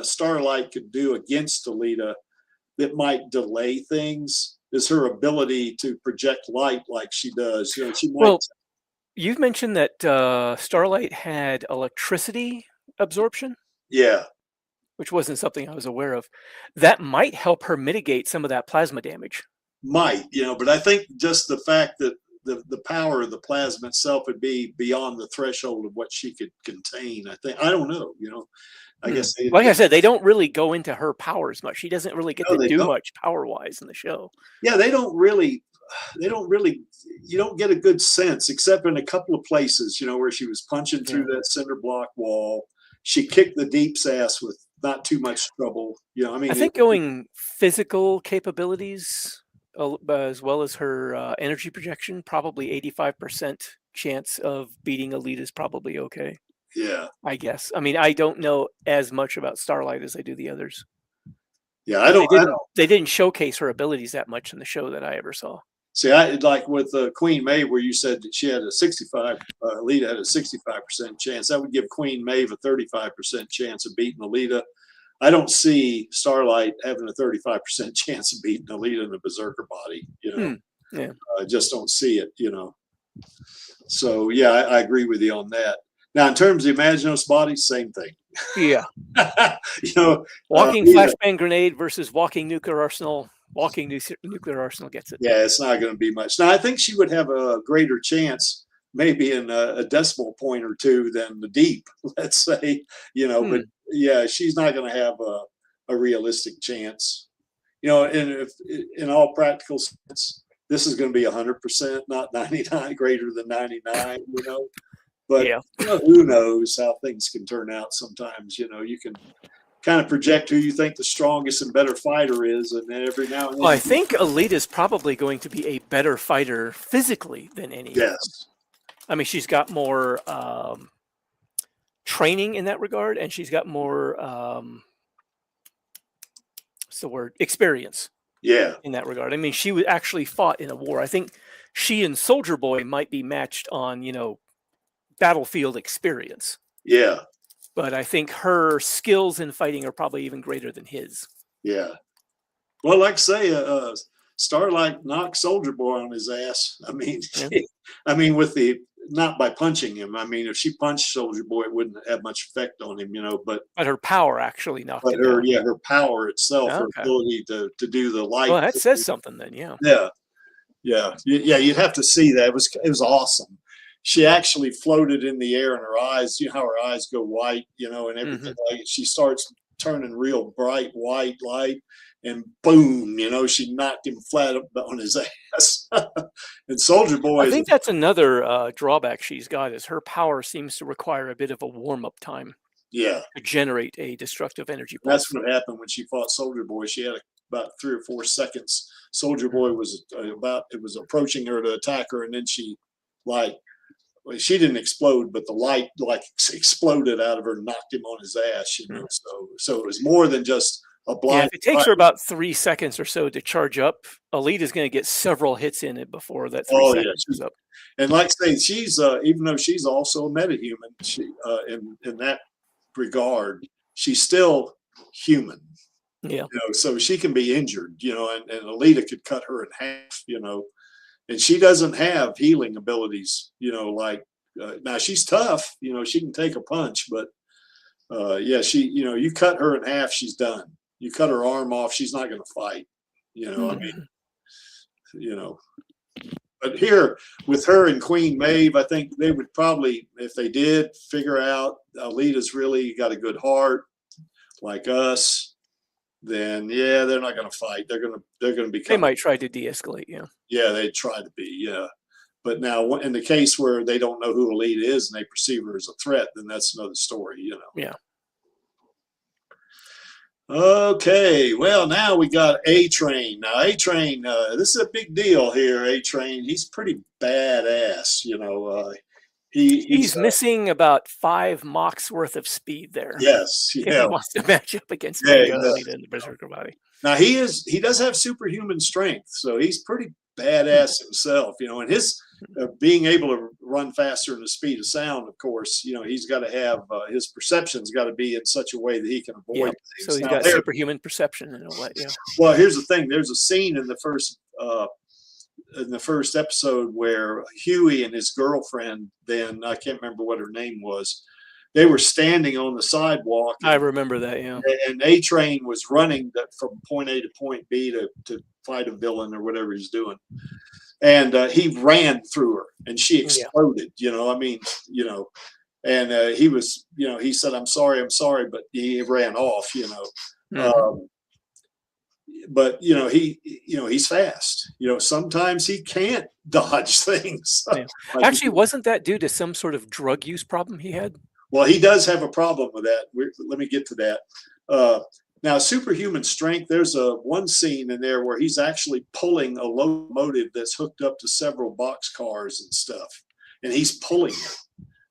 Starlight could do against Alita that might delay things is her ability to project light like she does. You know, she might. Well, you've mentioned that Starlight had electricity absorption. Yeah. Which wasn't something I was aware of. That might help her mitigate some of that plasma damage. Might, you know, but I think just the fact that the power of the plasma itself would be beyond the threshold of what she could contain. I think, I don't know, you know, I guess like I said, they don't really go into her powers much. She doesn't really get to do don't. much power wise in the show. Yeah, they don't really, you don't get a good sense except in a couple of places, you know, where she was punching through that cinder block wall. She kicked the Deep's ass with not too much trouble. You know, I mean, I think going physical capabilities as well as her energy projection, probably 85% chance of beating Alita is probably okay. Yeah, I guess. I mean, I don't know as much about Starlight as I do the others. Yeah, I don't. They didn't showcase her abilities that much in the show that I ever saw. See, I like with Queen Maeve, where you said that she had a 65, Alita had a 65% chance. That would give Queen Maeve a 35% chance of beating Alita. I don't see Starlight having a 35% chance of beating Alita in the Berserker body. You know, Yeah, I just don't see it. You know, so yeah, I agree with you on that. Now, in terms of Imaginos body, same thing. yeah. You know, Walking flashbang grenade versus walking nuclear arsenal. Walking nuclear arsenal gets it. Yeah, it's not going to be much. Now, I think she would have a greater chance, maybe in a decimal point or two, than the Deep, let's say. You know, but yeah, she's not going to have a realistic chance. You know, and if in all practical sense, this is going to be 100%, not 99, greater than 99. You know. But yeah, you know, who knows how things can turn out sometimes. You know, you can kind of project who you think the strongest and better fighter is, and then every now and then. Well, I think Alita's probably going to be a better fighter physically than any. Yes. I mean, she's got more training in that regard, and she's got more what's the word? Experience. Yeah. In that regard. I mean, she actually fought in a war. I think she and Soldier Boy might be matched on, you know, battlefield experience. Yeah. But I think her skills in fighting are probably even greater than his. Yeah. Well, like I say, Starlight knocked Soldier Boy on his ass. I mean, I mean, with the not by punching him. I mean, if she punched Soldier Boy, it wouldn't have much effect on him, you know. But her power actually knocked him her, down. yeah, her power itself, her ability to do the light. Well, that says something then, yeah. Yeah. Yeah. Yeah. You'd have to see that. It was awesome. She actually floated in the air, and her eyes, you know how her eyes go white, you know, and everything. Like she starts turning real bright white light, and boom, you know, she knocked him flat on his ass. And Soldier Boy, I think that's another drawback she's got, is her power seems to require a bit of a warm-up time. Yeah, to generate a destructive energy pulse. That's what happened when she fought Soldier Boy. She had about 3 or 4 seconds. Soldier Boy was approaching her to attack her, and then she she didn't explode, but the light exploded out of her and knocked him on his ass, you know. So it was more than just a blind. Yeah, if it takes her about 3 seconds or so to charge up, Alita's going to get several hits in it before that 3 seconds is up. And like I say, she's even though she's also a metahuman, she in that regard, she's still human. Yeah. You know, so she can be injured, you know, and Alita could cut her in half, you know. And she doesn't have healing abilities, you know, like now she's tough, you know, she can take a punch, but yeah, you know, you cut her in half, she's done. You cut her arm off, she's not going to fight, you know. I mean, you know, but here with her and Queen Maeve, I think they would probably, if they did figure out Alita's really got a good heart like us, then yeah, they're not going to fight. They're going to become. They might try to de-escalate. Yeah. Yeah, they try to be. Yeah, but now in the case where they don't know who Alita is and they perceive her as a threat, then that's another story. You know. Yeah. Okay. Well, now we got A-Train. Now A-Train, this is a big deal here. A-Train, he's pretty badass. You know. He's missing about 5 Machs worth of speed there. Yes, If yeah. he wants to match up against Yeah, Alita in the Berserker body. Now he does have superhuman strength, so he's pretty badass himself, you know. And his being able to run faster than the speed of sound, of course, you know, he's got to have his perception's got to be in such a way that he can avoid things. So he's now, got superhuman perception and all that. Yeah. Well, here's the thing: there's a scene in the first episode where Huey and his girlfriend, then I can't remember what her name was, they were standing on the sidewalk. I remember that, yeah. And A-Train was running from point A to point B to fight a villain or whatever he's doing. and he ran through her, and she exploded. You know, I mean, you know, and he was, you know, he said, I'm sorry, but he ran off. You know, but you know, he's fast. You know, sometimes he can't dodge things. Yeah. Actually, wasn't that due to some sort of drug use problem he had? Well, he does have a problem with that. Let me get to that. Now, superhuman strength, there's one scene in there where he's actually pulling a locomotive that's hooked up to several box cars and stuff, and he's pulling it.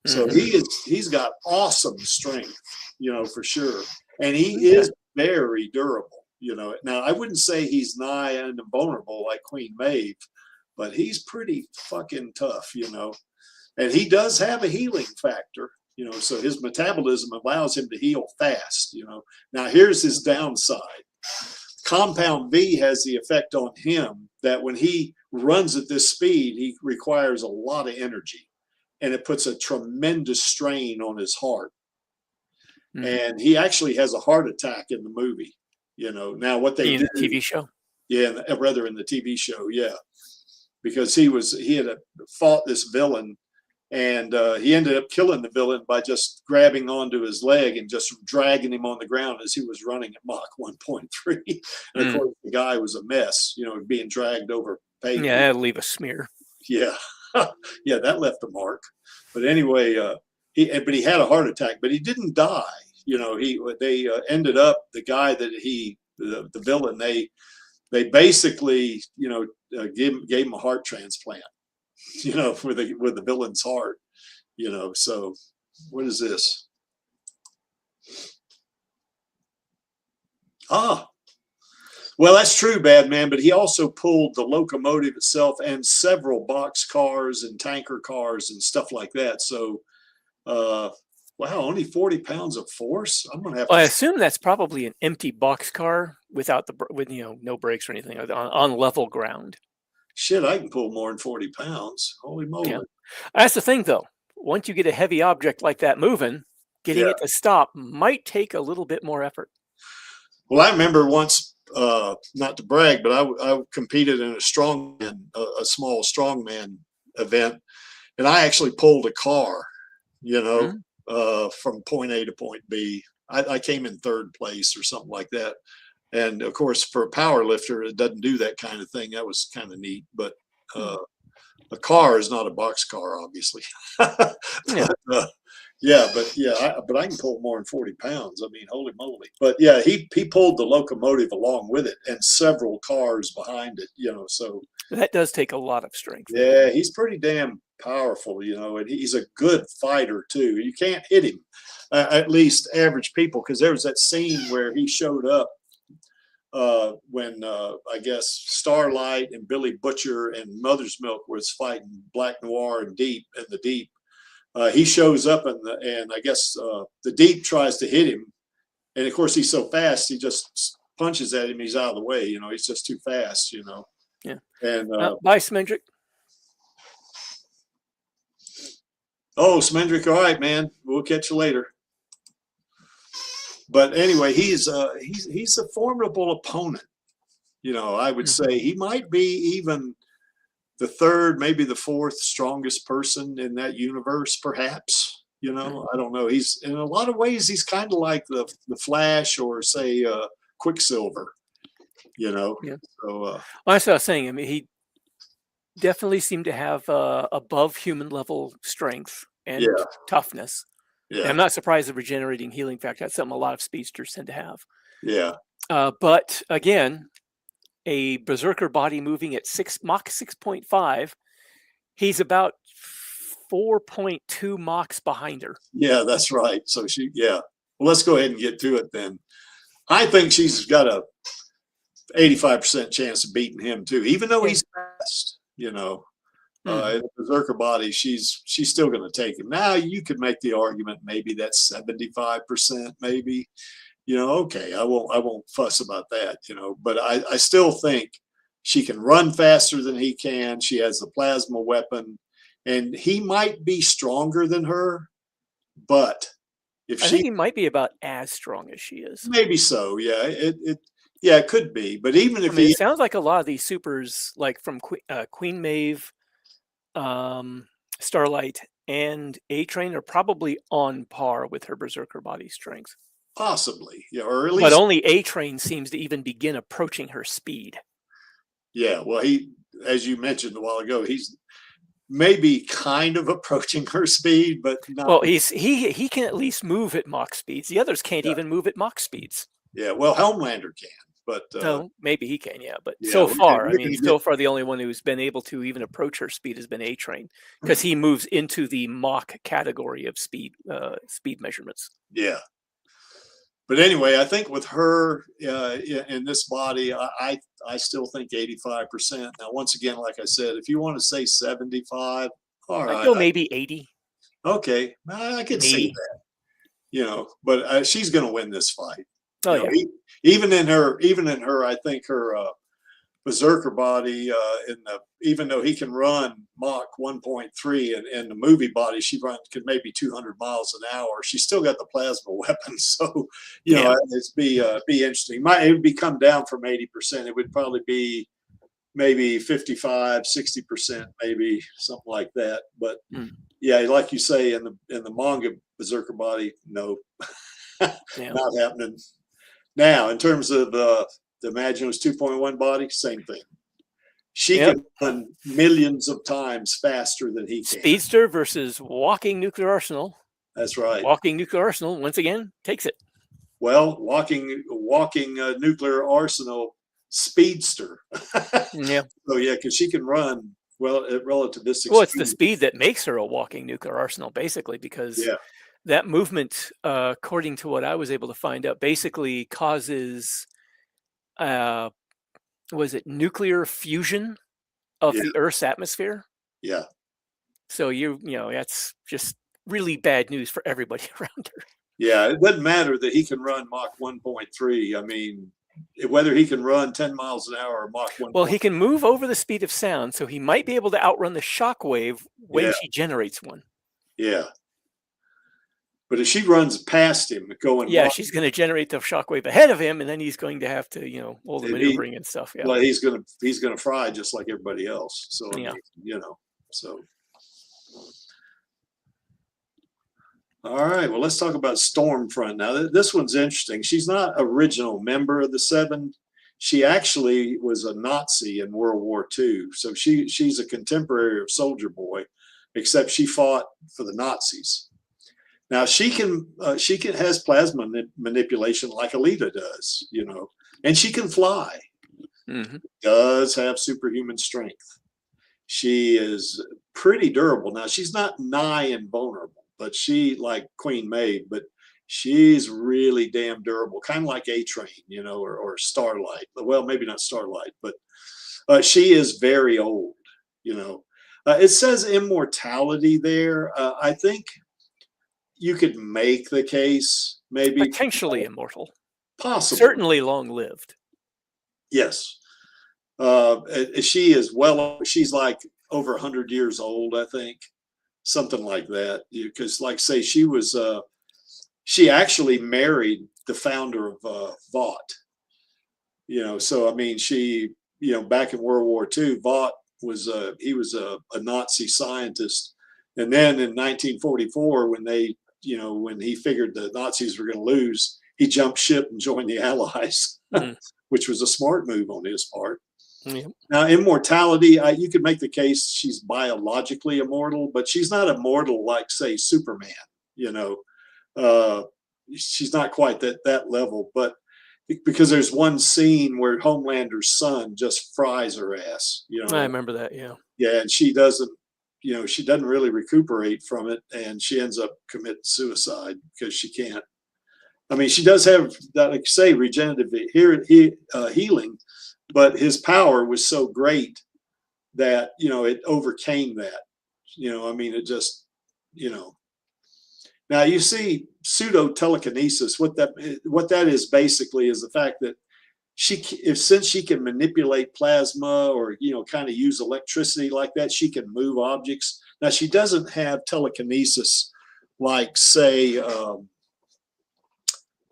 So he's got awesome strength, you know, for sure. And he is very durable, you know. Now, I wouldn't say he's nigh and invulnerable like Queen Maeve, but he's pretty fucking tough, you know. And he does have a healing factor. You know, so his metabolism allows him to heal fast, you know. Now, here's his downside. Compound V has the effect on him that when he runs at this speed, he requires a lot of energy, and it puts a tremendous strain on his heart. And he actually has a heart attack in the movie, you know. Now, what they did, the TV show? Yeah, rather in the TV show, yeah. Because he had fought this villain, and he ended up killing the villain by just grabbing onto his leg and just dragging him on the ground as he was running at Mach 1.3. And of course, the guy was a mess, you know, being dragged over pavement. Yeah, that'll leave a smear. Yeah, yeah, that left a mark. But anyway, he had a heart attack, but he didn't die. You know, they ended up, the guy that the villain, they basically, you know, gave him a heart transplant. You know, with the villain's heart, you know. So what is this? Well, that's true, bad man, but he also pulled the locomotive itself and several box cars and tanker cars and stuff like that. So wow, only 40 pounds of force. I'm gonna have I assume that's probably an empty box car with you know, no brakes or anything, on level ground. Shit, I can pull more than 40 pounds. Holy moly. Yeah. That's the thing, though. Once you get a heavy object like that moving, getting it to stop might take a little bit more effort. Well, I remember once, not to brag, but I competed in a small strongman event, and I actually pulled a car, you know, from point A to point B. I came in third place or something like that. And of course, for a power lifter, it doesn't do that kind of thing. That was kind of neat. But a car is not a box car, obviously. But I can pull more than 40 pounds. I mean, holy moly. But yeah, he pulled the locomotive along with it and several cars behind it, you know. So that does take a lot of strength. Yeah, he's pretty damn powerful, you know, and he's a good fighter too. You can't hit him, at least average people, because there was that scene where he showed up when I guess Starlight and Billy Butcher and Mother's Milk was fighting Black Noir and Deep in the Deep. He shows up and I guess the Deep tries to hit him, and of course he's so fast he just punches at him. He's out of the way, you know. He's just too fast, you know. Yeah. And bye, Smendrick. Oh, Smendrick, all right, man. We'll catch you later. But anyway, he's a formidable opponent. You know, I would say he might be even the third, maybe the fourth strongest person in that universe, perhaps. You know, I don't know. He's in a lot of ways, he's kind of like the Flash or say Quicksilver. You know, so well, that's what I was saying. I mean, he definitely seemed to have above human level strength and toughness. Yeah. And I'm not surprised the regenerating healing factor. That's something a lot of speedsters tend to have. Yeah. But again, a berserker body moving at Mach 6.5, he's about 4.2 Machs behind her. Yeah, that's right. So well, let's go ahead and get to it then. I think she's got a 85% chance of beating him too, even though he's fast, you know. In the berserker body, she's still going to take him. Now you could make the argument maybe that's 75%, maybe, you know. Okay, I won't fuss about that, you know. But I still think she can run faster than he can. She has the plasma weapon, and he might be stronger than her, but I think he might be about as strong as she is. Maybe so, yeah. Yeah, it could be. But even if I mean, he, it sounds like a lot of these supers, like from Queen Maeve, Starlight, and A-Train, are probably on par with her Berserker body strength. possibly, yeah, or at But least, only A-Train seems to even begin approaching her speed. yeah. Well, he, as you mentioned a while ago, he's maybe kind of approaching her speed, but not. Well, he can at least move at Mach speeds. The others can't Yeah. even move at Mach speeds. Yeah, well, Homelander can, but No, maybe he can, yeah. But yeah, so we're far, gonna- I we're mean, gonna so get- far the only one who's been able to even approach her speed has been A-Train, because he moves into the Mach category of speed measurements. yeah. But anyway, I think with her in this body, I still think 85%. Now, once again, like I said, if you want to say 75, all I'd right, go maybe 80. okay, I could say Maybe. that. You know, but she's going to win this fight. Oh You know, yeah. even in her, I think her Berserker body, even though he can run Mach 1.3, and in the movie body she could maybe 200 miles an hour. She's still got the plasma weapon, so you know it's be interesting. It would be come down from 80%. It would probably be maybe 55, 60%, maybe something like that. But yeah, like you say, in the manga Berserker body, no, not happening. Now, in terms of the Imaginos 2.1 body, same thing. She can run millions of times faster than he can. Speedster versus walking nuclear arsenal. That's right. Walking nuclear arsenal once again takes it. Well, walking nuclear arsenal speedster. Yeah. So yeah, because she can run well at relativistic. Well, it's the speed that makes her a walking nuclear arsenal, basically, because that movement, according to what I was able to find out, basically causes, was it nuclear fusion of the Earth's atmosphere? Yeah. So you know, that's just really bad news for everybody around her. Yeah, it doesn't matter that he can run Mach 1.3. I mean, whether he can run 10 miles an hour or Mach 1. Well, he can move over the speed of sound, so he might be able to outrun the shock wave when she generates one. Yeah. But if she runs past him going, she's going to generate the shockwave ahead of him, and then he's going to have to, you know, all the maneuvering and stuff. Yeah. Well, he's gonna fry just like everybody else. So I mean, you know, so. All right. Well, let's talk about Stormfront now. This one's interesting. She's not original member of the Seven. She actually was a Nazi in World War II. So she's a contemporary of Soldier Boy, except she fought for the Nazis. Now she has plasma manipulation like Alita does, you know, and she can fly. Does have superhuman strength. She is pretty durable. Now she's not nigh invulnerable, but she, like Queen Maeve, but she's really damn durable, kind of like A-Train, you know, or Starlight. Well, maybe not Starlight, but she is very old, you know. It says immortality there. I think you could make the case, maybe potentially immortal, possibly, certainly long-lived. Yes, she is she's like over 100 years old, I think, something like that. Because, like, say, she actually married the founder of Vought. You know, so I mean, she, you know, back in World War II, Vought was he was a Nazi scientist, and then in 1944, when he figured the Nazis were going to lose, he jumped ship and joined the Allies, which was a smart move on his part. Now, immortality, you could make the case she's biologically immortal, but she's not immortal like, say, Superman. You know, she's not quite that level. But because there's one scene where Homelander's son just fries her ass. You know, I remember that. Yeah. Yeah, and she doesn't really recuperate from it, and she ends up committing suicide because she can't. I mean, she does have, like say, regenerative healing, but his power was so great that, you know, it overcame that. You know, I mean, it just, you know. Now you see pseudo telekinesis. What that is basically is the fact that since she can manipulate plasma or, you know, kind of use electricity like that, she can move objects. Now she doesn't have telekinesis like, say,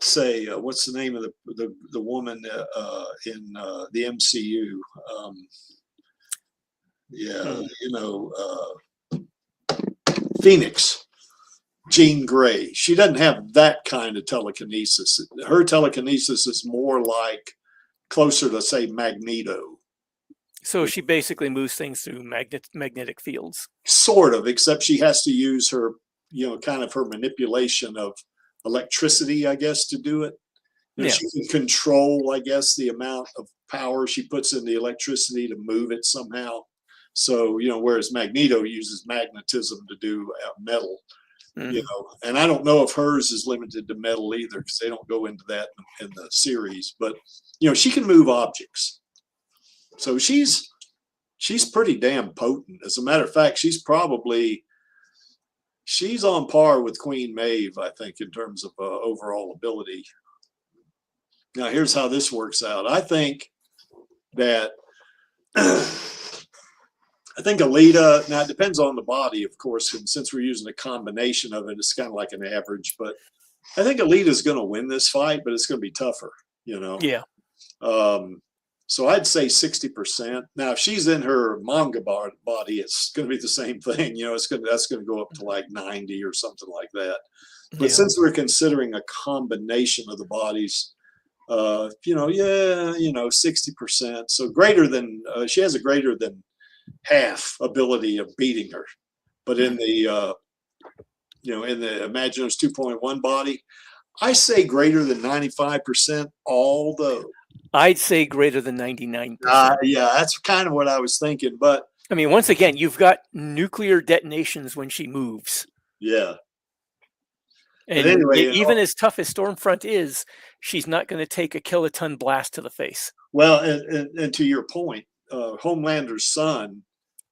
say, what's the name of the woman in the MCU? You know, Phoenix, Jean Grey. She doesn't have that kind of telekinesis. Her telekinesis is more like closer to, say, Magneto. So she basically moves things through magnetic fields. Sort of, except she has to use her, you know, kind of her manipulation of electricity, I guess, to do it. You know, she can control, I guess, the amount of power she puts in the electricity to move it somehow. So, you know, whereas Magneto uses magnetism to do metal, you know, and I don't know if hers is limited to metal either, because they don't go into that in the series. But, you know, she can move objects. So she's pretty damn potent. As a matter of fact, she's on par with Queen Maeve, I think, in terms of overall ability. Now, here's how this works out. I think that Alita, now it depends on the body, of course, and since we're using a combination of it, it's kind of like an average, but I think Alita's going to win this fight, but it's going to be tougher, you know? Yeah. So I'd say 60%. Now, if she's in her manga body, it's going to be the same thing. You know, that's going to go up to like 90 or something like that. But since we're considering a combination of the bodies, you know, 60%. So greater than, she has a greater than half ability of beating her. But in the, you know, in the Imaginos 2.1 body, I say greater than 95%, although I'd say greater than 99%. Yeah, that's kind of what I was thinking. But I mean, once again, you've got nuclear detonations when she moves. Yeah. And anyway, even as tough as Stormfront is, she's not going to take a kiloton blast to the face. Well, and to your point, Homelander's son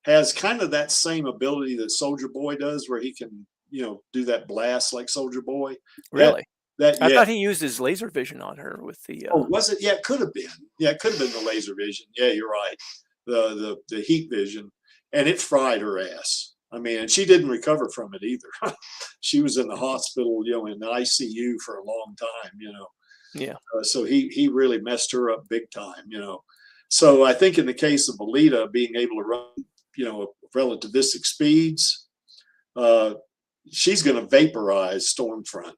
has kind of that same ability that Soldier Boy does, where he can, you know, do that blast like Soldier Boy. Really? I thought he used his laser vision on her with the. Oh, was it? Yeah, it could have been. Yeah, it could have been the laser vision. Yeah, you're right. The heat vision, and it fried her ass. I mean, and she didn't recover from it either. She was in the hospital, you know, in the ICU for a long time, you know. Yeah. So he really messed her up big time, you know. So I think in the case of Alita being able to run, you know, relativistic speeds, she's going to vaporize Stormfront.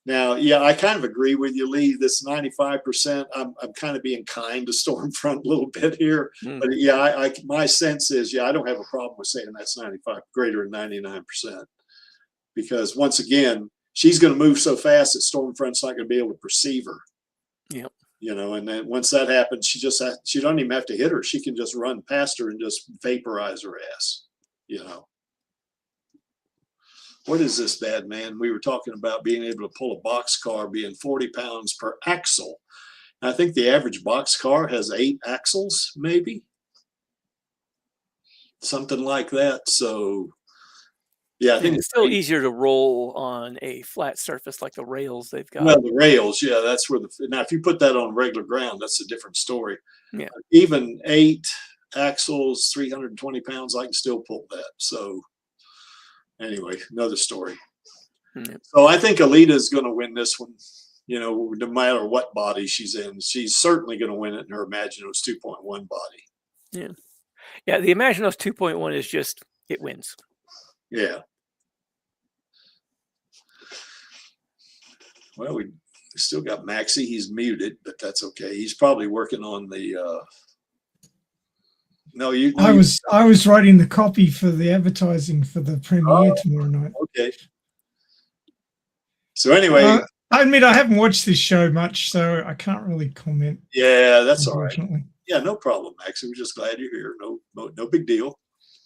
Now, yeah, I kind of agree with you, Lee. This 95%, I'm kind of being kind to Stormfront a little bit here, but yeah, my sense is, yeah, I don't have a problem with saying that's 95, greater than 99%, because once again, she's going to move so fast that Stormfront's not going to be able to perceive her. Yep. You know, and then once that happens, she don't even have to hit her. She can just run past her and just vaporize her ass. You know. What is this, bad man? We were talking about being able to pull a boxcar being 40 pounds per axle. I think the average boxcar has 8 axles, maybe. Something like that. So, yeah, I think it's still easier to roll on a flat surface like the rails they've got. Well, the rails, yeah, that's where now if you put that on regular ground, that's a different story. Yeah. Even 8 axles, 320 pounds, I can still pull that. So, anyway, another story. So I think Alita is going to win this one, you know, no matter what body she's in. She's certainly going to win it in her Imaginos 2.1 body. Yeah. Yeah, the Imaginos 2.1 is just, it wins. Yeah. Well, we still got Maxie. He's muted, but that's okay. He's probably working on the No, you. I was writing the copy for the advertising for the premiere tomorrow night. Okay. So anyway, I admit I haven't watched this show much, so I can't really comment. Yeah, that's all right. Yeah, no problem, Max. We're just glad you're here. No big deal.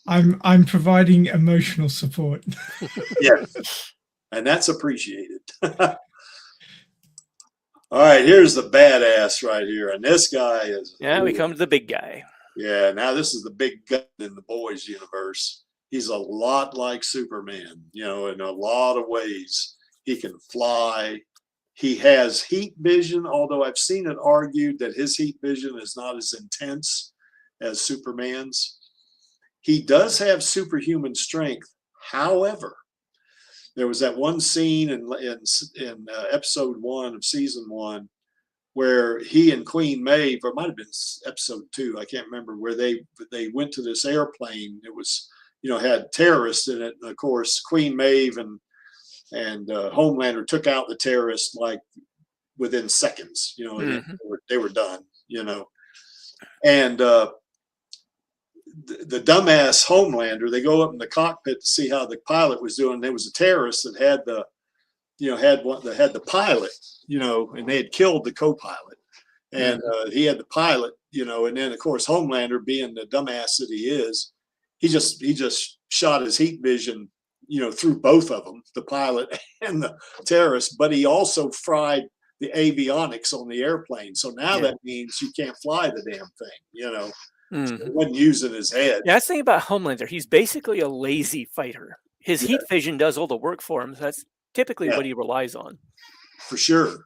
I'm providing emotional support. Yes, and that's appreciated. All right, here's the badass right here, and this guy is. Yeah, we come to the big guy. Yeah, now this is the big gun in the boys universe. He's a lot like Superman, you know, in a lot of ways. He can fly. He has heat vision, although I've seen it argued that his heat vision is not as intense as Superman's. He does have superhuman strength. However, there was that one scene in episode 1 of season 1 where he and Queen Maeve, or it might have been episode 2, I can't remember, where they went to this airplane. It was, had terrorists in it, and of course Queen Maeve and Homelander took out the terrorists like within seconds. They were done. And the dumbass Homelander, they go up in the cockpit to see how the pilot was doing. There was a terrorist that had the pilot, and they had killed the co-pilot, and he had the pilot, and then of course Homelander, being the dumbass that he is, he just shot his heat vision, through both of them, the pilot and the terrorist. But he also fried the avionics on the airplane, so now that means you can't fly the damn thing, So he wasn't using his head. Yeah, that's the thing about Homelander. He's basically a lazy fighter. His heat vision does all the work for him. So that's typically what he relies on. For sure.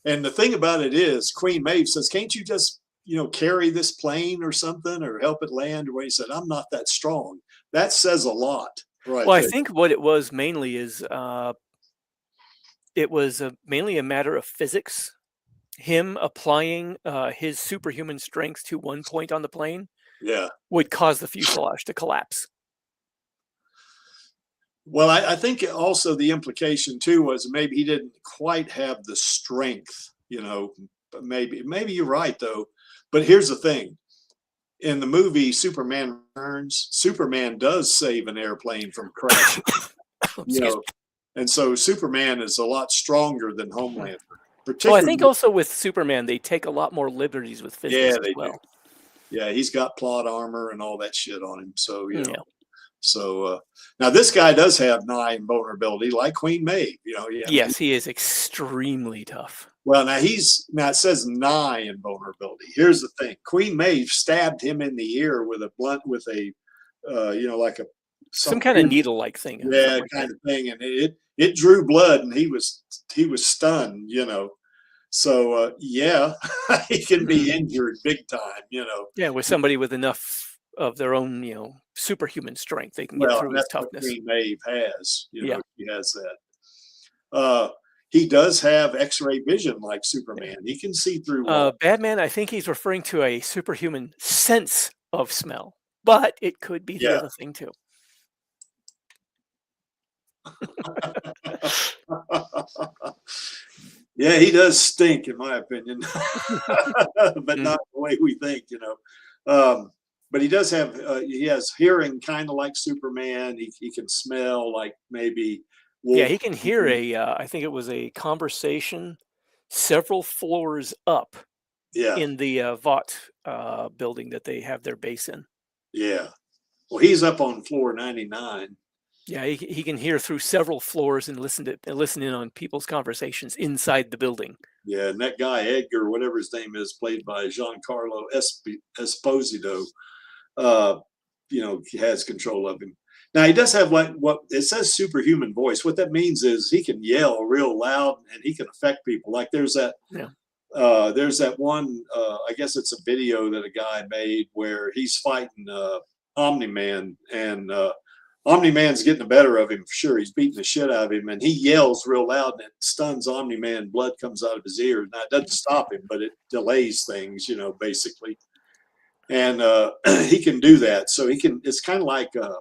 And the thing about it is, Queen Maeve says, can't you just, carry this plane or something, or help it land? Or he said, I'm not that strong. That says a lot. Right. Well, I think what it was mainly is it was mainly a matter of physics. Him applying his superhuman strength to one point on the plane would cause the fuselage to collapse. Well, I think also the implication too was maybe he didn't quite have the strength, but maybe you're right though. But here's the thing. In the movie Superman Returns, Superman does save an airplane from crashing. And so Superman is a lot stronger than Homelander. Well, I think also with Superman, they take a lot more liberties with physics as well. Do. Yeah, he's got plot armor and all that shit on him. So, So now this guy does have nigh invulnerability, like Queen Maeve. Yes, he is extremely tough. Well, now it says nigh invulnerability. Here's the thing: Queen Maeve stabbed him in the ear with a blunt, with a, like some kind of needle-like thing. Yeah, kind of thing, and it drew blood, and he was stunned. So he can be injured big time. Yeah, with somebody with enough of their own, superhuman strength, they can get through his toughness. What Queen Maeve has, she has that. He does have X-ray vision like Superman. He can see through. Batman, I think he's referring to a superhuman sense of smell, but it could be the other thing too. Yeah, he does stink, in my opinion, but not the way we think, But he does have, he has hearing kind of like Superman. He can smell like maybe. Yeah, he can hear I think it was a conversation several floors up in the Vought building that they have their base in. Yeah. Well, he's up on floor 99. Yeah, he can hear through several floors and listen in on people's conversations inside the building. Yeah, and that guy, Edgar, whatever his name is, played by Giancarlo Esposito, has control of him. Now, he does have what it says superhuman voice. What that means is he can yell real loud and he can affect people. Like there's that one, I guess it's a video that a guy made where he's fighting Omni-Man, and Omni-Man's getting the better of him for sure. He's beating the shit out of him, and he yells real loud, and it stuns Omni-Man. Blood comes out of his ears. Now, it doesn't stop him, but it delays things, basically. And he can do that. So it's kind of like a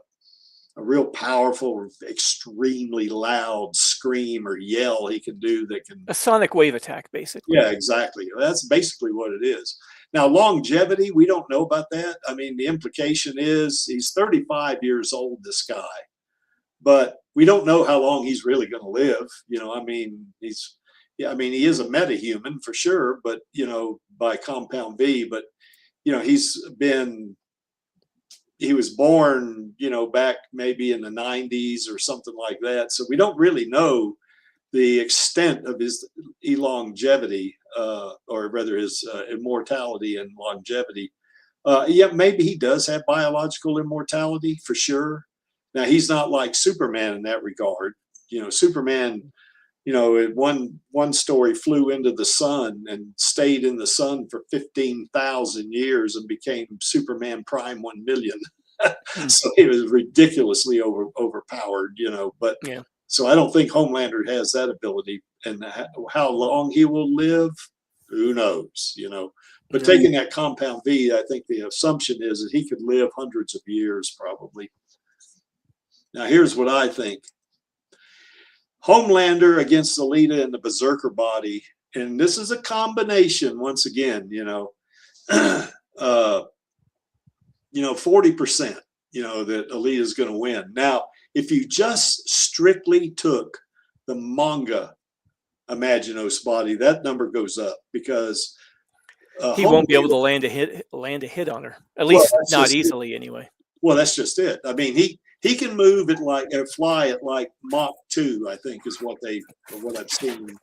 real powerful, extremely loud scream or yell he can do that can... A sonic wave attack, basically. Yeah, exactly. That's basically what it is. Now, longevity, we don't know about that. I mean, the implication is he's 35 years old, this guy. But we don't know how long he's really going to live. He is a metahuman for sure, but, by compound V. But, he was born, back maybe in the 90s or something like that. So we don't really know the extent of his longevity, or rather his immortality and longevity. Maybe he does have biological immortality for sure. Now, he's not like Superman in that regard. Superman, one story flew into the sun and stayed in the sun for 15,000 years and became Superman Prime 1 million. So he was ridiculously overpowered, but So I don't think Homelander has that ability, and how long he will live, who knows, you know. But taking that compound V, I think the assumption is that he could live hundreds of years probably. Now, here's what I think. Homelander against Alita and the Berserker body, and this is a combination, once again, you know, 40%, you know, that Alita is going to win. Now, if you just strictly took the manga Imaginos body, that number goes up because he won't be able to land a hit on her, at least not easily anyway. Well, that's just it. I mean, he can move at like fly at like Mach 2, I think, is what I've seen.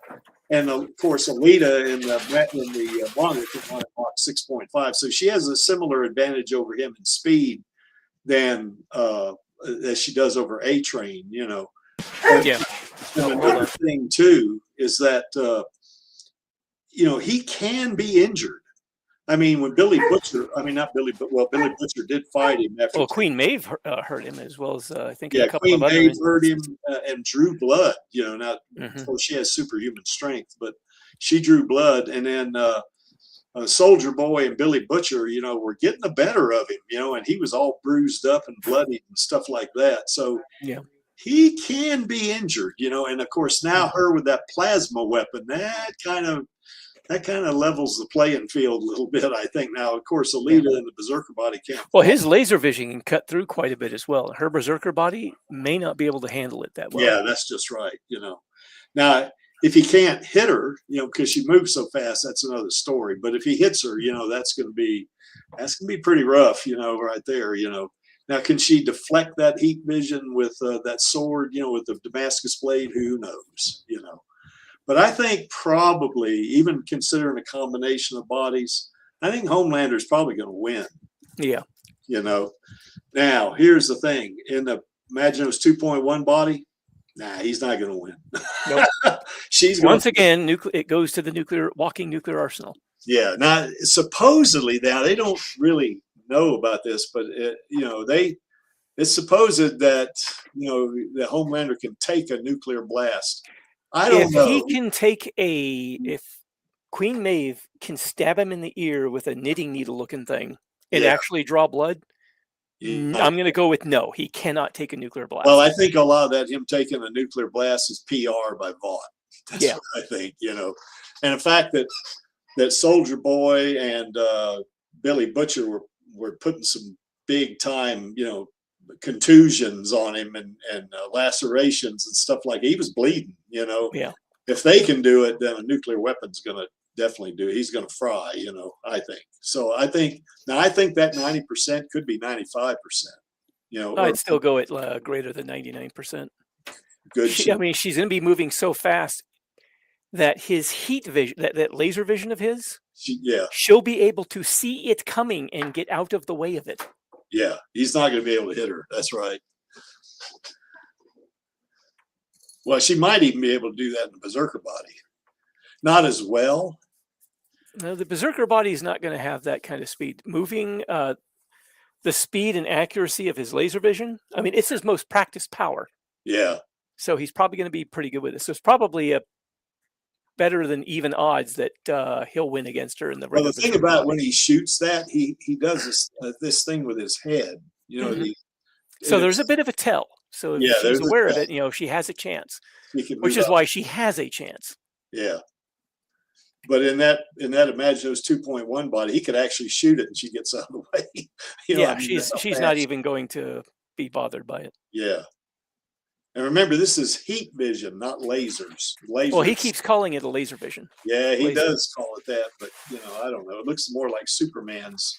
And of course, Alita in the manga can fly at Mach 6.5, so she has a similar advantage over him in speed than as she does over A-Train, you know. Yeah. And another thing too is that you know, he can be injured. I mean, when Billy Butcher, Billy Butcher did fight him after. Well, Queen Maeve hurt him as well as I think a couple of other. Queen Maeve hurt him and drew blood. You know, not well, she has superhuman strength, but she drew blood, and then Soldier Boy and Billy Butcher, you know, were getting the better of him. You know, and he was all bruised up and bloody and stuff like that. So yeah, he can be injured. You know, and of course now her with that plasma weapon, that kind of levels the playing field a little bit, I think. Now, of course, Alita and the Berserker body can't. Well, his laser vision can cut through quite a bit as well. Her Berserker body may not be able to handle it that well. Yeah, that's just right. You know, now if he can't hit her, you know, because she moves so fast, that's another story. But if he hits her, you know, that's going to be pretty rough. You know, right there. You know, now can she deflect that heat vision with that sword? You know, with the Damascus blade? Who knows? You know. But I think probably, even considering a combination of bodies, I think Homelander is probably going to win. Yeah. You know. Now, here's the thing. In the Imaginos 2.1 body, nah, he's not going to win. Nope. Once again, it goes to the walking nuclear arsenal. Yeah. Now, supposedly, now they don't really know about this, but it's supposed that, you know, the Homelander can take a nuclear blast. I don't know. If Queen Maeve can stab him in the ear with a knitting needle looking thing and actually draw blood, I'm going to go with no. He cannot take a nuclear blast. Well, I think a lot of that, him taking a nuclear blast, is PR by Vought. That's what I think, you know. And the fact that Soldier Boy and Billy Butcher were putting some big time, you know, contusions on him and lacerations and stuff like that. He was bleeding, you know. Yeah. If they can do it, then a nuclear weapon's going to definitely do it. He's going to fry, you know, I think. So I think that 90% could be 95%, you know. I'd still go at greater than 99%. Good. She's going to be moving so fast that his heat vision, that laser vision of his, she'll be able to see it coming and get out of the way of it. Yeah, he's not going to be able to hit her. That's right. Well, she might even be able to do that in the Berserker body. Not as well. No, the Berserker body is not going to have that kind of speed. Moving the speed and accuracy of his laser vision, I mean, it's his most practiced power. Yeah. So he's probably going to be pretty good with it. So it's probably better than even odds that he'll win against her in the. Well, the thing about when he shoots that, he does this thing with his head, you know. So there's a bit of a tell. So if she's aware of it, you know, she has a chance, which is why she has a chance. Yeah. But in that Imaginos 2.1 body, he could actually shoot it and she gets out of the way. You know, she's not even going to be bothered by it. Yeah. And remember, this is heat vision, not lasers. Well, he keeps calling it a laser vision. Yeah, he does call it that, but you know, I don't know. It looks more like Superman's,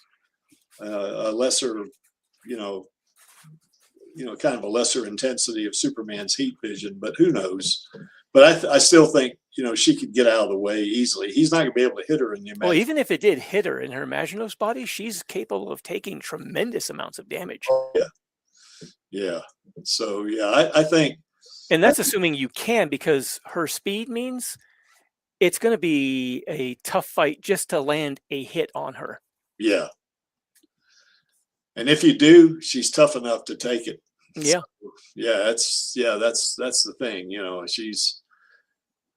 a lesser, kind of a lesser intensity of Superman's heat vision. But who knows? But I still think, you know, she could get out of the way easily. He's not going to be able to hit her in the Well, even if it did hit her in her Imaginos body, she's capable of taking tremendous amounts of damage. Oh, yeah. Yeah. So, yeah, I think. And that's assuming you can, because her speed means it's going to be a tough fight just to land a hit on her. Yeah. And if you do, she's tough enough to take it. Yeah. So, that's the thing. You know,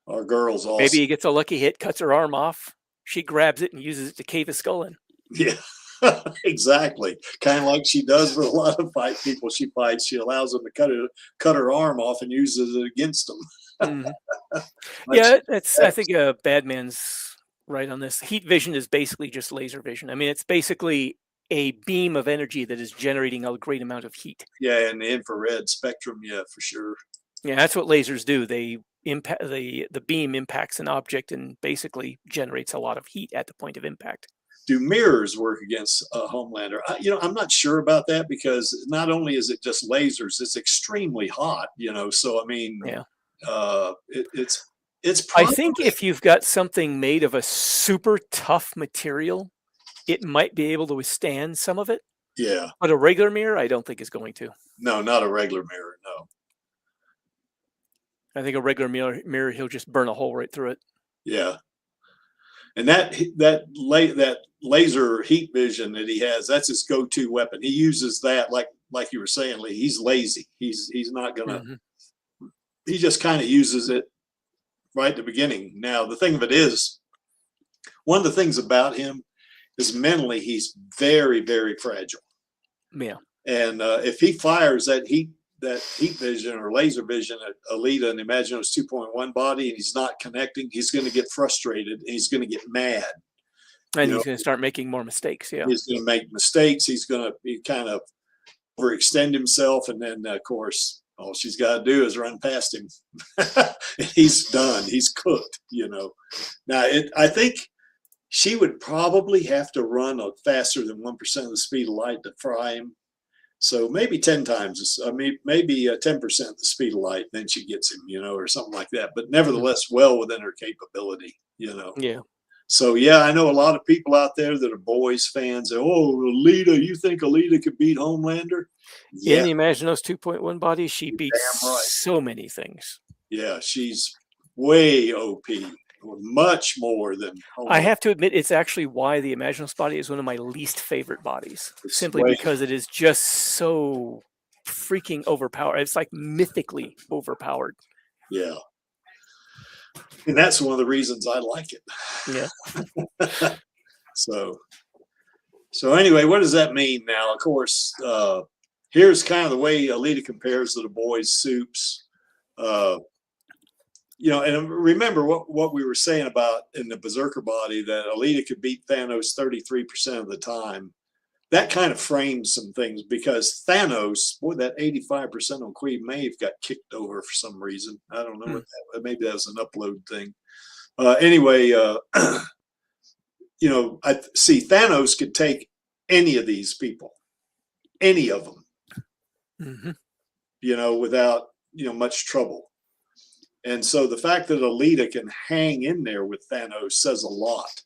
our girls also. Maybe he gets a lucky hit, cuts her arm off. She grabs it and uses it to cave his skull in. Yeah, exactly. Kind of like she does with a lot of people she fights. She allows them to cut her arm off and uses it against them. Mm-hmm. Yeah, I think Bad Man's right on this. Heat vision is basically just laser vision. I mean, it's basically a beam of energy that is generating a great amount of heat. Yeah, and the infrared spectrum, yeah, for sure. Yeah, that's what lasers do. They impact the beam impacts an object and basically generates a lot of heat at the point of impact. Do mirrors work against a Homelander? I'm not sure about that, because not only is it just lasers, it's extremely hot. So I mean, yeah, it's. I think if you've got something made of a super tough material, it might be able to withstand some of it. Yeah, but a regular mirror, I don't think is going to. No, not a regular mirror. No. I think a regular mirror, he'll just burn a hole right through it. Yeah. And that laser heat vision that he has, that's his go-to weapon. He uses that like you were saying, Lee. He's lazy. He's not gonna. Mm-hmm. He just kind of uses it right at the beginning. Now the thing of it is, one of the things about him is mentally he's very, very fragile. Yeah. And if he fires that heat vision or laser vision at Alita and Imaginos 2.1 body and he's not connecting, he's going to get frustrated and he's going to get mad. And he's going to start making more mistakes. Yeah. He's going to make mistakes. He's going to be kind of overextend himself. And then, of course, all she's got to do is run past him. He's done. He's cooked, Now, I think she would probably have to run faster than 1% of the speed of light to fry him. So maybe 10 times, maybe 10% of the speed of light, then she gets him, or something like that. But nevertheless, well within her capability, Yeah. So, yeah, I know a lot of people out there that are boys fans. Oh, Alita, you think Alita could beat Homelander? Yeah. In the Imaginos 2.1 body, she beats so many things. Yeah, she's way OP. Much more than Homelander. I have to admit, it's actually why the Imaginos body is one of my least favorite bodies. Simply because it is just so freaking overpowered. It's like mythically overpowered. Yeah. And that's one of the reasons I like it. Yeah. So anyway, what does that mean now? Of course, here's kind of the way Alita compares to the boys' Supes. And remember what we were saying about in the Berserker body, that Alita could beat Thanos 33% of the time. That kind of frames some things, because Thanos, that 85% on Queen Maeve got kicked over for some reason. I don't know maybe that was an upload thing. Anyway, I see Thanos could take any of these people, any of them, without, much trouble. And so the fact that Alita can hang in there with Thanos says a lot.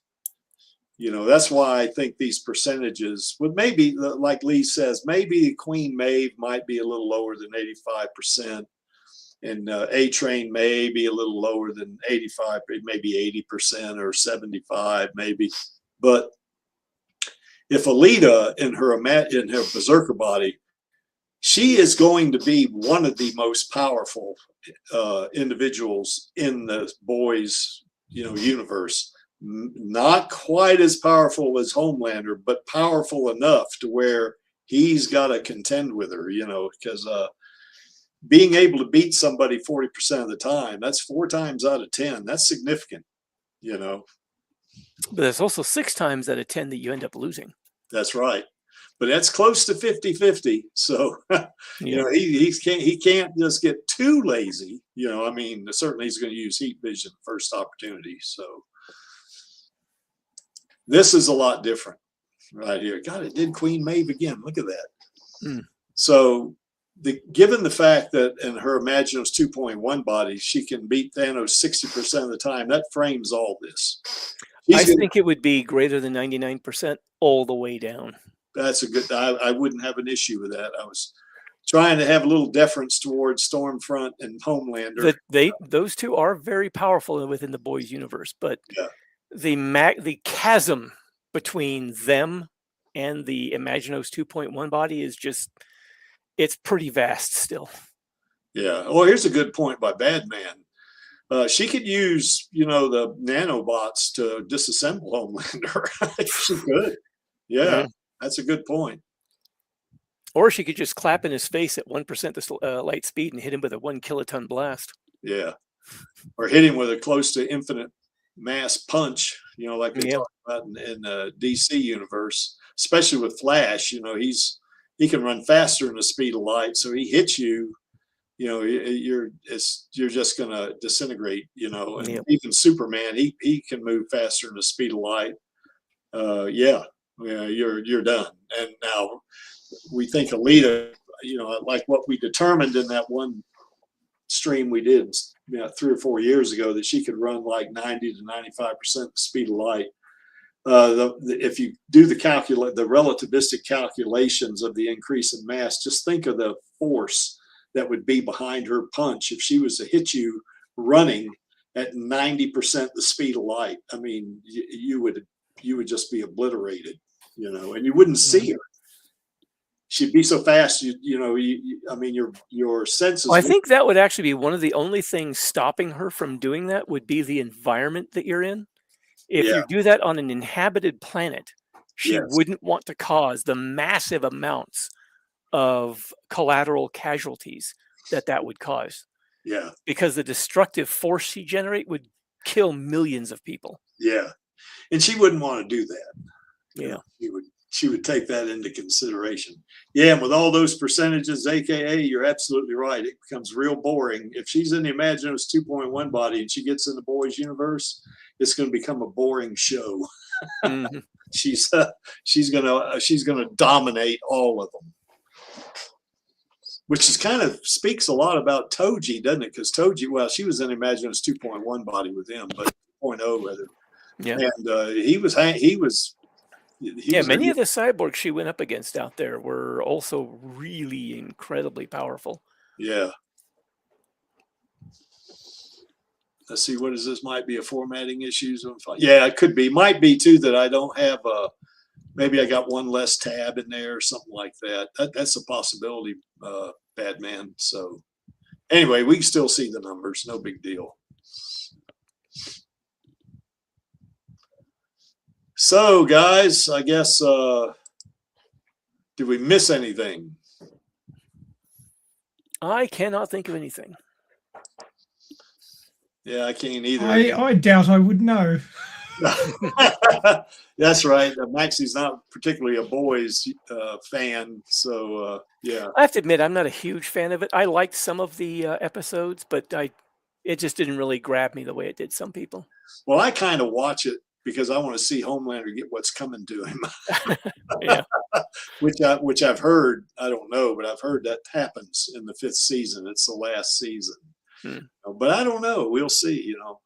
That's why I think these percentages would maybe, like Lee says, maybe Queen Maeve might be a little lower than 85%. And A-Train may be a little lower than 85, maybe 80% or 75, maybe. But if Alita in her Berserker body, she is going to be one of the most powerful individuals in the boys, universe. Not quite as powerful as Homelander, but powerful enough to where he's got to contend with her, because being able to beat somebody 40% of the time, that's 4 times out of 10. That's significant, But there's also 6 times out of 10 that you end up losing. That's right. But that's close to 50-50. So, he can't just get too lazy. Certainly he's going to use heat vision first opportunity. So this is a lot different right here. God, it did Queen Maeve again. Look at that. So given the fact that in her Imaginos 2.1 body, she can beat Thanos 60% of the time, that frames all this. I think it would be greater than 99% all the way down. That's a good, I wouldn't have an issue with that. I was trying to have a little deference towards Stormfront and Homelander. Those two are very powerful within the boys universe, but the chasm between them and the Imaginos 2.1 body is just it's pretty vast still. Yeah. Well, here's a good point by Badman. She could use, you know, the nanobots to disassemble Homelander. She could. Yeah, that's a good point. Or she could just clap in his face at 1% the light speed and hit him with a 1 kiloton blast. Yeah. Or hit him with a close to infinite mass punch, you know, like they talk about in the DC universe, especially with Flash. You know, he can run faster than the speed of light. So he hits you, you know, you're just gonna disintegrate, you know. And even Superman, he can move faster than the speed of light. Yeah, you're done. And now we think Alita, you know, like what we determined in that one stream we did, you know, 3 or 4 years ago, that she could run like 90 to 95% the speed of light. If you do the relativistic calculations of the increase in mass, just think of the force that would be behind her punch if she was to hit you running at 90% the speed of light. I mean, you would just be obliterated, you know, and you wouldn't see her. She'd be so fast, you know. I mean, your senses. Well, I think that would actually be one of the only things stopping her from doing that would be the environment that you're in. If you do that on an inhabited planet, she wouldn't want to cause the massive amounts of collateral casualties that would cause. Yeah, because the destructive force she generate would kill millions of people. Yeah, and she wouldn't want to do that. Yeah, she would take that into consideration. Yeah, and with all those percentages, AKA, you're absolutely right. It becomes real boring. If she's in the Imaginos 2.1 body and she gets in the boys universe, it's going to become a boring show. She's gonna dominate all of them, which is kind of speaks a lot about Toji, doesn't it? Because Toji, well, she was in Imaginos 2.1 body with him, but 0.0 rather. Yeah, and he was many of the cyborgs she went up against out there were also really incredibly powerful. Yeah. Let's see, what is this? Might be a formatting issues. Yeah, it could be. Might be too that I don't have maybe I got one less tab in there or something like that. That's a possibility, Badman. So anyway, we can still see the numbers. No big deal. So, guys, I guess, did we miss anything? I cannot think of anything. Yeah, I can't either. I doubt I would know. That's right. Maxie's not particularly a boys fan, so yeah. I have to admit, I'm not a huge fan of it. I liked some of the episodes, but it just didn't really grab me the way it did some people. Well, I kind of watch it because I want to see Homelander get what's coming to him. Yeah. which I've heard, I don't know, but I've heard that happens in the 5th season. It's the last season. But I don't know. We'll see, you know.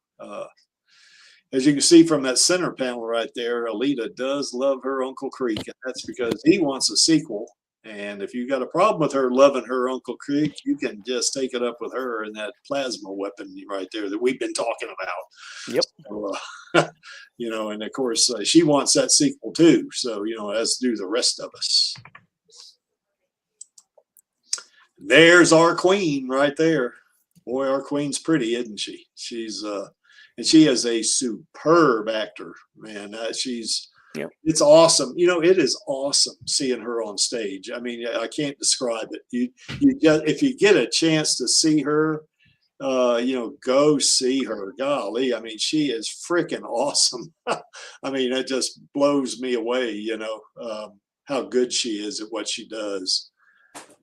As you can see from that center panel right there, Alita does love her Uncle Creek, and that's because he wants a sequel. And if you got a problem with her loving her Uncle Creek, you can just take it up with her and that plasma weapon right there that we've been talking about. Yep. So, you know, and of course she wants that sequel too. So, you know, as do the rest of us. There's our queen right there. Boy, our queen's pretty, isn't she? She's and she is a superb actor, man. It's awesome. You know, it is awesome seeing her on stage. I mean, I can't describe it. If you get a chance to see her, you know, go see her. Golly, I mean, she is freaking awesome. I mean, it just blows me away. You know, how good she is at what she does.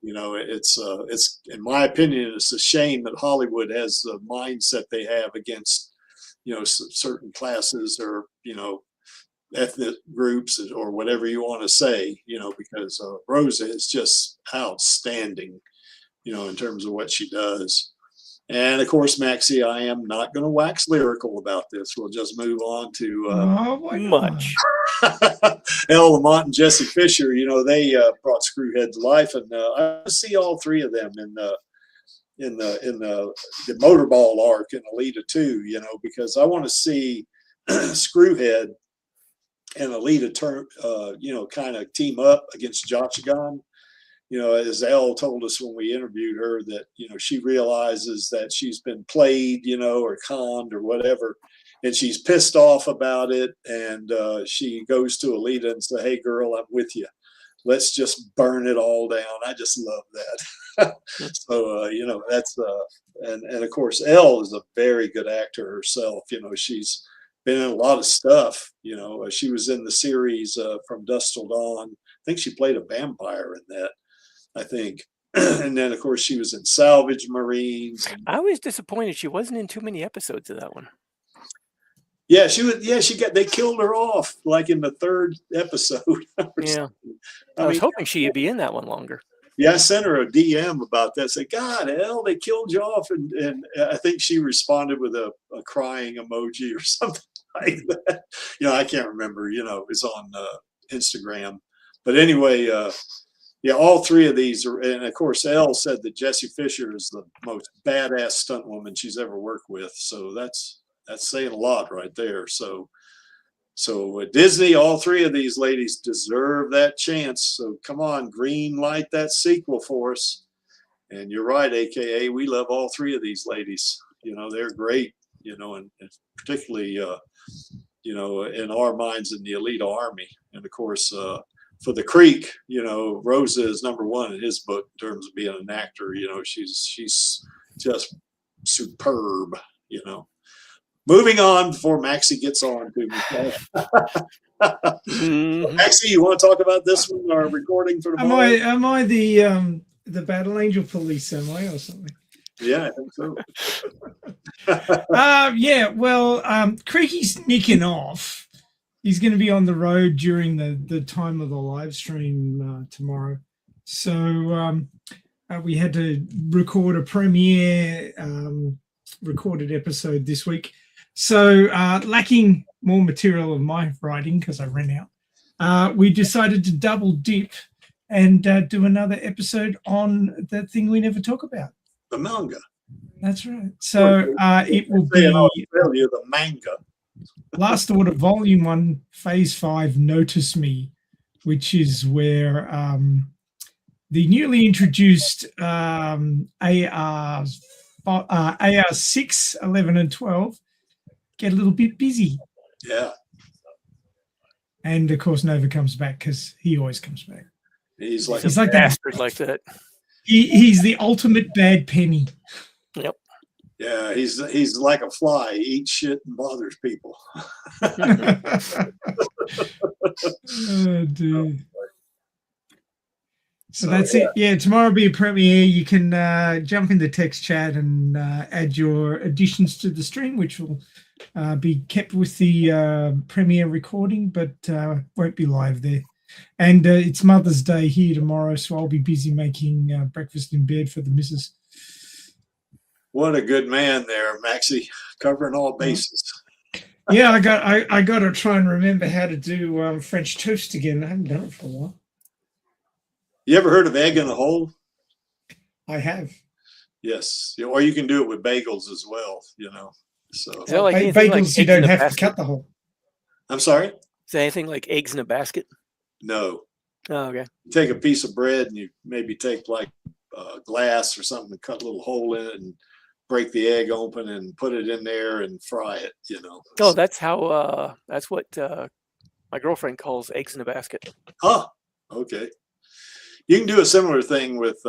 You know, it's in my opinion, it's a shame that Hollywood has the mindset they have against, you know, certain classes or, you know, ethnic groups or whatever you want to say, you know, because Rosa is just outstanding, you know, in terms of what she does. And of course, Maxie, I am not going to wax lyrical about this. We'll just move on to much. El Lamont and Jesse Fisher. You know, they brought Screwhead to life, and I see all 3 of them in the Motorball arc in Alita 2. You know, because I want to see Screwhead and Alita turn, you know, kind of team up against Jochagan. you know, as Elle told us when we interviewed her, that, you know, she realizes that she's been played, you know, or conned or whatever, and she's pissed off about it. And she goes to Alita and says, "Hey, girl, I'm with you. Let's just burn it all down." I just love that. So, you know, that's, and of course, Elle is a very good actor herself. You know, she's been in a lot of stuff. You know, she was in the series From Dusk Till Dawn. I think she played a vampire in that, I think. And then, of course, she was in Salvage Marines. I was disappointed she wasn't in too many episodes of that one. Yeah, she was. Yeah, they killed her off like in the 3rd episode. Yeah, I was hoping she'd be in that one longer. Yeah, I sent her a DM about that. Say, "God, hell, they killed you off," and I think she responded with a crying emoji or something like that. You know, I can't remember. You know, it's on Instagram. But anyway, yeah, all 3 of these are, and of course, Elle said that Jessie Fisher is the most badass stunt woman she's ever worked with. So that's saying a lot right there. So Disney, all 3 of these ladies deserve that chance. So come on, green light that sequel for us. And you're right, AKA, we love all 3 of these ladies. You know, they're great. You know, and particularly, you know, in our minds in the Alita Army. And of course, for the Creek, you know, Rosa is #1 in his book in terms of being an actor. You know, she's just superb. You know. Moving on before Maxie gets on to me. Maxie, you want to talk about this one, our recording for tomorrow? Am I the Battle Angel police, am I, or something? Yeah, I think so. Yeah, well, Creaky's nicking off. He's going to be on the road during the time of the live stream tomorrow. So we had to record a premiere recorded episode this week. So lacking more material of my writing because I ran out, we decided to double dip and do another episode on the thing we never talk about. The manga. That's right. So it will be the manga. Last Order Volume 1, Phase 5, Notice Me, which is where the newly introduced AR6, 11 and 12 get a little bit busy. Yeah. And of course Nova comes back because he always comes back. He's like a bastard like that. He's the ultimate bad penny. Yep. Yeah, he's like a fly. He eats shit and bothers people. Oh, dude. So that's it. Yeah, tomorrow will be a premiere. You can jump in the text chat and add your additions to the stream, which will be kept with the premiere recording, but won't be live there. And it's Mother's Day here tomorrow, so I'll be busy making breakfast in bed for the missus. What a good man there, Maxie, covering all bases. Yeah, I got to try and remember how to do French toast again. I haven't done it for a while. You ever heard of egg in a hole? I have. Yes, or you can do it with bagels as well. You know, so like bagels like you don't have basket? to cut the hole. I'm sorry. Is there anything like eggs in a basket? No. Oh, okay. You take a piece of bread and you maybe take like glass or something and cut a little hole in it and break the egg open and put it in there and fry it. You know. Oh, that's how. That's what my girlfriend calls eggs in a basket. Huh. Okay. You can do a similar thing with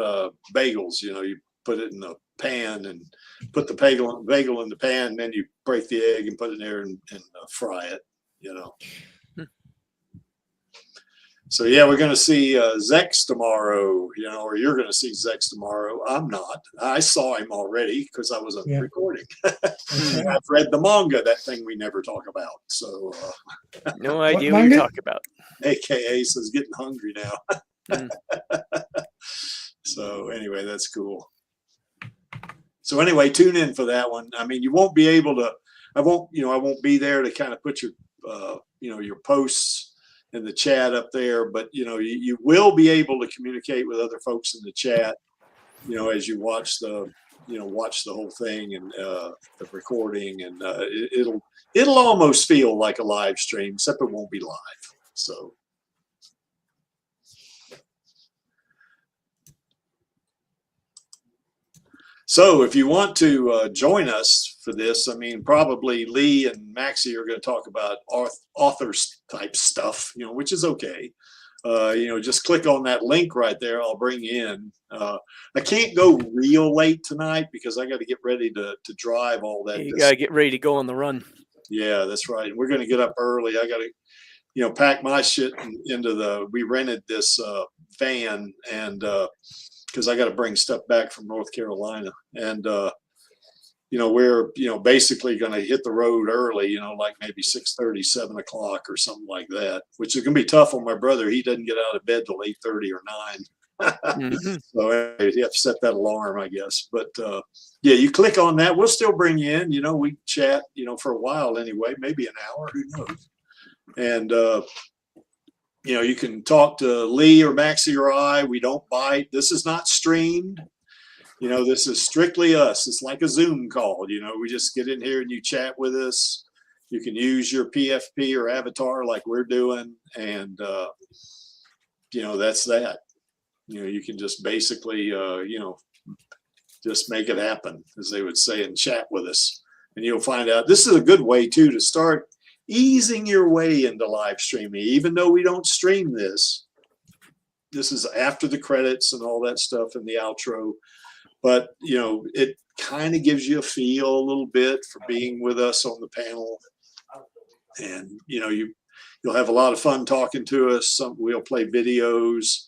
bagels. You know, you put it in a pan and put the bagel in the pan, and then you break the egg and put it in there and fry it. You know. So yeah, we're going to see Zex tomorrow. You know, or you're going to see Zex tomorrow. I'm not. I saw him already because I was on the recording. I've read the manga, that thing we never talk about. So no idea what you're talking about. AKA says getting hungry now. So anyway, that's cool. So anyway, tune in for that one. I mean, you won't be able to. I won't be there to kind of put your your posts in the chat up there, but you will be able to communicate with other folks in the chat, as you watch the whole thing and the recording, and it'll almost feel like a live stream, except it won't be live. So So if you want to join us for this, I mean, probably Lee and Maxie are going to talk about authors type stuff, you know, which is okay. You know, just click on that link right there. I'll bring you in. I can't go real late tonight because I got to get ready to drive all that. You got to get ready to go on the run. Yeah, that's right. We're going to get up early. I got to, you know, pack my shit into we rented this van, and because I got to bring stuff back from North Carolina, and you know, we're, you know, basically going to hit the road early, you know, like maybe 6:30, 7 o'clock or something like that, which is going to be tough on my brother. He doesn't get out of bed till 8:30 or 9. So anyway, you have to set that alarm, I guess. But yeah, you click on that. We'll still bring you in. You know, we chat, you know, for a while anyway, maybe an hour, who knows. And, you know, you can talk to Lee or Maxie or I. We don't bite. This is not streamed. You know, this is strictly us. It's like a Zoom call. You know, we just get in here and you chat with us. You can use your PFP or avatar like we're doing. And, you know, that's that. You know, you can just basically, you know, just make it happen, as they would say, and chat with us. And you'll find out this is a good way, too, to start easing your way into live streaming. Even though we don't stream this, this is after the credits and all that stuff and the outro. But, you know, it kind of gives you a feel a little bit for being with us on the panel. And, you know, you'll have a lot of fun talking to us. We'll play videos.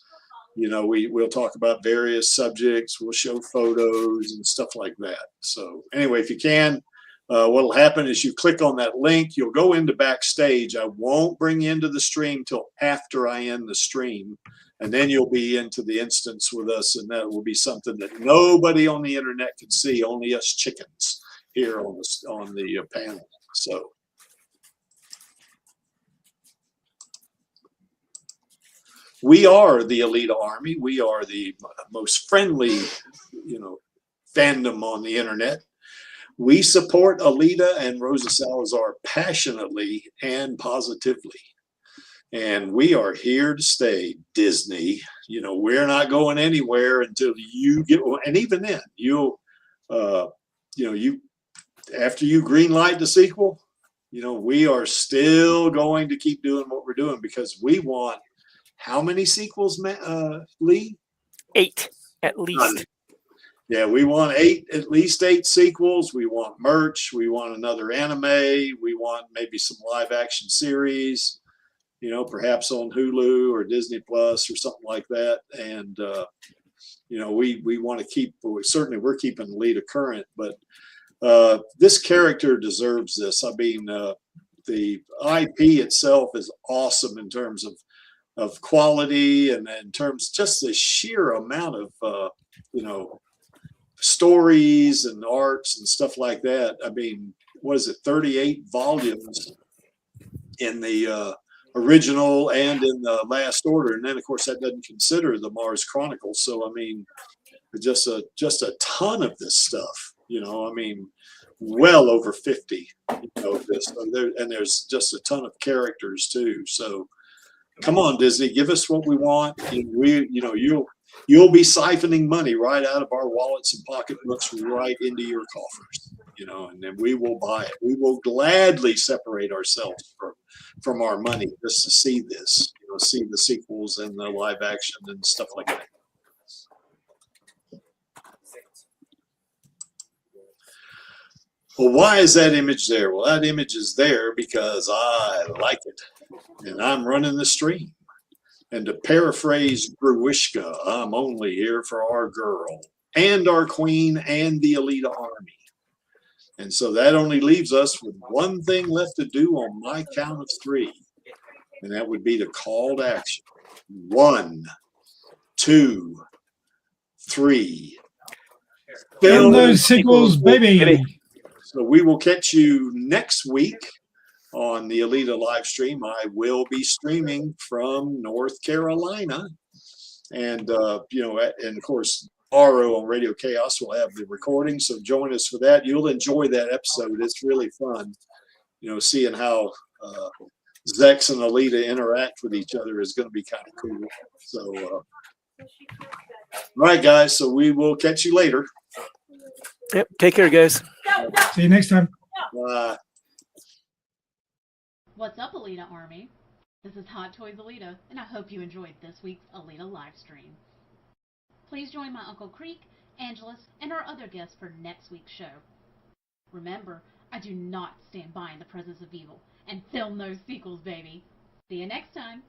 You know, we'll talk about various subjects. We'll show photos and stuff like that. So anyway, if you can, what'll happen is you click on that link. You'll go into backstage. I won't bring you into the stream till after I end the stream. And then you'll be into the instance with us, and that will be something that nobody on the internet can see, only us chickens here on the panel. So we are the Alita Army. We are the most friendly, you know, fandom on the internet. We support Alita and Rosa Salazar passionately and positively. And we are here to stay, Disney. You know, we're not going anywhere until you get, and even then, you'll, you know, after you green light the sequel, you know, we are still going to keep doing what we're doing because we want, how many sequels, Lee? 8, at least. Yeah, we want at least 8 sequels. We want merch. We want another anime. We want maybe some live action series, you know, perhaps on Hulu or Disney Plus or something like that. And, you know, we want to keep, certainly we're keeping Alita current, but this character deserves this. I mean, the IP itself is awesome in terms of quality and in terms just the sheer amount of, you know, stories and arts and stuff like that. I mean, what is it, 38 volumes in the original and in the Last Order, and then of course that doesn't consider the Mars Chronicles. So I mean, just a ton of this stuff, you know. I mean, well over 50, you know, this, and there's just a ton of characters too. So come on, Disney, give us what we want. You know, you'll be siphoning money right out of our wallets and pocketbooks right into your coffers, you know, and then we will buy it. We will gladly separate ourselves from our money just to see this, you know, see the sequels and the live action and stuff like that. Well, why is that image there? Well, that image is there because I like it, and I'm running the stream. And to paraphrase Gruishka, I'm only here for our girl and our queen and the Alita Army. And so that only leaves us with one thing left to do on my count of 3. And that would be the call to action. 1, 2, 3. Build those sequels, baby. So we will catch you next week on the Alita live stream. I will be streaming from North Carolina, and you know, and of course tomorrow on Radio Chaos we'll have the recording, so join us for that. You'll enjoy that episode. It's really fun, you know, seeing how Zex and Alita interact with each other is going to be kind of cool. So all right, guys, so we will catch you later. Yep. Take care, guys. See you next time. What's up, Alita Army? This is Hot Toys Alita, and I hope you enjoyed this week's Alita Livestream. Please join my Uncle Creek, Angelus, and our other guests for next week's show. Remember, I do not stand by in the presence of evil, and film those sequels, baby. See you next time.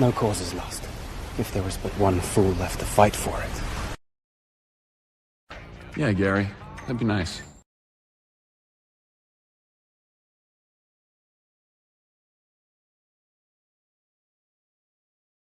No cause is lost, if there was but one fool left to fight for it. Yeah, Gary, that'd be nice.